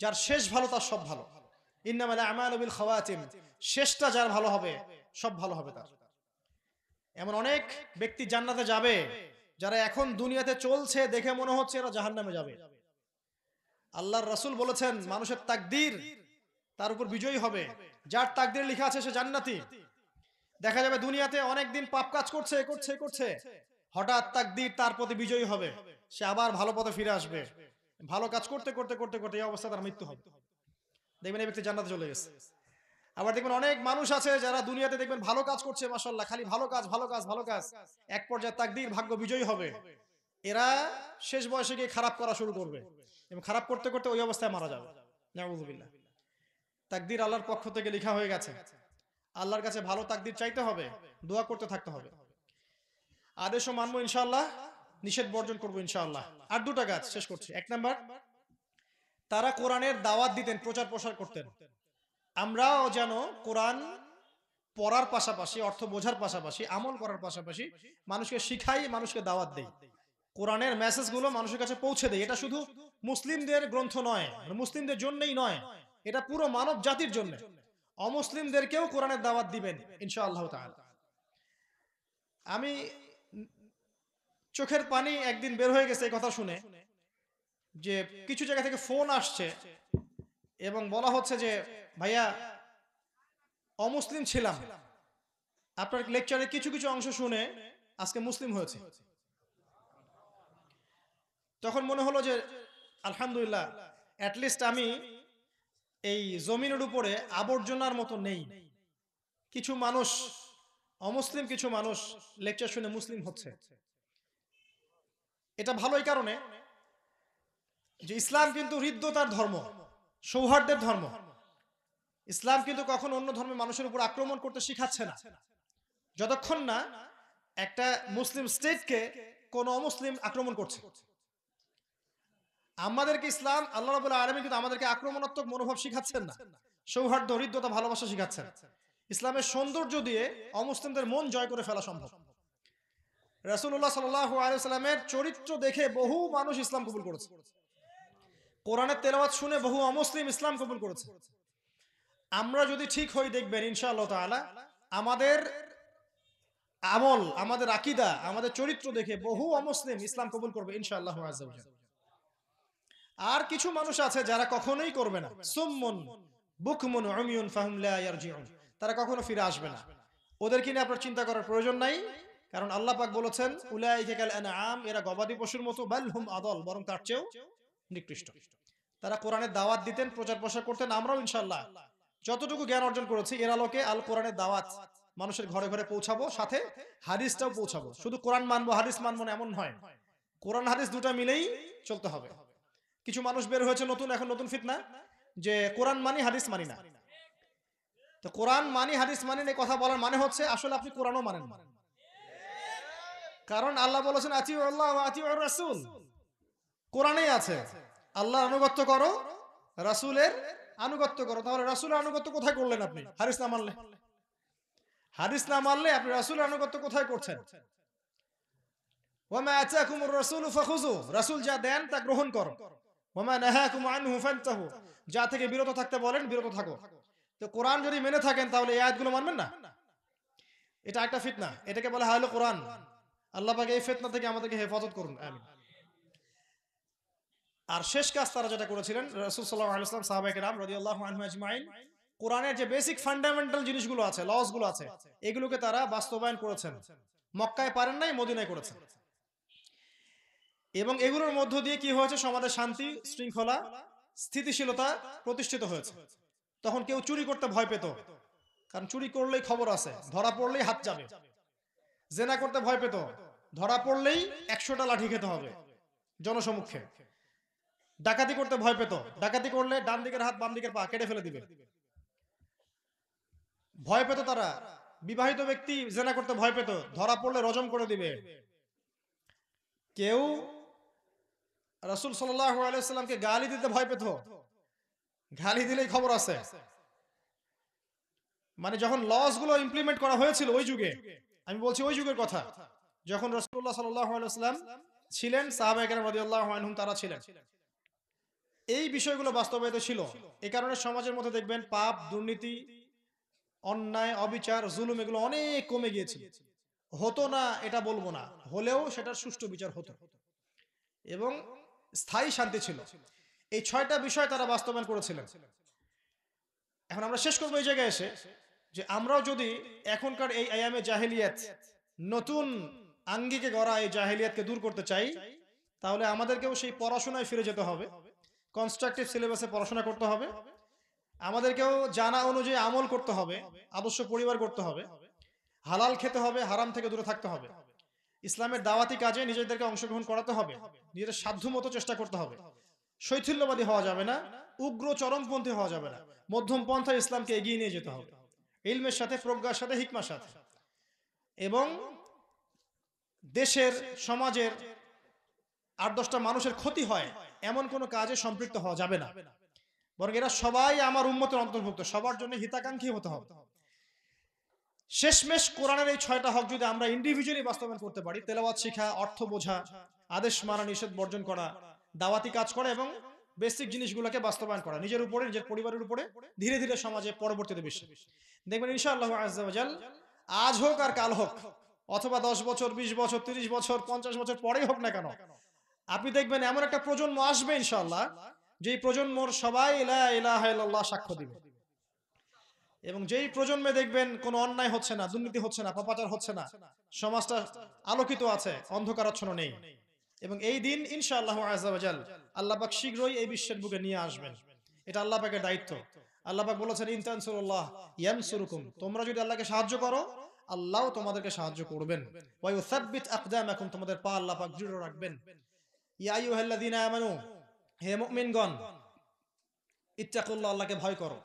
যার শেষ ভালো তার সব ভালো। ইন্নামাল আমালু বিল খাওয়াতিম। শেষটা যার ভালো হবে সব ভালো হবে তার। এমন অনেক ব্যক্তি জান্নাতে যাবে যারা এখন দুনিয়াতে চলছে দেখে মনে হচ্ছে এরা জাহান্নামে যাবে। আল্লাহর রাসূল বলেছেন, মানুষের তাকদীর তার উপর বিজয়ী হবে, যার তাকদীরে লেখা আছে সে জান্নাতি। দেখা যাবে দুনিয়াতে অনেক দিন পাপ কাজ করছে, হঠাৎ তাকদীর তার প্রতি বিজয়ী হবে, সে আবার ভালো পথে ফিরে আসবে। ভালো কাজ করতে এই অবস্থা তার মৃত্যু হবে, দেখবেন এই ব্যক্তি জান্নাতে চলে গেছে। আবার দেখবেন অনেক মানুষ আছে যারা দুনিয়াতে দেখবেন ভালো কাজ করছে, মাশাআল্লাহ, খালি ভালো কাজ, এক পর্যায়ে তাকদীর ভাগ্য বিজয়ী হবে, এরা শেষ বয়সে গিয়ে খারাপ করা শুরু করবে এবং খারাপ করতে ওই অবস্থায় মারা যাবে। নাউযুবিল্লাহ। তাকদীর আল্লাহর পক্ষ থেকে লেখা হয়ে গেছে, আল্লাহর কাছে ভালো তাকদীর চাইতে হবে, দোয়া করতে থাকতে হবে। আদেশও মানবো ইনশাআল্লাহ, নিষেধ বর্জন করবো ইনশাআল্লাহ। আর 2টা কাজ শেষ করছি। 1 নাম্বার, তারা কোরআনের দাওয়াত দিতেন, প্রচার প্রসার করতেন। আমরাও যেন কোরআন পড়ার পাশাপাশি, অর্থ বোঝার পাশাপাশি, আমল করার পাশাপাশি মানুষকে শিখাই, মানুষকে দাওয়াত দেই, কোরআনের মেসেজগুলো মানুষের কাছে পৌঁছে দেই। এটা শুধু মুসলিমদের গ্রন্থ নয়, মুসলিমদের জন্যই নয়, এটা পুরো মানব জাতির জন্য। অমুসলিমদেরকেও কোরআনের দাওয়াত দিবেন ইনশাআল্লাহ তাআলা। আমি চোখের পানি একদিন বের হয়ে গেছে এই কথা শুনে, যে কিছু জায়গা থেকে ফোন আসছে এবং বলা হচ্ছে যে, ভাইয়া অমুসলিম ছিলাম, আপনার লেকচারে কিছু অংশ শুনে আজকে মুসলিম হয়েছে। তখন মনে হলো যে আলহামদুলিল্লাহ, অ্যাটলিস্ট আমি এই জমিনের উপরে আবর্জনার মতো নেই। কিছু মানুষ অমুসলিম, কিছু মানুষ লেকচার শুনে মুসলিম হচ্ছে। এটা ভালো এই কারণে যে ইসলাম কিন্তু হৃদ্যতার ধর্ম, সৌহার্দ্যের ধর্ম। ইসলাম কিন্তু কখনো অন্য ধর্মের মানুষের উপর আক্রমণ করতে শিখাচ্ছে না, যতক্ষণ না একটা মুসলিম স্টেটকে কোন অমুসলিম আক্রমণ করছে। আমাদেরকে ইসলাম, আল্লাহ রাব্বুল আলামিন কিন্তু আমাদেরকে আক্রমণাত্মক মনোভাব শিখাচ্ছেন না, সৌহার্দ্য, হৃদ্যতা, ভালোবাসা শিখাচ্ছেন। ইসলামের সৌন্দর্য দিয়ে অমুসলিমদের মন জয় করে ফেলা সম্ভব। রাসূলুল্লাহ সাল্লাল্লাহু আলাইহি ওয়াসাল্লামের চরিত্র দেখে বহু মানুষ ইসলাম কবুল করেছে, কোরআনের তেলাওয়াত শুনে বহু অমুসলিম ইসলাম কবুল করেছে। আমরা যদি ঠিক হই দেখবেন ইনশাআল্লাহ তাআলা আমাদের আমল, আমাদের আকীদা, আমাদের চরিত্র দেখে বহু অমুসলিম ইসলাম কবুল করবে ইনশাআল্লাহ আযজা ওয়া জাল্লা। আর কিছু মানুষ আছে যারা কখনোই করবে না, সুম্মুন বুকমুন উমিয়ুন ফাহুম লা ইয়ারজিউন, তারা কখনো ফিরে আসবে না। ওদেরকে নিয়ে আপনার চিন্তা করার প্রয়োজন নাই, কারণ আল্লাহ পাক বলেছেন উলাইকা কাল আনআম, এরা গবাদি পশুর মতো, বাল হুম আদল, বরং তার চেয়েও নিকৃষ্ট। তারা কোরআনের দাওয়াত দিতেন, প্রচার প্রসার করতেন। আমরাও ইনশাআল্লাহ যতটুকু জ্ঞান অর্জন করেছি এর আলোকে আল কোরআনের দাওয়াত মানুষের ঘরে ঘরে পৌঁছাবো, সাথে হাদিসটাও পৌঁছাবো। শুধু কোরআন মানবো হাদিস মানবো না এমন নয়, কোরআন হাদিস দুটা মিলেই চলতে হবে। কিছু মানুষ বের হয়েছে নতুন, এখন নতুন ফিতনা যে কোরআন মানি হাদিস মানি না। তো কোরআন মানি হাদিস মানি না কথা বলার মানে হচ্ছে আসলে আপনি কোরআনও মানেন না। কারণ আল্লাহ বলেছেন আতিউ আল্লাহ ওয়া আতিউ রাসূল, কোরআনেই আছে আল্লাহর আনুগত্য করো, রাসূলের আনুগত্য করো। তাহলে রাসূলের আনুগত্য কোথায় করলেন আপনি? হাদিস না মানলে, হাদিস না মানলে আপনি রাসূলের আনুগত্য কোথায় করছেন? ওয়া মা আতাকুমুর রাসূলু ফাখুযু, রাসূল যা দেন তা গ্রহণ করো। ওয়া মা নাহাকুম আনহু ফান্তাহু, যা থেকে বিরত থাকতে বলেন বিরত থাকো। তো কোরআন যদি মেনে থাকেন তাহলে এই আয়াতগুলো মানবেন না? এটা একটা ফিতনা, এটাকে বলা হয় কোরআন। আল্লাহ পাক এই ফিতনা থেকে আমাদেরকে হেফাজত করুন, আমিন। আর শেষ কাজ তারা যেটা করেছিলেন, রাসূল সাল্লাল্লাহু আলাইহি ওয়াসাল্লাম, সাহাবায়ে কেরাম রাদিয়াল্লাহু আনহুম আজমাইন, কোরআনের যে বেসিক ফান্ডামেন্টাল জিনিসগুলো আছে, লস গুলো আছে, এগুলোকে তারা বাস্তবায়ন করেছেন। মক্কায় পারেন নাই, মদিনায় করেছেন। এবং এগুলোর মধ্য দিয়ে কি হয়েছে? সমাজে শান্তি, শৃঙ্খলা, স্থিতিশীলতা প্রতিষ্ঠিত হয়েছে। তখন কেউ চুরি করতে ভয় পেত, কারণ চুরি করলেই খবর আছে, ধরা পড়লেই হাত যাবে। জেনা করতে ভয় পেত, ধরা পড়লেই 100টা লাঠি খেতে হবে জনসমক্ষে। ডাকাতি করতে ভয় পেত, ডাকাতি করলে ডান দিকের হাত বাম দিকের পা কেটে ফেলে দিবে, ভয় পেত তারা। বিবাহিত ব্যক্তি জেনা করতে ভয় পেত, ধরা পড়লে রজম করে দিবে। কেউ রাসূল সাল্লাল্লাহু আলাইহি ওয়াসাল্লামকে গালি দিতে ভয় পেত, গালি দিলেই খবর আছে। মানে যখন লস গুলো ইমপ্লিমেন্ট করা হয়েছিল ওই যুগে, আমি বলছি ওই যুগের কথা, যখন রাসূলুল্লাহ সাল্লাল্লাহু আলাইহি ওয়াসাল্লাম ছিলেন, সাহাবায়ে কেরাম রাদিয়াল্লাহু আনহুম তারা ছিলেন, এই বিষয়গুলো বাস্তবায়িত ছিল। এই কারণে সমাজের মধ্যে দেখবেন পাপ, দুর্নীতি, অন্যায়, অবিচার, জুলুম এগুলো অনেক কমে গিয়েছিল। হতো না এটা বলবো না, হলেও সেটার সুষ্ঠু বিচার হতো এবং স্থায়ী শান্তি ছিল। এই 6টা বিষয় তারা বাস্তবায়ন করেছিলেন। এখন আমরা শেষ করবো এই জায়গায় এসে যে আমরাও যদি এখনকার এই আয়ামে জাহেলিয়াত, নতুন আঙ্গিকে গড়া এই জাহেলিয়াতকে দূর করতে চাই, তাহলে আমাদেরকেও সেই পড়াশোনায় ফিরে যেতে হবে, কনস্ট্রাকটিভ সিলেবাসে পড়াশোনা করতে হবে, আমাদেরকেও জানা অনুযায়ী আমল করতে হবে, আদর্শ পরিবার করতে হবে, হালাল খেতে হবে, হারাম থেকে দূরে থাকতে হবে, ইসলামের দাওয়াতি কাজে নিজেদেরকে অংশগ্রহণ করাতে হবে, নিজেদের সাধ্যমতো চেষ্টা করতে হবে। শৈথিল্যবাদী হওয়া যাবে না, উগ্র চরমপন্থী হওয়া যাবে না, মধ্যম পন্থায় ইসলামকে এগিয়ে নিয়ে যেতে হবে, ইলমের সাথে, প্রজ্ঞার সাথে, হিকমার সাথে। এবং দেশের, সমাজের 8-10টা মানুষের ক্ষতি হয় এমন কোনো কাজে সম্পৃক্ত হওয়া যাবে না, বরং এরা সবাই আমার উম্মতের অন্তর্ভুক্ত, সবার জন্য হিতাকাঙ্ক্ষী হতে হবে। শেষমেশ কোরআনের এই 6টা হক যদি আমরা ইন্ডিভিজুয়ালি বাস্তবায়ন করতে পারি, তেলাওয়াত শিখা, অর্থ বোঝা, আদেশ মানা, নিষেধ বর্জন করা, দাওয়াতি কাজ করা এবং বেসিক জিনিসগুলোকে বাস্তবায়ন করা নিজের উপরে, নিজের পরিবারের উপরে, ধীরে ধীরে সমাজে, পরবর্তীতে বিশ্বে, দেখবেন ইনশাআল্লাহ আযজা ওয়া জাল, আজ হোক আর কাল হোক, অথবা 10 বছর, 20 বছর, 30 বছর, 50 বছর পরেই হোক না কেন, আপনি দেখবেন এমন একটা প্রজন্ম আসবে ইনশাআল্লাহ, যেই প্রজন্মর সবাই লা ইলাহা ইল্লাল্লাহ সাক্ষ্য দিবে। এবং যেই প্রজন্মে দেখবেন কোনো অন্যায় হচ্ছে না, দুর্নীতি হচ্ছে না, পাপাচার হচ্ছে না, সমাজটা আলোকিত আছে, অন্ধকারাচ্ছন্ন নেই। এবং এই দিন ইনশাআল্লাহ আযজা ওয়া জাল আল্লাহ পাক শীঘ্রই এই বিশ্বের বুকে নিয়ে আসবেন। এটা আল্লাহ পাকের দায়িত্ব। আল্লাহ পাক বলেছেন ইন তানসুরুল্লাহ ইয়ানসুরুকুম, তোমরা যদি আল্লাহকে সাহায্য করো আল্লাহও তোমাদেরকে সাহায্য করবেন। ওয়া ইউসাব্বিত আকদামাকুম, তোমাদের পা আল্লাহ পাক দৃঢ় রাখবেন। ইয়া আইয়ুহাল্লাযীনা আমানু, হে মুমিনগণ, ইত্তাকুল্লাহ, আল্লাহকে ভয় করো,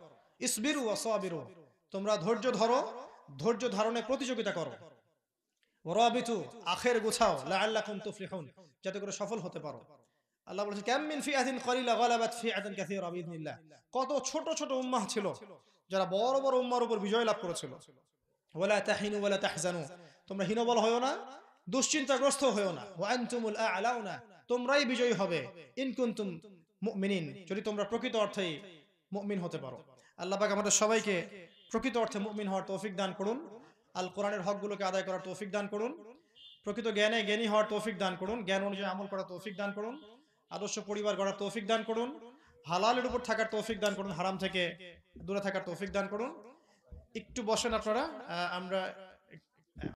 ইসবিরু ওয়া সাবিরু, তোমরা ধৈর্য ধরো, ধৈর্য ধারণে প্রতিযোগিতা করো, ওয়ারাবিতু, আখের গোছাও, লাআল্লাকুম তুফলিহুন, যাতে করে সফল হতে পারো। আল্লাহ বলেছেন কাম মিন ফিআতিন ক্বালিলা গালাবাত ফিআতান কাসীরা বিইذنিল্লাহ, কত ছোট ছোট উম্মাহ ছিল যারা বড় বড় উম্মাহর উপর বিজয় লাভ করেছিল। ওয়ালা তাহিনু ওয়ালা তাহজানু, তোমরা হীনবল হয়ো না, দুশ্চিন্তাগ্রস্ত হয়ো না। ওয়া আনতুমুল আ'লাউনা, তোমরাই বিজয়ী হবে। ইন কুনতুম মুমিনিন, যদি তোমরা প্রকৃত অর্থেই মুমিন হতে পারো। আল্লাহ পাক আমাদের সবাইকে প্রকৃত অর্থে মুমিন হওয়ার তৌফিক দান করুন, আল কোরআনের হকগুলোকে আদায় করার তৌফিক দান করুন, প্রকৃত জ্ঞানে জ্ঞানী হওয়ার তৌফিক দান করুন, জ্ঞান অনুযায়ী আমল করার তৌফিক দান করুন, আদর্শ পরিবার গড়ার তৌফিক দান করুন, হালালের উপর থাকার তৌফিক দান করুন, হারাম থেকে দূরে থাকার তৌফিক দান করুন। একটু বসেন আপনারা, আমরা